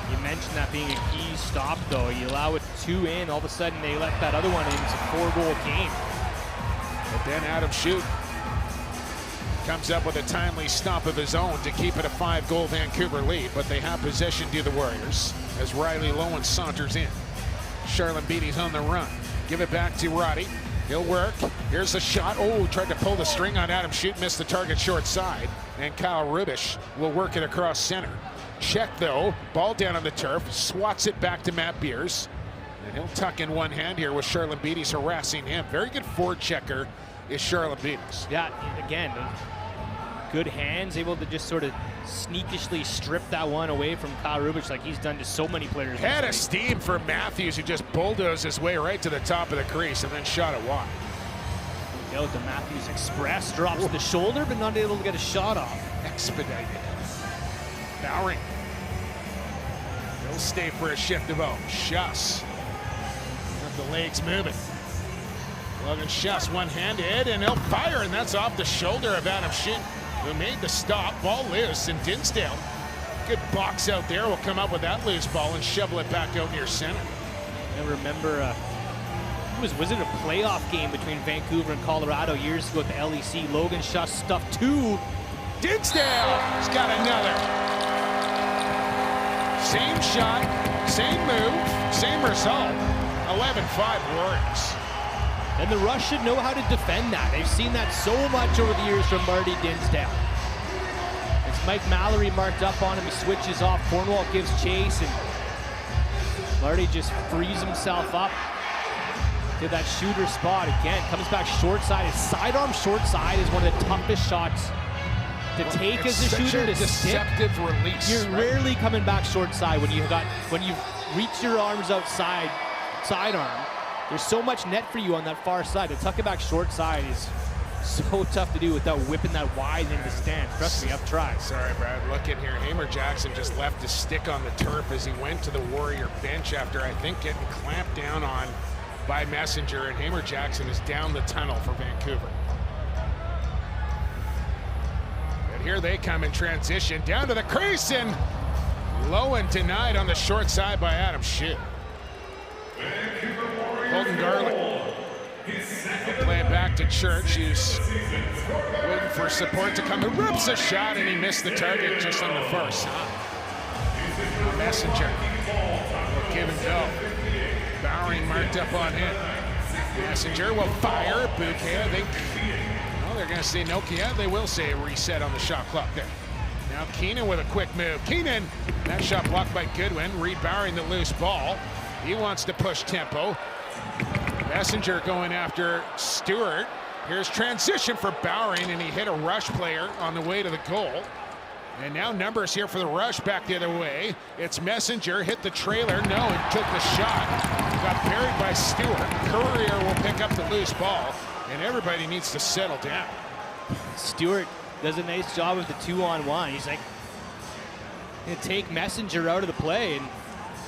Speaker 3: You mentioned that being a key stop, though. You allow it 2 in. All of a sudden, they let that other one in. It's a 4-goal game.
Speaker 1: But then Adam Shute comes up with a timely stop of his own to keep it a 5-goal Vancouver lead, but they have possession to the Warriors as Riley Lowen saunters in. Charlene Beatty's on the run. Give it back to Roddy. He'll work. Here's the shot. Oh, tried to pull the string on Adam Shute, missed the target short side. And Kyle Rubish will work it across center. Check though, ball down on the turf, swats it back to Matt Beers. And he'll tuck in one hand here with Charlene Beatty's harassing him. Very good forward checker is Charlene Beatty's.
Speaker 3: Yeah, again, good hands, able to just sort of sneakishly strip that one away from Kyle Rubich like he's done to so many players.
Speaker 1: Head of steam for Matthews, who just bulldozed his way right to the top of the crease and then shot it wide.
Speaker 3: Go to Matthews Express, drops the shoulder, but not able to get a shot off.
Speaker 1: Expedited. Bowering. He'll stay for a shift of own. Schuss. Got the legs moving. Logan Schuss one-handed, and he'll fire, and that's off the shoulder of Adam Schitt, who made the stop. Ball loose, and Dinsdale, good box out there, will come up with that loose ball and shovel it back out near center.
Speaker 3: I remember, was it a playoff game between Vancouver and Colorado years ago at the LEC? Logan Schuss stuffed two.
Speaker 1: Dinsdale has got another. Same shot, same move, same result. 11-5 Warriors.
Speaker 3: And the Rush should know how to defend that. They've seen that so much over the years from Marty Dinsdale. It's Mike Mallory marked up on him. He switches off. Cornwall gives chase, and Marty just frees himself up to that shooter spot again. Comes back short side. His sidearm short side is one of the toughest shots to take as a shooter.
Speaker 1: It's deceptive release.
Speaker 3: You're rarely coming back short side when you reach your arms outside sidearm. There's so much net for you on that far side. To tuck it back short side is so tough to do without whipping that wide into the stand. Trust me, I've tried.
Speaker 1: Sorry, Brad. Look in here. Hamer Jackson just left his stick on the turf as he went to the Warrior bench after, I think, getting clamped down on by Messenger, and Hamer Jackson is down the tunnel for Vancouver. And here they come in transition. Down to the crease, and low and denied on the short side by Adam Schitt. Colton Garland will play it back to Church. He's waiting for support to come. He rips a shot, and he missed the target just on the first. Messenger will give and go. Bowering marked up on him. Messenger will fire. Bouquet, I think. Well, they're going to say no. Yeah, they will say a reset on the shot clock there. Now Keenan with a quick move. Keenan, that shot blocked by Goodwin. Reed Bowering the loose ball. He wants to push tempo. Messenger going after Stewart. Here's transition for Bowering, and he hit a Rush player on the way to the goal. And now numbers here for the Rush back the other way. It's Messenger, hit the trailer. No, he took the shot. Got buried by Stewart. Courier will pick up the loose ball, and everybody needs to settle down.
Speaker 3: Stewart does a nice job of the 2-on-1. He's like, gonna take Messenger out of the play and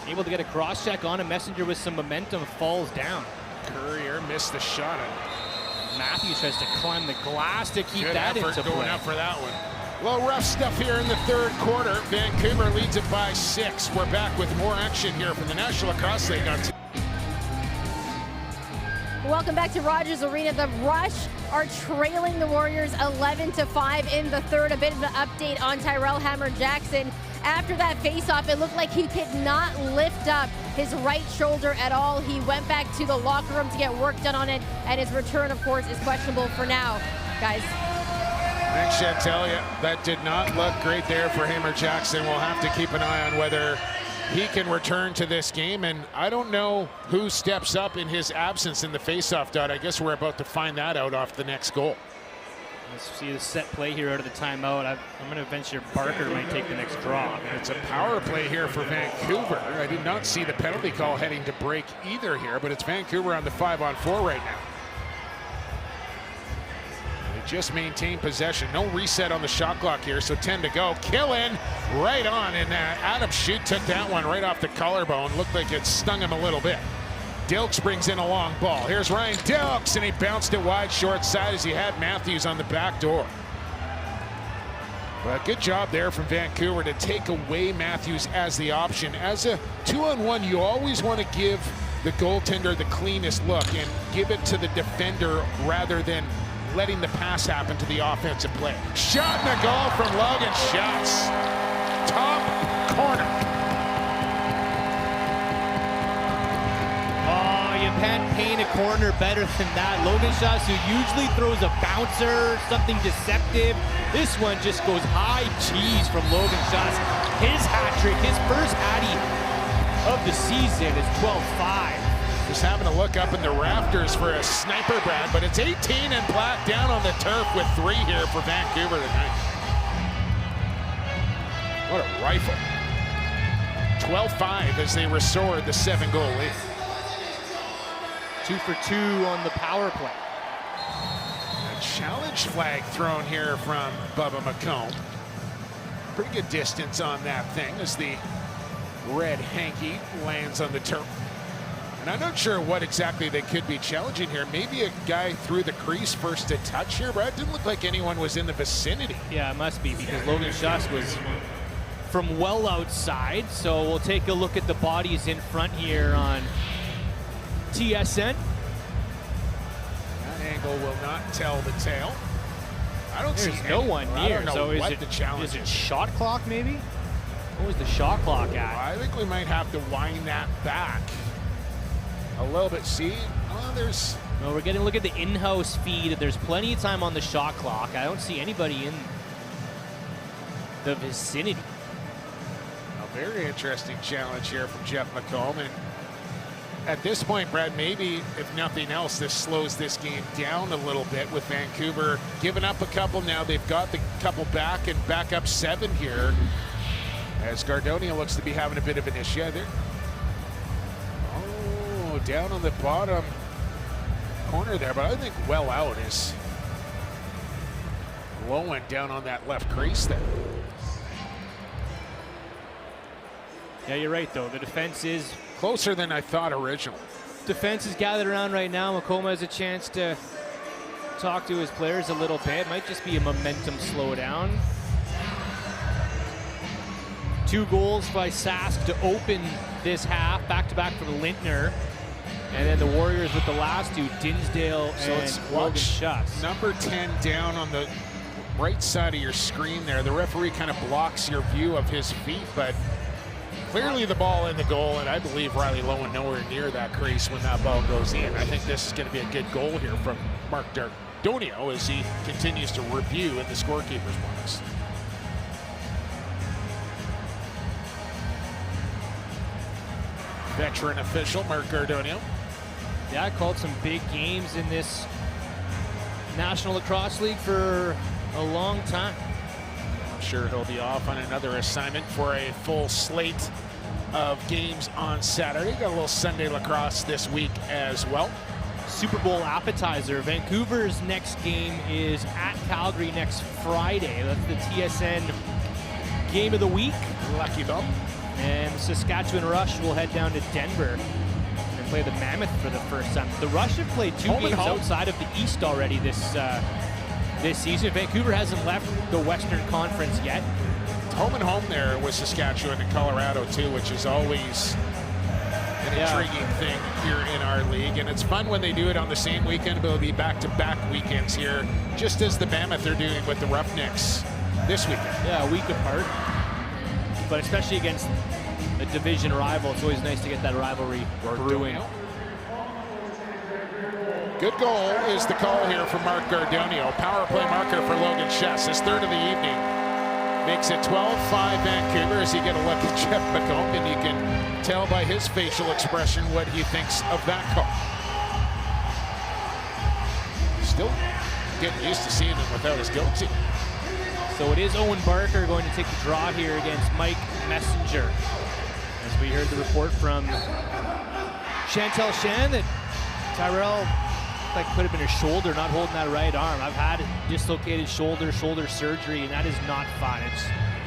Speaker 3: able to get a cross check on him. Messenger with some momentum falls down.
Speaker 1: Courier missed the shot.
Speaker 3: Matthews tries to climb the glass to keep
Speaker 1: Good
Speaker 3: that
Speaker 1: effort
Speaker 3: into play.
Speaker 1: Going up for that one. Well, rough stuff here in the third quarter. Vancouver leads it by 6. We're back with more action here from the National Lacrosse League on
Speaker 4: Welcome back to Rogers Arena. The Rush are trailing the Warriors 11-5 in the third. A bit of an update on Tyrell Hammer Jackson. After that face-off, it looked like he could not lift up his right shoulder at all. He went back to the locker room to get work done on it, and his return, of course, is questionable for now. Guys.
Speaker 1: Thanks, Chantelia. That did not look great there for Hamer Jackson. We'll have to keep an eye on whether he can return to this game, and I don't know who steps up in his absence in the face-off, Dot. I guess we're about to find that out off the next goal.
Speaker 3: Let's see the set play here out of the timeout. I'm going to venture Barker might take the next draw.
Speaker 1: It's a power play here for Vancouver. I did not see the penalty call heading to break either here, but it's Vancouver on the 5-on-4 right now. They just maintain possession. No reset on the shot clock here, so 10 to go. Killen right on, and Adam Schitt took that one right off the collarbone. Looked like it stung him a little bit. Dilks brings in a long ball. Here's Ryan Dilks, and he bounced it wide short side as he had Matthews on the back door. But good job there from Vancouver to take away Matthews as the option. As a 2-on-1, you always want to give the goaltender the cleanest look and give it to the defender rather than letting the pass happen to the offensive play. Shot and a goal from Logan Schuss. Top corner.
Speaker 3: You can't paint a corner better than that. Logan Schuss, who usually throws a bouncer, something deceptive. This one just goes high cheese from Logan Schuss. His hat trick, his first hattie of the season is 12-5.
Speaker 1: Just having a look up in the rafters for a sniper, Brad, but it's 18 and Platt down on the turf with 3 here for Vancouver tonight. What a rifle. 12-5 as they restored the 7-goal lead.
Speaker 3: 2 for 2 on the power play.
Speaker 1: A challenge flag thrown here from Bubba McComb. Pretty good distance on that thing as the red hanky lands on the turf. And I'm not sure what exactly they could be challenging here. Maybe a guy threw the crease first to touch here, but it didn't look like anyone was in the vicinity.
Speaker 3: Yeah, it must be because Logan Schuss was from well outside. So we'll take a look at the bodies in front here on TSN.
Speaker 1: That angle will not tell the tale. I don't see
Speaker 3: no one near.
Speaker 1: I don't know
Speaker 3: so
Speaker 1: what
Speaker 3: is
Speaker 1: the challenge
Speaker 3: is. It shot clock maybe? What was the shot clock at?
Speaker 1: I think we might have to wind that back a little bit. See, there's...
Speaker 3: No, we're getting a look at the in-house feed. There's plenty of time on the shot clock. I don't see anybody in the vicinity.
Speaker 1: A very interesting challenge here from Jeff McComb. And at this point, Brad, maybe if nothing else, this slows this game down a little bit with Vancouver giving up a couple now. They've got the couple back and back up 7 here as Gardonia looks to be having a bit of an issue there. Oh, down on the bottom corner there, but I think well out is Lowen down on that left crease there.
Speaker 3: Yeah, you're right, though. The defense is
Speaker 1: closer than I thought originally.
Speaker 3: Defense is gathered around right now. McComb has a chance to talk to his players a little bit. Might just be a momentum slowdown. 2 goals by Sask to open this half, back-to-back for Lintner. And then the Warriors with the last 2, Dinsdale and Logan Schuss.
Speaker 1: Number 10 down on the right side of your screen there. The referee kind of blocks your view of his feet, but clearly the ball in the goal, and I believe Riley Lowen nowhere near that crease when that ball goes in. I think this is going to be a good goal here from Mark Dardonio as he continues to review in the scorekeeper's box. Veteran official Mark Dardonio.
Speaker 3: Yeah, I called some big games in this National Lacrosse League for a long time.
Speaker 1: I'm sure he'll be off on another assignment for a full slate of games on Saturday. Got a little Sunday lacrosse this week as well.
Speaker 3: Super Bowl appetizer. Vancouver's next game is at Calgary next Friday. That's the TSN game of the week.
Speaker 1: Lucky them.
Speaker 3: And Saskatchewan Rush will head down to Denver and play the Mammoth for the first time. The Rush have played 2 games outside of the East already this season. Vancouver hasn't left the Western Conference yet.
Speaker 1: Home and home there with Saskatchewan and Colorado too, which is always an intriguing thing here in our league. And it's fun when they do it on the same weekend, but it'll be back-to-back weekends here, just as the Mammoth are doing with the Roughnecks this weekend.
Speaker 3: Yeah, a week apart. But especially against a division rival, it's always nice to get that rivalry brewing.
Speaker 1: Good goal is the call here from Mark Gardonio. Power play marker for Logan Schuss, his 3rd of the evening. Makes it 12-5 Vancouver as you get a look at Jeff McComb, and you can tell by his facial expression what he thinks of that call. Still getting used to seeing him without his goatee.
Speaker 3: So it is Owen Barker going to take the draw here against Mike Messenger. As we heard the report from Chantel Shan that Tyrell could have been his shoulder, not holding that right arm. I've had dislocated shoulder surgery, and that is not fun. It's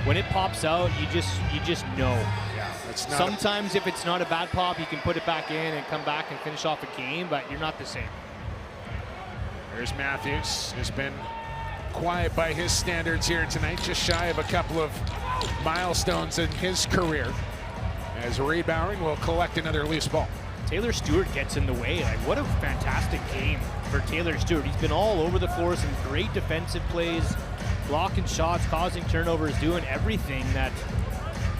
Speaker 3: when it pops out, you just know.
Speaker 1: Yeah, it's not.
Speaker 3: Sometimes if it's not a bad pop, you can put it back in and come back and finish off a game, but you're not the same.
Speaker 1: There's Matthews, who's been quiet by his standards here tonight, just shy of a couple of milestones in his career. As Reed Bowering will collect another loose ball.
Speaker 3: Taylor Stewart gets in the way. What a fantastic game for Taylor Stewart. He's been all over the floor, some great defensive plays, blocking shots, causing turnovers, doing everything that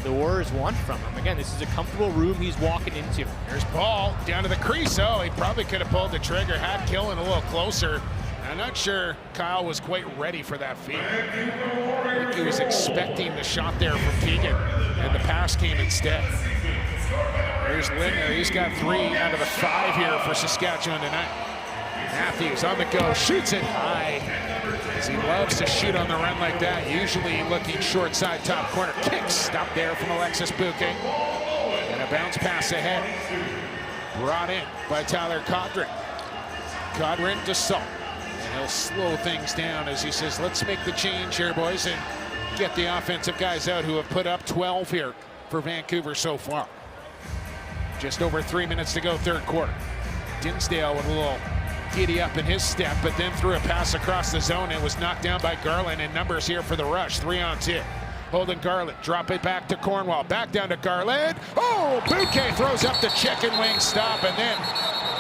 Speaker 3: the Warriors want from him. Again, this is a comfortable room he's walking into.
Speaker 1: Here's Paul down to the crease. Oh, he probably could have pulled the trigger, had Killen a little closer. I'm not sure Kyle was quite ready for that feed. I think he was expecting the shot there from Keegan, and the pass came instead. Here's Lindner. He's got 3 out of the 5 here for Saskatchewan tonight. Matthews on the go, shoots it high. As he loves to shoot on the run like that. Usually looking short side, top corner. Kicks. Stop there from Alexis Bouquet. And a bounce pass ahead. Brought in by Tyler Codrin. Codrin to Salt. And he'll slow things down as he says, let's make the change here, boys, and get the offensive guys out who have put up 12 here for Vancouver so far. Just over 3 minutes to go, third quarter. Dinsdale with a little giddy up in his step, but then threw a pass across the zone. It was knocked down by Garland, and numbers here for the Rush, 3-on-2. Holding Garland, drop it back to Cornwall, back down to Garland. Oh, Bouquet throws up the chicken wing stop, and then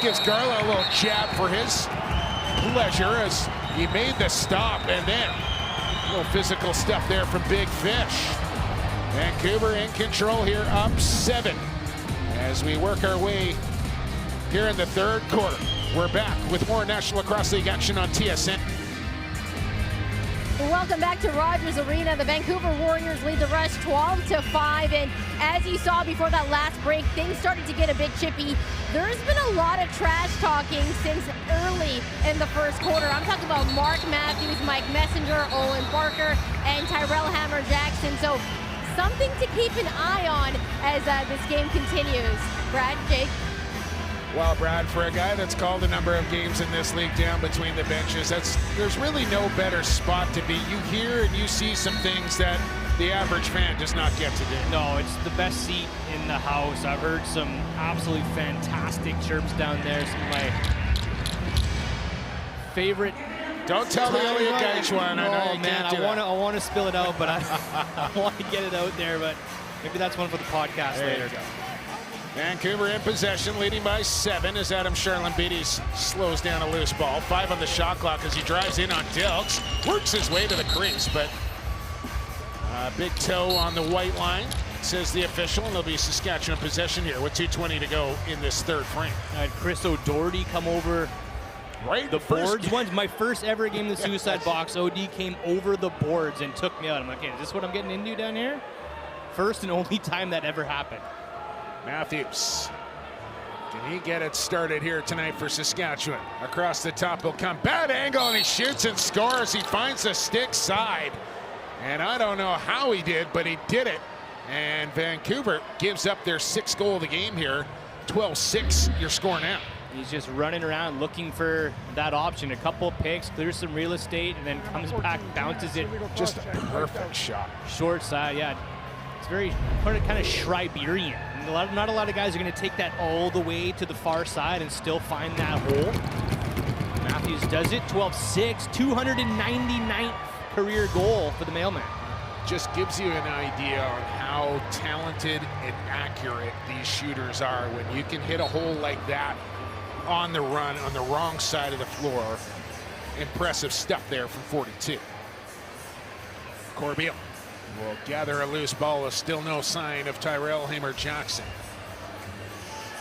Speaker 1: gives Garland a little jab for his pleasure as he made the stop, and then a little physical stuff there from Big Fish. Vancouver in control here, up 7 as we work our way here in the third quarter. We're back with more National Lacrosse League action on TSN.
Speaker 4: Welcome back to Rogers Arena. The Vancouver Warriors lead the Rush 12-5, and as you saw before that last break, things started to get a bit chippy. There's been a lot of trash talking since early in the first quarter. I'm talking about Mark Matthews, Mike Messenger, Owen Barker, and Tyrell Hammer-Jackson. So something to keep an eye on as this game continues. Brad, Jake?
Speaker 1: Well, Brad, for a guy that's called a number of games in this league down between the benches, there's really no better spot to be. You hear and you see some things that the average fan does not get to do.
Speaker 3: No, it's the best seat in the house. I've heard some absolutely fantastic chirps down there. Some of my favorite.
Speaker 1: Don't tell the Elliot Geich one. I know you can't do that.
Speaker 3: I want to spill it out, but I want to get it out there. But maybe that's one for the podcast
Speaker 1: there
Speaker 3: later.
Speaker 1: You go. Vancouver in possession, leading by 7 as Adam Charlambides slows down a loose ball. 5 on the shot clock as he drives in on Dilks. Works his way to the crease, but big toe on the white line, says the official, and there'll be Saskatchewan possession here with 2:20 to go in this third frame.
Speaker 3: Chris O'Doherty come over
Speaker 1: right
Speaker 3: the boards once. My first ever game in the suicide box, OD came over the boards and took me out. I'm like, okay, is this what I'm getting into down here? First and only time that ever happened.
Speaker 1: Matthews, can he get it started here tonight for Saskatchewan? Across the top will come, bad angle, and he shoots and scores. He finds the stick side, and I don't know how he did, but he did it. And Vancouver gives up their 6th goal of the game here. 12-6 your score now.
Speaker 3: He's just running around looking for that option. A couple of picks, clears some real estate, and then comes back, bounces it.
Speaker 1: Just a perfect shot.
Speaker 3: Short side, yeah. It's very kind of Schreiberian. Not a lot of guys are going to take that all the way to the far side and still find that hole. Matthews does it, 12-6, 299th career goal for the mailman.
Speaker 1: Just gives you an idea on how talented and accurate these shooters are when you can hit a hole like that on the run on the wrong side of the floor. Impressive stuff there from 42. Corbeil will gather a loose ball with still no sign of Tyrell Hammer-Jackson.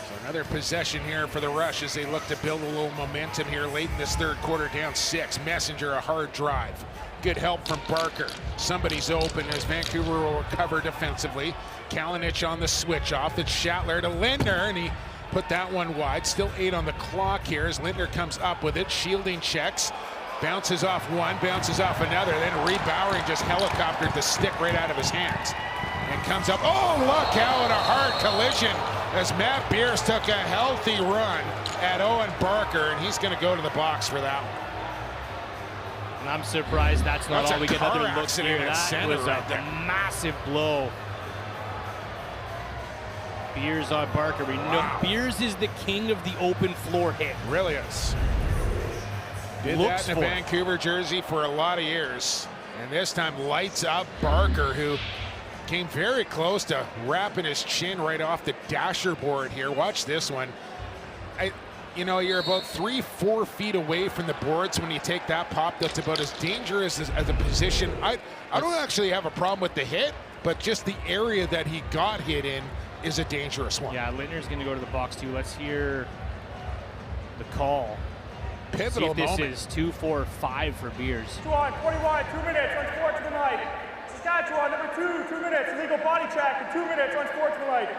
Speaker 1: So another possession here for the Rush as they look to build a little momentum here late in this third quarter, down 6. Messenger, a hard drive. Good help from Barker. Somebody's open as Vancouver will recover defensively. Kalinic on the switch off. It's Schattler to Lindner, and he put that one wide. Still 8 on the clock here as Lindner comes up with it. Shielding checks. Bounces off one, bounces off another. Then Reed Bowering just helicoptered the stick right out of his hands. And comes up. Oh, look out, a hard collision as Matt Beers took a healthy run at Owen Barker, and he's going to go to the box for that one.
Speaker 3: And I'm surprised that's not all we get another look here. That was
Speaker 1: right
Speaker 3: a massive blow. Beers on Barker. We know Beers is the king of the open floor hit.
Speaker 1: Really is. Did that in a Vancouver jersey for a lot of years. And this time lights up Barker, who came very close to wrapping his chin right off the dasher board here. Watch this one. You know, you're about 3-4 feet away from the boards when you take that pop. That's about as dangerous as a position. I don't actually have a problem with the hit, but just the area that he got hit in is a dangerous one.
Speaker 3: Yeah, Lindner's going to go to the box too. Let's hear the call.
Speaker 1: Pivotal
Speaker 3: See if
Speaker 1: moment.
Speaker 3: This is 2-4-5 for Beers.
Speaker 2: 41, 2 minutes on sportsmanlike. Saskatchewan, number 2, 2 minutes. Illegal body check, and 2 minutes on sportsmanlike.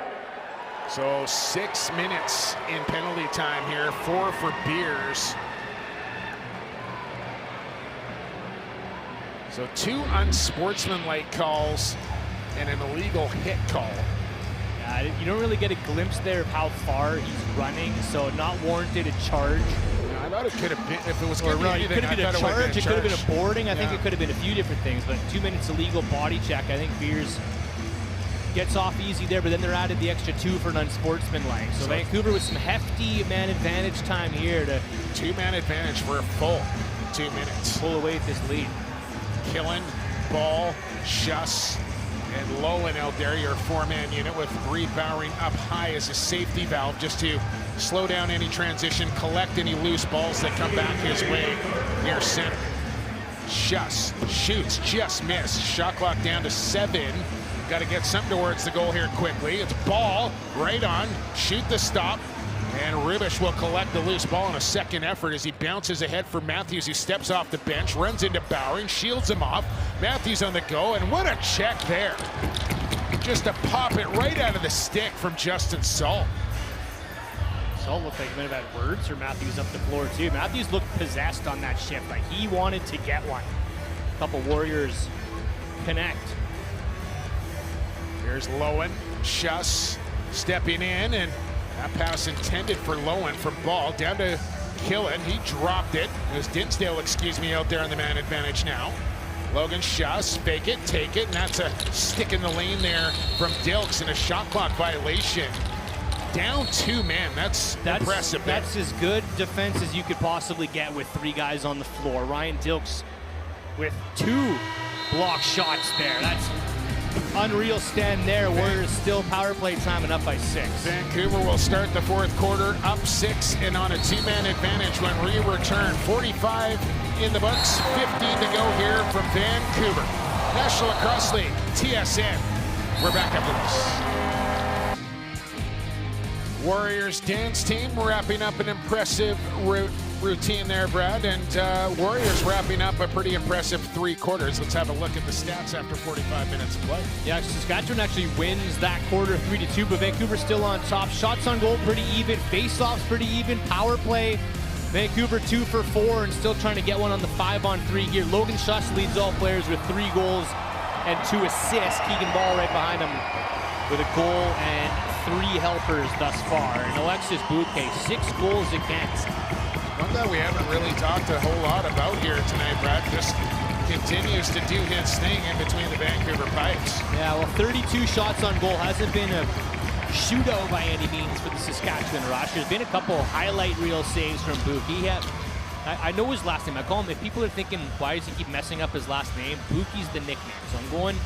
Speaker 1: So 6 minutes in penalty time here, 4 for Beers. So 2 unsportsmanlike calls and an illegal hit call.
Speaker 3: Yeah, you don't really get a glimpse there of how far he's running, so not warranted a charge.
Speaker 1: I thought it could have been, if it was going to be anything,
Speaker 3: it could have been a charge, it could have been a boarding. I think
Speaker 1: Yeah.
Speaker 3: it could have been a few different things, but 2 minutes illegal body check. I think Beers gets off easy there, but then they're added the extra 2 for an unsportsmanlike. So Vancouver with some hefty man advantage time here to
Speaker 1: 2-man advantage for a full 2 minutes.
Speaker 3: Pull away with this lead.
Speaker 1: Killen, Ball, Schuss, and Lowen out there, your 4-man unit with Reed Bowering up high as a safety valve just to slow down any transition, collect any loose balls that come back his way near center. Schuss shoots, just missed. Shot clock down to 7. Got to get something towards the goal here quickly. It's Ball right on, shoot the stop, and Rubish will collect the loose ball in a second effort as he bounces ahead for Matthews, who steps off the bench, runs into Bowering, shields him off. Matthews on the go, and what a check there. Just to pop it right out of the stick from Justin Saul.
Speaker 3: Saul looked like he might have had words for Matthews up the floor too. Matthews looked possessed on that shift, like he wanted to get one. A couple Warriors connect.
Speaker 1: Here's Lowen, Schuss stepping in, and that pass intended for Lowen from Ball down to Killen. He dropped it. It was Dinsdale, out there on the man advantage now. Logan Schuss, fake it, take it, and that's a stick in the lane there from Dilks and a shot clock violation. Down 2 men, that's impressive.
Speaker 3: That's as good defense as you could possibly get with 3 guys on the floor. Ryan Dilks with 2 block shots there. That's unreal stand there. Warriors still power play time and up by 6.
Speaker 1: Vancouver will start the 4th quarter up 6 and on a 2-man advantage when we return. 45 in the books, 15 to go here from Vancouver. National Lacrosse League, TSN. We're back after this. Warriors dance team wrapping up an impressive routine there, Brad, and Warriors wrapping up a pretty impressive 3 quarters. Let's have a look at the stats after 45 minutes of play.
Speaker 3: Yeah, Saskatchewan actually wins that quarter 3-2, but Vancouver still on top. Shots on goal pretty even, face-offs pretty even, power play. Vancouver 2 for 4 and still trying to get one on the 5-on-3 here. Logan Schuss leads all players with 3 goals and 2 assists. Keegan Ball right behind him with a goal and 3 helpers thus far. And Alexis Bouquet, 6 goals against.
Speaker 1: One that we haven't really talked a whole lot about here tonight, Brad, just continues to do his thing in between the Vancouver pipes.
Speaker 3: Yeah, well, 32 shots on goal. Hasn't been a shootout by any means for the Saskatchewan Rush. There's been a couple highlight reel saves from Bouquet. I know his last name. I call him, if people are thinking, why does he keep messing up his last name? Bouquet's the nickname. So I'm going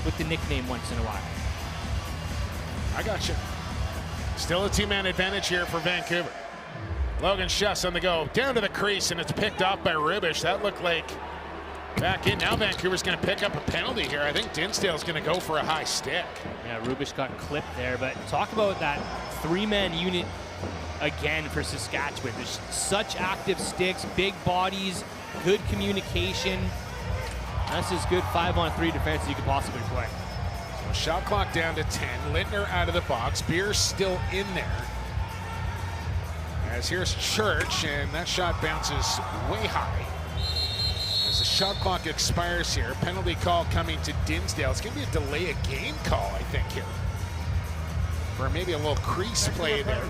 Speaker 3: with the nickname once in a while.
Speaker 1: I got you. Still a 2-man advantage here for Vancouver. Logan Schuss on the go, down to the crease, and it's picked off by Rubish. That looked like back in. Now Vancouver's going to pick up a penalty here. I think Dinsdale's going to go for a high stick.
Speaker 3: Yeah, Rubish got clipped there, but talk about that 3-man unit again for Saskatchewan. There's such active sticks, big bodies, good communication. That's as good 5-on-3 defense as you could possibly play.
Speaker 1: So shot clock down to 10. Lintner out of the box. Beers still in there. As here's Church, and that shot bounces way high. As the shot clock expires here, penalty call coming to Dinsdale. It's going to be a delay of game call, I think, here. Or maybe a little crease play there.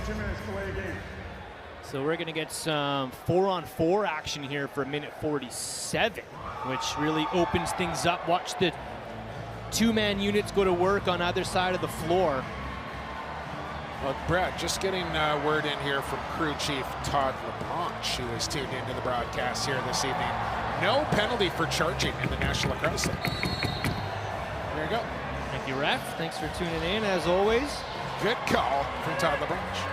Speaker 3: So we're going to get some 4-on-4 action here for a minute 47, which really opens things up. Watch the 2-man units go to work on either side of the floor.
Speaker 1: Well, Brad, just getting word in here from crew chief Todd LaBranche, who is tuned into the broadcast here this evening. No penalty for charging in the National Lacrosse League. There you go.
Speaker 3: Thank you, ref. Thanks for tuning in, as always.
Speaker 1: Good call from Todd LaBranche.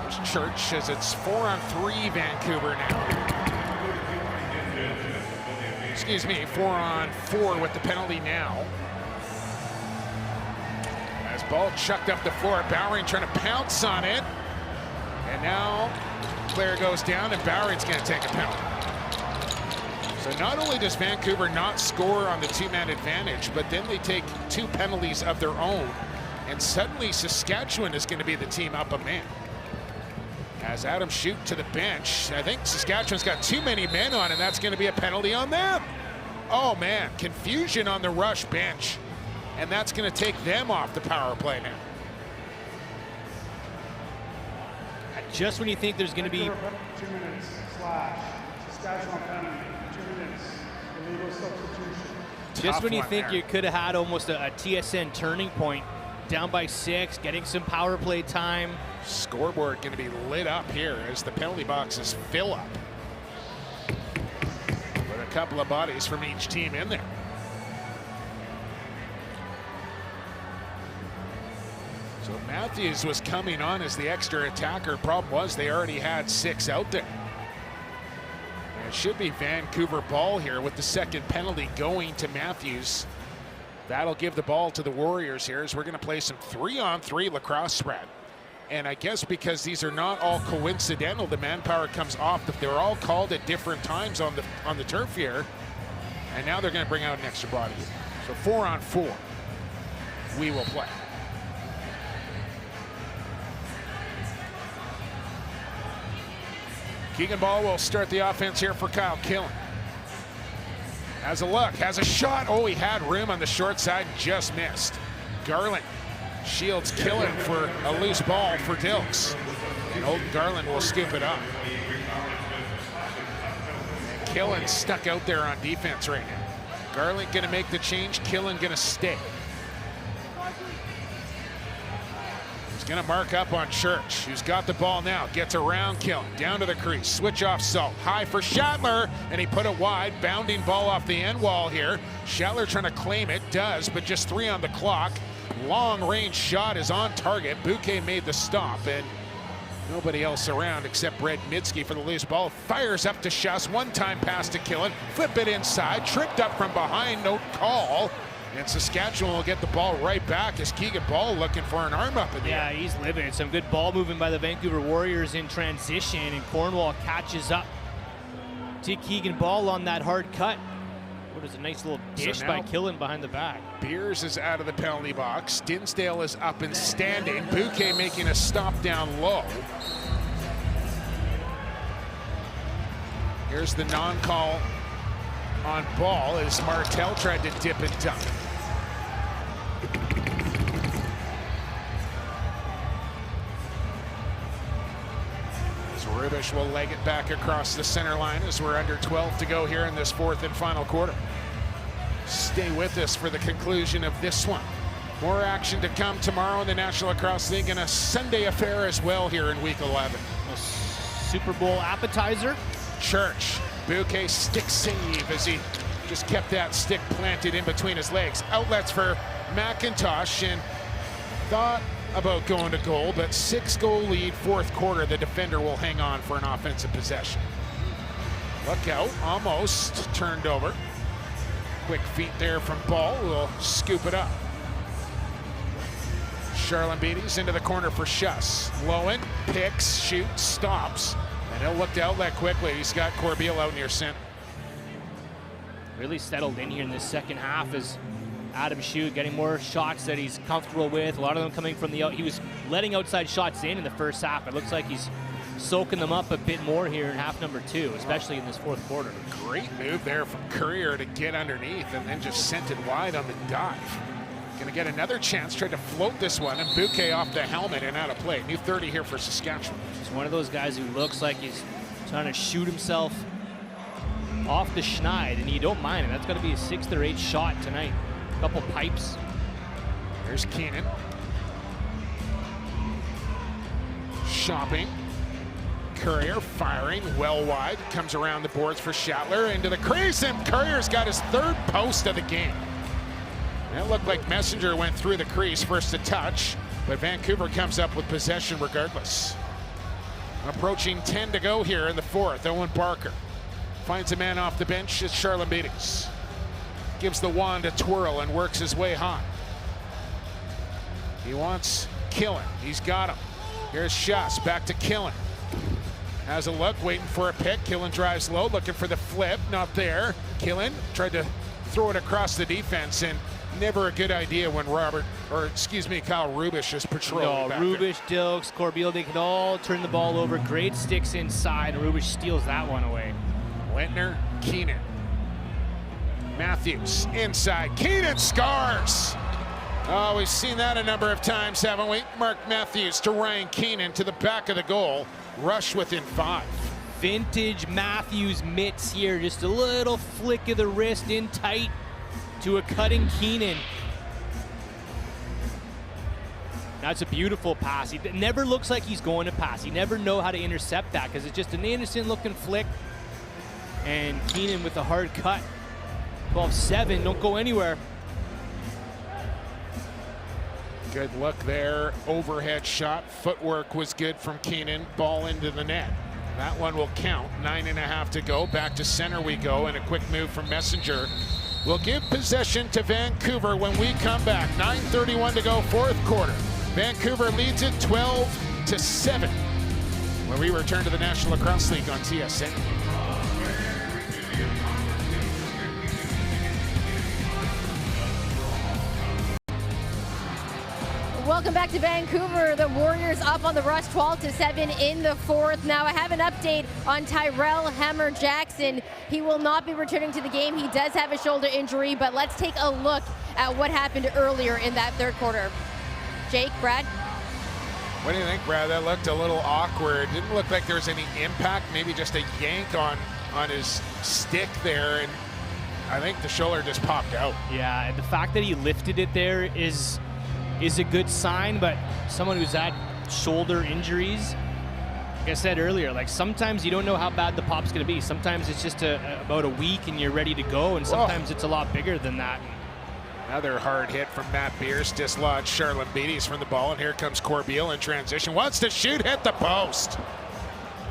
Speaker 1: There's Church as it's 4-on-3 Vancouver now. Excuse me, 4-on-4 with the penalty now. As ball chucked up the floor, Bowering trying to pounce on it. And now player goes down and Bowering's going to take a penalty. So not only does Vancouver not score on the 2-man advantage, but then they take 2 penalties of their own And suddenly Saskatchewan is going to be the team up a man. As Adam Shute to the bench, I think Saskatchewan's got too many men on, and that's going to be a penalty on them. Oh man, confusion on the Rush bench. And that's going to take them off the power play now.
Speaker 3: Just when you think there's going to be...
Speaker 12: 2 minutes / Saskatchewan penalty, 2 minutes, illegal substitution.
Speaker 3: Just when you think you could have had almost a TSN turning point, down by 6, getting some power play time.
Speaker 1: Scoreboard going to be lit up here as the penalty boxes fill up with a couple of bodies from each team in there. So Matthews was coming on as the extra attacker. Problem was they already had 6 out there. And it should be Vancouver ball here with the second penalty going to Matthews. That'll give the ball to the Warriors here as we're going to play some 3-on-3 lacrosse spread. And I guess because these are not all coincidental, the manpower comes off. They're all called at different times on the turf here. And now they're going to bring out an extra body. So 4-on-4 we will play. Keegan Ball will start the offense here for Kyle Killen. Has a look, has a shot. Oh, he had room on the short side, just missed. Garland shields Killen for a loose ball for Dilks. And old Garland will scoop it up. And Killen stuck out there on defense right now. Garland gonna make the change, Killen gonna stay. He's gonna mark up on Church, who's got the ball now, gets around Killen, down to the crease, switch off Salt, high for Schattler, and he put it wide, bounding ball off the end wall here. Schattler trying to claim it, does, but just 3 on the clock. Long range shot is on target. Bouquet made the stop, and nobody else around except Brett Midsky for the loose ball. Fires up to Schuss, one-time pass to Killen, flip it inside, tripped up from behind, no call. And Saskatchewan will get the ball right back as Keegan Ball looking for an arm up in the air.
Speaker 3: Yeah, he's living it. Some good ball movement by the Vancouver Warriors in transition, and Cornwall catches up to Keegan Ball on that hard cut. What is a nice little dish by Killen behind the back.
Speaker 1: Beers is out of the penalty box. Dinsdale is up and standing. Bouquet making a stop down low. Here's the non-call on Ball as Martel tried to dip and dunk. As Rubish will leg it back across the center line as we're under 12 to go here in this 4th and final quarter. Stay with us for the conclusion of this one. More action to come tomorrow in the National Lacrosse League and a Sunday affair as well here in week 11.
Speaker 3: A Super Bowl appetizer.
Speaker 1: Church, Bouquet stick save as he just kept that stick planted in between his legs. Outlets for McIntosh, and thought about going to goal, but 6-goal lead, 4th quarter. The defender will hang on for an offensive possession. Look out, almost turned over. Quick feet there from Ball, will scoop it up. Charlene Beatties into the corner for Schuss. Lowen picks, shoots, stops, and he'll look to outlet quickly. He's got Corbeil out near center.
Speaker 3: Really settled in here in this second half as Adam Shute getting more shots that he's comfortable with. A lot of them coming from the out. He was letting outside shots in the first half. It looks like he's soaking them up a bit more here in half number 2, especially in this 4th quarter.
Speaker 1: Great move there from Courier to get underneath and then just sent it wide on the dive. Gonna get another chance, tried to float this one, and Bouquet off the helmet and out of play. New 30 here for Saskatchewan.
Speaker 3: He's one of those guys who looks like he's trying to shoot himself off the schneid, and you don't mind it. That's gonna be a 6th or 8th shot tonight. A couple pipes.
Speaker 1: There's Keenan. Shopping. Courier firing well wide. Comes around the boards for Schattler into the crease, and Courier's got his 3rd post of the game. That looked like Messenger went through the crease, first to touch, but Vancouver comes up with possession regardless. Approaching 10 to go here in the 4th. Owen Barker finds a man off the bench. It's Charlene Beatties. Gives the wand a twirl and works his way high. He wants Killen. He's got him. Here's Schuss, back to Killen. Has a look, waiting for a pick. Killen drives low, looking for the flip, not there. Killen tried to throw it across the defense, and never a good idea when Kyle Rubish is patrolling back
Speaker 3: Rubish, Dilks, Corbeil, they can all turn the ball over. Great sticks inside, and Rubish steals that one away.
Speaker 1: Lentner, Keenan. Matthews inside. Keenan scars. Oh, we've seen that a number of times, haven't we? Mark Matthews to Ryan Keenan to the back of the goal. Rush within 5.
Speaker 3: Vintage Matthews mitts here. Just a little flick of the wrist in tight to a cutting Keenan. That's a beautiful pass. He never looks like he's going to pass. You never know how to intercept that because it's just an innocent looking flick. And Keenan with a hard cut. 12-7, don't go anywhere.
Speaker 1: Good look there. Overhead shot. Footwork was good from Keenan. Ball into the net. That one will count. 9.5 to go. Back to center we go, and a quick move from Messenger. We'll give possession to Vancouver when we come back. 9:31 to go, fourth quarter. Vancouver leads it 12-7 when we return to the National Lacrosse League on TSN.
Speaker 4: Welcome back to Vancouver. The Warriors up on the rush 12-7 in the fourth. Now I have an update on Tyrell Hammer Jackson. He will not be returning to the game. He does have a shoulder injury, but let's take a look at what happened earlier in that third quarter. Jake, Brad?
Speaker 1: What do you think, Brad? That looked a little awkward. Didn't look like there was any impact, maybe just a yank on his stick there, and I think the shoulder just popped out.
Speaker 3: Yeah, and the fact that he lifted it there is a good sign, but someone who's had shoulder injuries, like I said earlier, like sometimes you don't know how bad the pop's going to be. Sometimes it's just about a week and you're ready to go, and sometimes it's a lot bigger than that.
Speaker 1: Another hard hit from Matt Beers, dislodged Charlotte Beatties from the ball, and here comes Corbeil in transition. Wants to shoot, hit the post.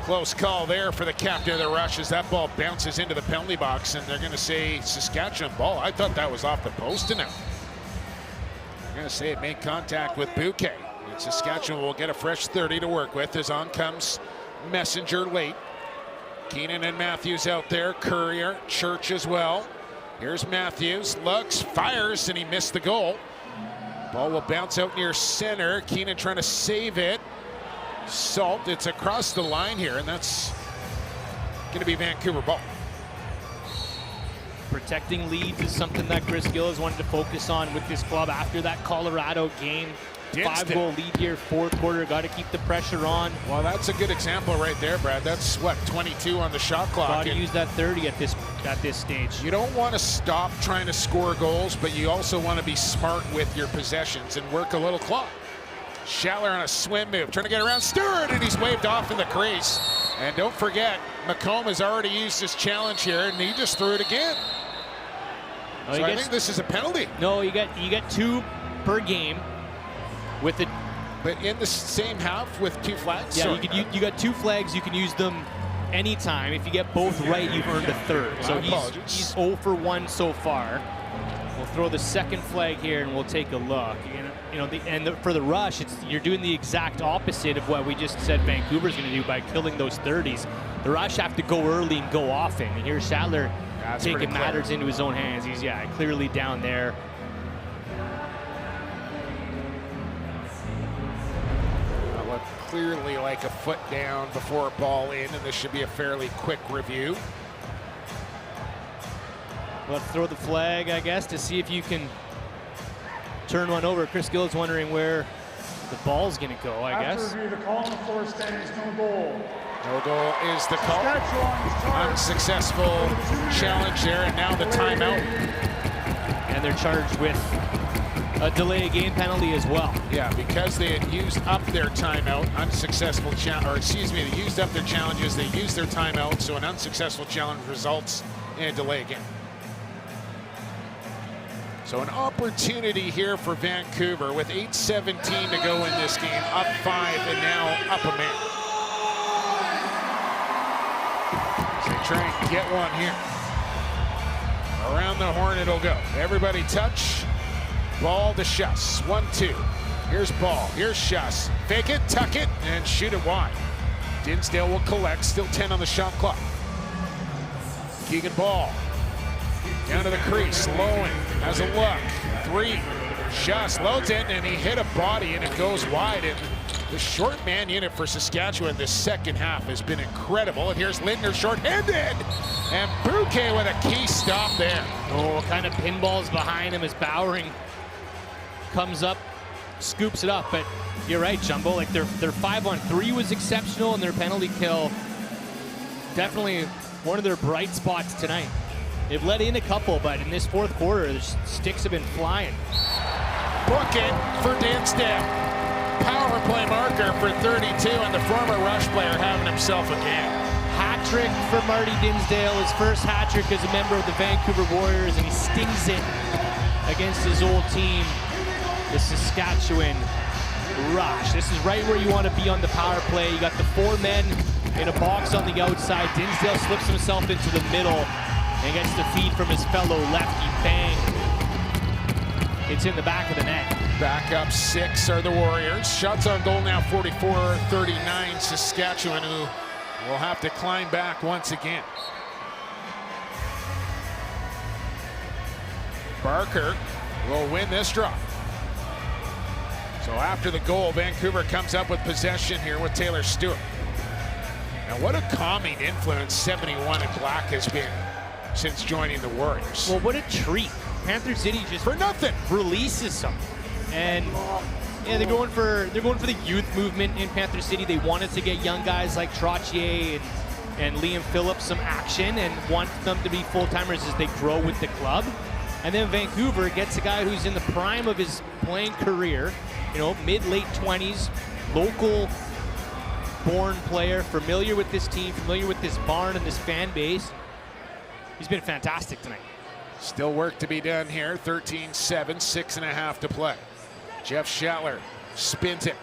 Speaker 1: Close call there for the captain of the Rush as that ball bounces into the penalty box, and they're going to say Saskatchewan ball. I thought that was off the post and out. I'm going to say it made contact with Bouquet. And Saskatchewan will get a fresh 30 to work with as on comes Messenger late. Keenan and Matthews out there. Courier, Church as well. Here's Matthews, looks, fires, and he missed the goal. Ball will bounce out near center. Keenan trying to save it. Salt, it's across the line here, and that's going to be Vancouver ball.
Speaker 3: Protecting leads is something that Chris Gill has wanted to focus on with this club after that Colorado game. 5-goal lead here, fourth quarter. Got to keep the pressure on.
Speaker 1: Well, that's a good example right there, Brad. That's what, 22 on the shot clock.
Speaker 3: Got to use that 30 at this stage.
Speaker 1: You don't want to stop trying to score goals, but you also want to be smart with your possessions and work a little clock. Schaller on a swim move, trying to get around Stewart, and he's waved off in the crease. And don't forget, McComb has already used his challenge here, and he just threw it again.
Speaker 3: Oh,
Speaker 1: so I think this is a penalty.
Speaker 3: No, you get 2 per game with it.
Speaker 1: But in the same half with 2 flags?
Speaker 3: Yeah, you got 2 flags. You can use them anytime. If you get both right, you've earned a third. So he's 0 for 1 so far. We'll throw the second flag here, and we'll take a look. For the Rush, you're doing the exact opposite of what we just said Vancouver's going to do by killing those 30s. The Rush have to go early and go often. And here's Schaller taking matters into his own hands. He's clearly down there.
Speaker 1: Looked clearly like a foot down before a ball in, and this should be a fairly quick review.
Speaker 3: Let's throw the flag, I guess, to see if you can turn one over. Chris Gill is wondering where the ball's going to go, I guess.
Speaker 12: After review, the call on the floor stands, no goal.
Speaker 1: No goal is the call. Unsuccessful challenge there, and now the timeout.
Speaker 3: And they're charged with a delay of game penalty as well.
Speaker 1: Yeah, because they had used up their timeout, they used up their challenges, they used their timeout, so an unsuccessful challenge results in a delay game. So an opportunity here for Vancouver with 8:17 to go in this game, up 5 and now up a man. So they try and get one here. Around the horn it'll go. Everybody touch. Ball to Schuss. 1-2. Here's Ball. Here's Schuss. Fake it, tuck it, and shoot it wide. Dinsdale will collect. Still 10 on the shot clock. Keegan Ball. Down to the crease. Lowen has a look. three. Just loads it, and he hit a body, and it goes wide. And the short man unit for Saskatchewan this second half has been incredible. And here's Lindner short-handed, and Bouquet with a key stop there.
Speaker 3: Oh, kind of pinballs behind him as Bowering comes up, scoops it up. But you're right, Jumbo. Like their 5-on-3 was exceptional, and their penalty kill definitely one of their bright spots tonight. They've let in a couple, but in this fourth quarter, the sticks have been flying.
Speaker 1: Book it for Dinsdale. Power play marker for 32, and the former Rush player having himself a game.
Speaker 3: Hat trick for Marty Dinsdale, his first hat trick as a member of the Vancouver Warriors, and he stings it against his old team, the Saskatchewan Rush. This is right where you want to be on the power play. You got the 4 men in a box on the outside. Dinsdale slips himself into the middle and gets the feed from his fellow lefty. Bang. It's in the back of the net.
Speaker 1: Back up 6 are the Warriors. Shots on goal now 44-39 Saskatchewan, who will have to climb back once again. Barker will win this draw. So after the goal, Vancouver comes up with possession here with Taylor Stewart. And what a calming influence 71 in black has been since joining the Warriors.
Speaker 3: Well, what a treat. Panther City just
Speaker 1: for nothing
Speaker 3: releases some. And yeah, they're going for the youth movement in Panther City. They wanted to get young guys like Trottier and Liam Phillips some action and want them to be full-timers as they grow with the club. And then Vancouver gets a guy who's in the prime of his playing career, you know, mid-late 20s, local born player, familiar with this team, familiar with this barn and this fan base. He's been fantastic tonight.
Speaker 1: Still work to be done here. 13-7, 6.5 to play. Jeff Schattler spins it.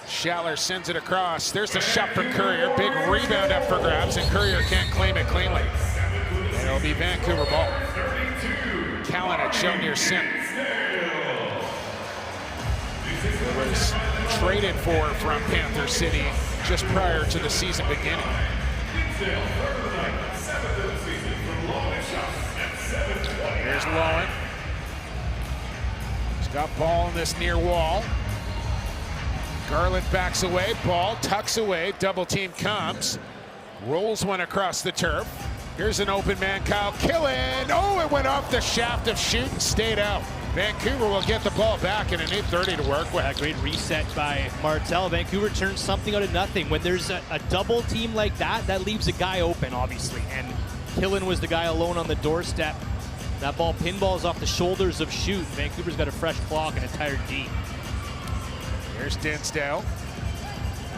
Speaker 1: Schattler sends it across. There's the shot from Courier. Big rebound up for grabs, and Courier can't claim it cleanly. And it'll be Vancouver ball. Callan shown near center. It was traded for from Panther City just prior to the season beginning. Here's Lowen. He's got ball in this near wall. Garland backs away, ball tucks away, double team comes. Rolls one across the turf. Here's an open man, Kyle Killen. Oh, it went off the shaft of Shoot and stayed out. Vancouver will get the ball back in an 8:30 to work with.
Speaker 3: A great reset by Martel. Vancouver turns something out of nothing. When there's a double team like that, that leaves a guy open, obviously. And Killen was the guy alone on the doorstep. That ball pinballs off the shoulders of Shoot. Vancouver's got a fresh clock and a tired D.
Speaker 1: Here's Dinsdale.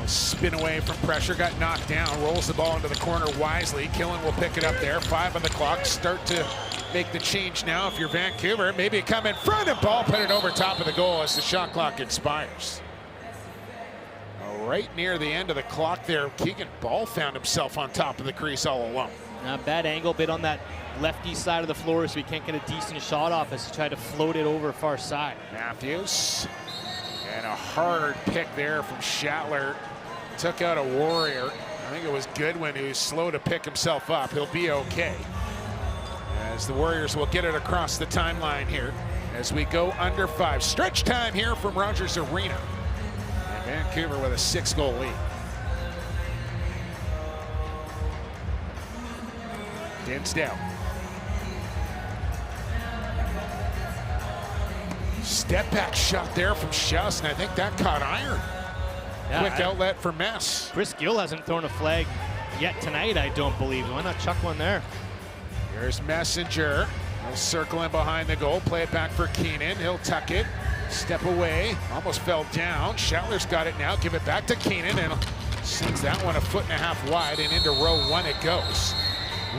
Speaker 1: Spin away from pressure, got knocked down, rolls the ball into the corner wisely. Killen will pick it up there. 5 on the clock. Start to make the change now if you're Vancouver. Maybe come in front and ball put it over top of the goal as the shot clock expires. Right near the end of the clock there, Keegan Ball found himself on top of the crease all alone.
Speaker 3: Not bad angle, bit on that lefty side of the floor, so he can't get a decent shot off as he tried to float it over far side.
Speaker 1: Matthews. And a hard pick there from Schattler. Took out a Warrior. I think it was Goodwin who's slow to pick himself up. He'll be okay. As the Warriors will get it across the timeline here as we go under 5. Stretch time here from Rogers Arena. And Vancouver with a 6-goal lead. Dinsdale. Step back shot there from Schuss, and I think that caught iron.
Speaker 3: Yeah,
Speaker 1: Quick outlet for Mess.
Speaker 3: Chris Gill hasn't thrown a flag yet tonight, I don't believe. Why not chuck one there?
Speaker 1: Here's Messenger. He'll circle in behind the goal. Play it back for Keenan. He'll tuck it. Step away. Almost fell down. Schattler's got it now. Give it back to Keenan and sends that one 1.5 feet wide, and into row 1 it goes.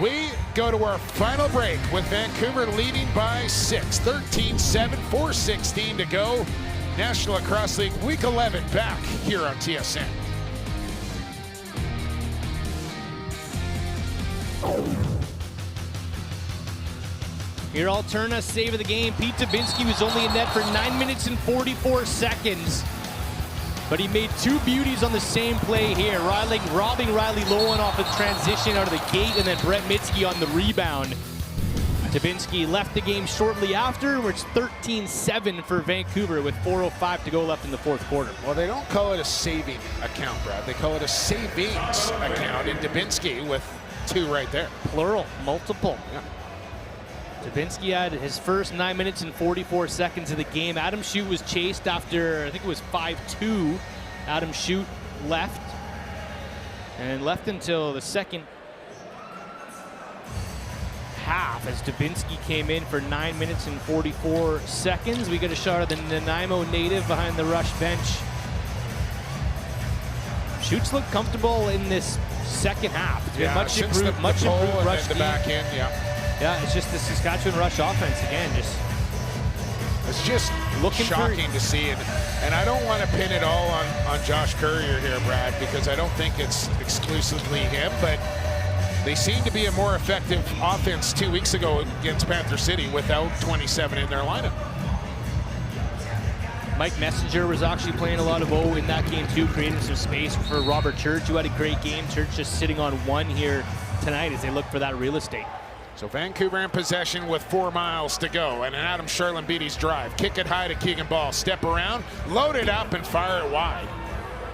Speaker 1: We go to our final break with Vancouver leading by 6. 13-7, 4:16 to go. National Lacrosse League Week 11 back here on TSN.
Speaker 3: Your Alterna save of the game. Pete Dubinsky was only in net for 9 minutes and 44 seconds. But he made 2 beauties on the same play here. Robbing Riley Lowen off a transition out of the gate, and then Brett Mitski on the rebound. Dubinsky left the game shortly after, where it's 13-7 for Vancouver with 4:05 to go left in the fourth quarter.
Speaker 1: Well, they don't call it a saving account, Brad. They call it a savings account in Dubinsky with 2 right there.
Speaker 3: Plural, multiple.
Speaker 1: Yeah.
Speaker 3: Dubinsky had his first 9 minutes and 44 seconds of the game. Adam Shute was chased after, I think it was 5-2. Adam Shute left. And left until the second half as Dubinsky came in for 9 minutes and 44 seconds. We get a shot of the Nanaimo native behind the Rush bench. Schute's looked comfortable in this second half. It's been much improved, much improved Rush
Speaker 1: the back end,
Speaker 3: Yeah, it's just the Saskatchewan Rush offense again.
Speaker 1: It's just shocking to see, and I don't want to pin it all on Josh Courier here, Brad, because I don't think it's exclusively him, but they seem to be a more effective offense 2 weeks ago against Panther City without 27 in their lineup.
Speaker 3: Mike Messenger was actually playing a lot of O in that game too, creating some space for Robert Church, who had a great game. Church just sitting on 1 here tonight as they look for that real estate.
Speaker 1: So Vancouver in possession with 4 miles to go, and an Adam Charlambides drive. Kick it high to Keegan Ball. Step around, load it up, and fire it wide.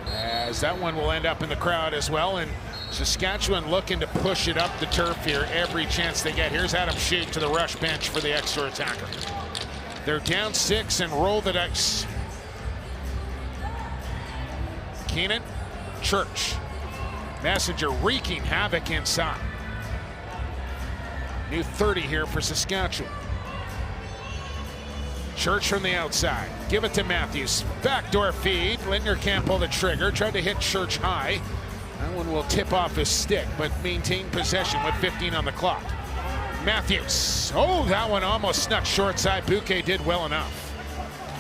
Speaker 1: As that one will end up in the crowd as well, and Saskatchewan looking to push it up the turf here every chance they get. Here's Adam Shute to the Rush bench for the extra attacker. They're down 6 and roll the dice. Keenan, Church. Messenger wreaking havoc inside. New 30 here for Saskatchewan. Church from the outside. Give it to Matthews. Backdoor feed. Lindner can't pull the trigger. Tried to hit Church high. That one will tip off his stick, but maintain possession with 15 on the clock. Matthews. Oh, that one almost snuck short side. Bouquet did well enough.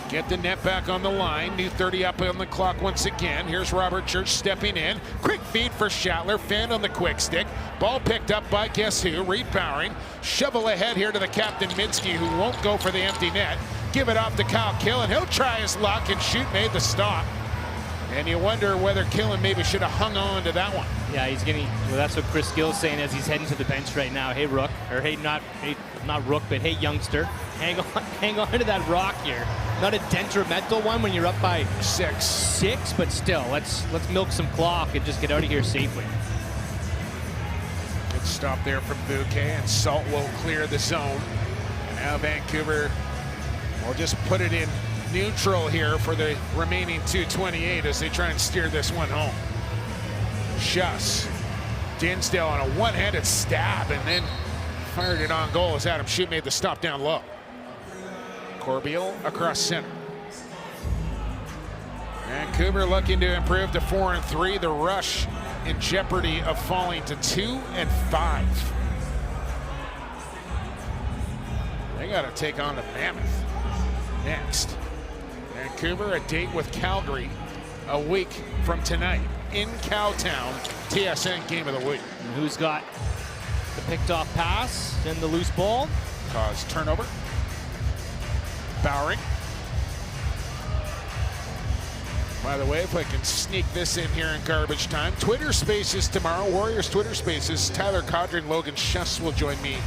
Speaker 1: Get the net back on the line. New 30 up on the clock once again. Here's Robert Church stepping in. Quick feed for Schattler. Fanned on the quick stick. Ball picked up by guess who? Reed Bowering. Shovel ahead here to the captain Minsky, who won't go for the empty net. Give it off to Kyle Killen. He'll try his luck, and Shute made the stop. And you wonder whether Killen maybe should have hung on to that one.
Speaker 3: Yeah, he's getting. Well, that's what Chris Gill's saying as he's heading to the bench right now. Hey, Rook, or hey, not Rook, but hey, youngster, hang on to that rock here. Not a detrimental one when you're up by 6, but still, let's milk some clock and just get out of here safely.
Speaker 1: Good stop there from Bouquet, and Salt will clear the zone. And now Vancouver will just put it in neutral here for the remaining 2:28 as they try and steer this one home. Schuss. Dinsdale on a one-handed stab and then fired it on goal as Adam Shute made the stop down low. Corbeil across center. Vancouver looking to improve to 4-3. The Rush in jeopardy of falling to 2-5. They got to take on the Mammoth next. Vancouver, a date with Calgary a week from tonight in Cowtown. TSN game of the week.
Speaker 3: And who's got the picked off pass and the loose ball?
Speaker 1: Cause turnover. Bowering. By the way, if I can sneak this in here in garbage time, Twitter Spaces tomorrow, Warriors Twitter Spaces. Tyler Codron and Logan Schuss will join me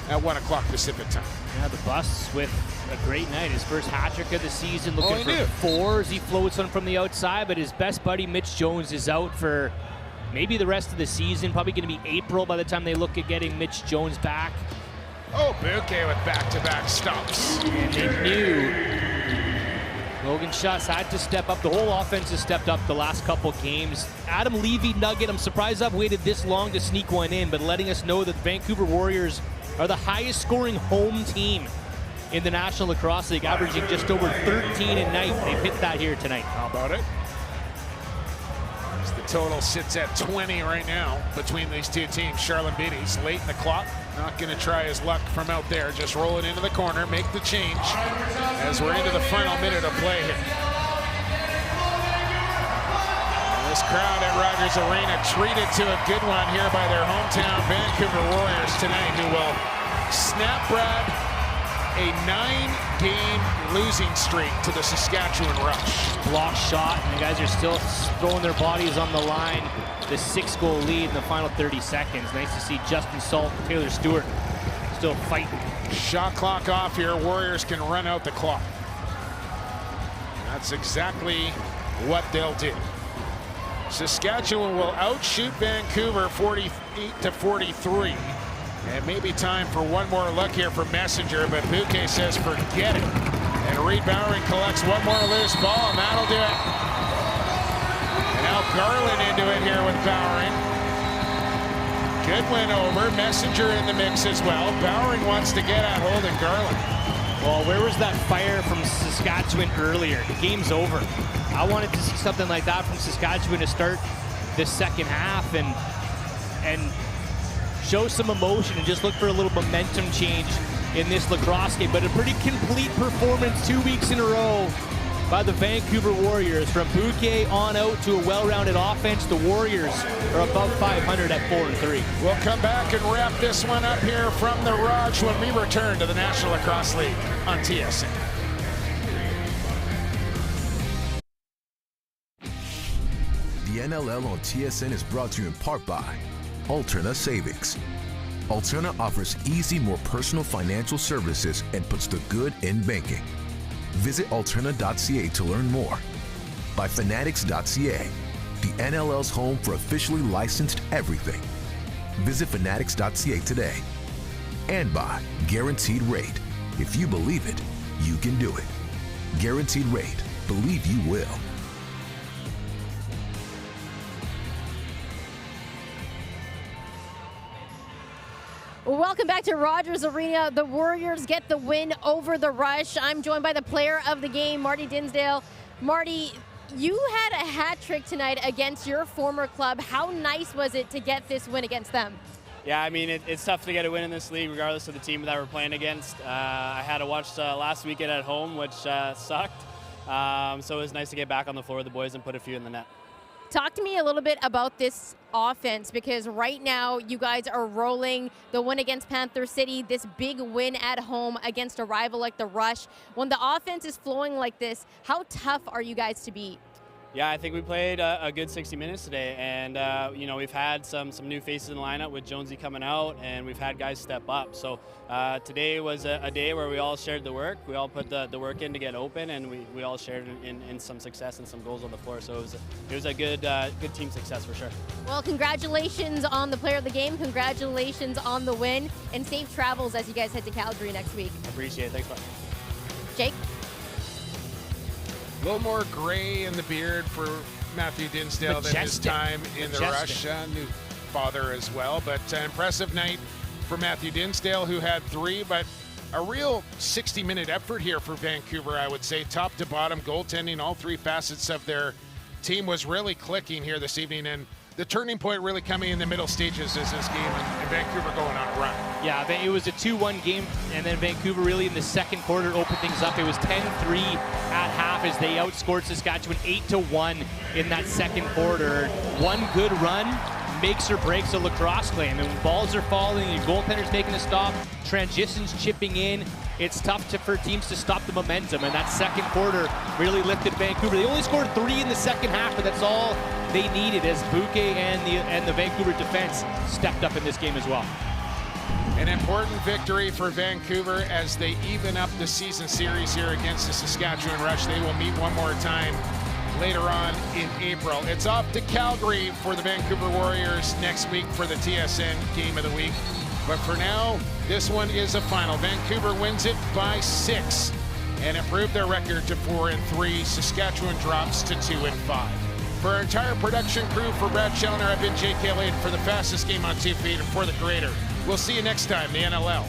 Speaker 1: at 1 o'clock Pacific time.
Speaker 3: Yeah, the Busts with a great night. His first hat-trick of the season, looking for
Speaker 1: 4
Speaker 3: as he floats one from the outside, but his best buddy Mitch Jones is out for maybe the rest of the season. Probably going to be April by the time they look at getting Mitch Jones back.
Speaker 1: Oh, Bouquet with back-to-back stops.
Speaker 3: And they knew Logan Schuss had to step up. The whole offense has stepped up the last couple games. Adam Levy nugget, I'm surprised I've waited this long to sneak one in, but letting us know that the Vancouver Warriors are the highest scoring home team in the National Lacrosse League, averaging just over 13 a night. They've hit that here tonight.
Speaker 1: How about it? As the total sits at 20 right now between these two teams. Charlambides late in the clock. Not going to try his luck from out there. Just roll it into the corner, make the change as we're into the final minute of play here. And this crowd at Rogers Arena treated to a good one here by their hometown Vancouver Warriors tonight, who will snap, Brad, a 9-game losing streak to the Saskatchewan Rush.
Speaker 3: Block shot, and the guys are still throwing their bodies on the line. The 6-goal lead in the final 30 seconds. Nice to see Justin Salt, Taylor Stewart still fighting.
Speaker 1: Shot clock off here. Warriors can run out the clock. That's exactly what they'll do. Saskatchewan will outshoot Vancouver 48-43. And maybe time for one more look here for Messenger, but Bouquet says forget it. And Reed Bowering collects one more loose ball, and that'll do it. And now Garland into it here with Bowering. Good win over. Messenger in the mix as well. Bowering wants to get at Holden Garland.
Speaker 3: Well, where was that fire from Saskatchewan earlier? The game's over. I wanted to see something like that from Saskatchewan to start the second half and show some emotion and just look for a little momentum change in this lacrosse game. But a pretty complete performance 2 weeks in a row by the Vancouver Warriors. From Bouquet on out to a well-rounded offense, the Warriors are above 500 at 4-3.
Speaker 1: We'll come back and wrap this one up here from the Raj when we return to the National Lacrosse League on TSN.
Speaker 6: The NLL on TSN is brought to you in part by Alterna Savings. Alterna offers easy, more personal financial services and puts the good in banking. Visit alterna.ca to learn more. By Fanatics.ca, the NLL's home for officially licensed everything. Visit Fanatics.ca today. And by Guaranteed Rate. If you believe it, you can do it. Guaranteed Rate. Believe you will.
Speaker 4: Welcome back to Rogers Arena. The Warriors get the win over the Rush. I'm joined by the player of the game, Marty Dinsdale. Marty, you had a hat trick tonight against your former club. How nice was it to get this win against them?
Speaker 5: Yeah, I mean, it's tough to get a win in this league regardless of the team that we're playing against. I had to watch last weekend at home, which sucked. So it was nice to get back on the floor with the boys and put a few in the net.
Speaker 4: Talk to me a little bit about this offense, because right now you guys are rolling. The win against Panther City, this big win at home against a rival like the Rush. When the offense is flowing like this, how tough are you guys to beat?
Speaker 5: Yeah, I think we played a good 60 minutes today, and you know, we've had some new faces in the lineup with Jonesy coming out, and we've had guys step up. So today was a day where we all shared the work. We all put the work in to get open, and we all shared in some success and some goals on the floor. So it was a good team success for sure.
Speaker 4: Well, congratulations on the player of the game. Congratulations on the win, and safe travels as you guys head to Calgary next week.
Speaker 5: Appreciate it. Thanks, bud.
Speaker 4: Jake?
Speaker 1: A little more gray in the beard for Matthew Dinsdale than his time in the Rush. New father as well, but an impressive night for Matthew Dinsdale, who had 3, but a real 60-minute effort here for Vancouver, I would say. Top to bottom, goaltending, all 3 facets of their team was really clicking here this evening, and the turning point really coming in the middle stages is this game, and Vancouver going on a run.
Speaker 3: Yeah, it was a 2-1 game, and then Vancouver really in the second quarter opened things up. It was 10-3 at half as they outscored Saskatchewan 8-1 in that second quarter. One good run makes or breaks a lacrosse game, and when balls are falling, your goaltender's making a stop, transitions chipping in, it's tough for teams to stop the momentum, and that second quarter really lifted Vancouver. They only scored 3 in the second half, but that's all they needed as Bouquet and the Vancouver defense stepped up in this game as well.
Speaker 1: An important victory for Vancouver as they even up the season series here against the Saskatchewan Rush. They will meet one more time later on in April. It's off to Calgary for the Vancouver Warriors next week for the TSN Game of the Week. But for now, this one is a final. Vancouver wins it by 6 and improved their record to 4-3. Saskatchewan drops to 2-5. For our entire production crew, for Brad Challoner, I've been Jake Elliott for the Fastest Game on 2 Feet and for the creator. We'll see you next time, the NLL.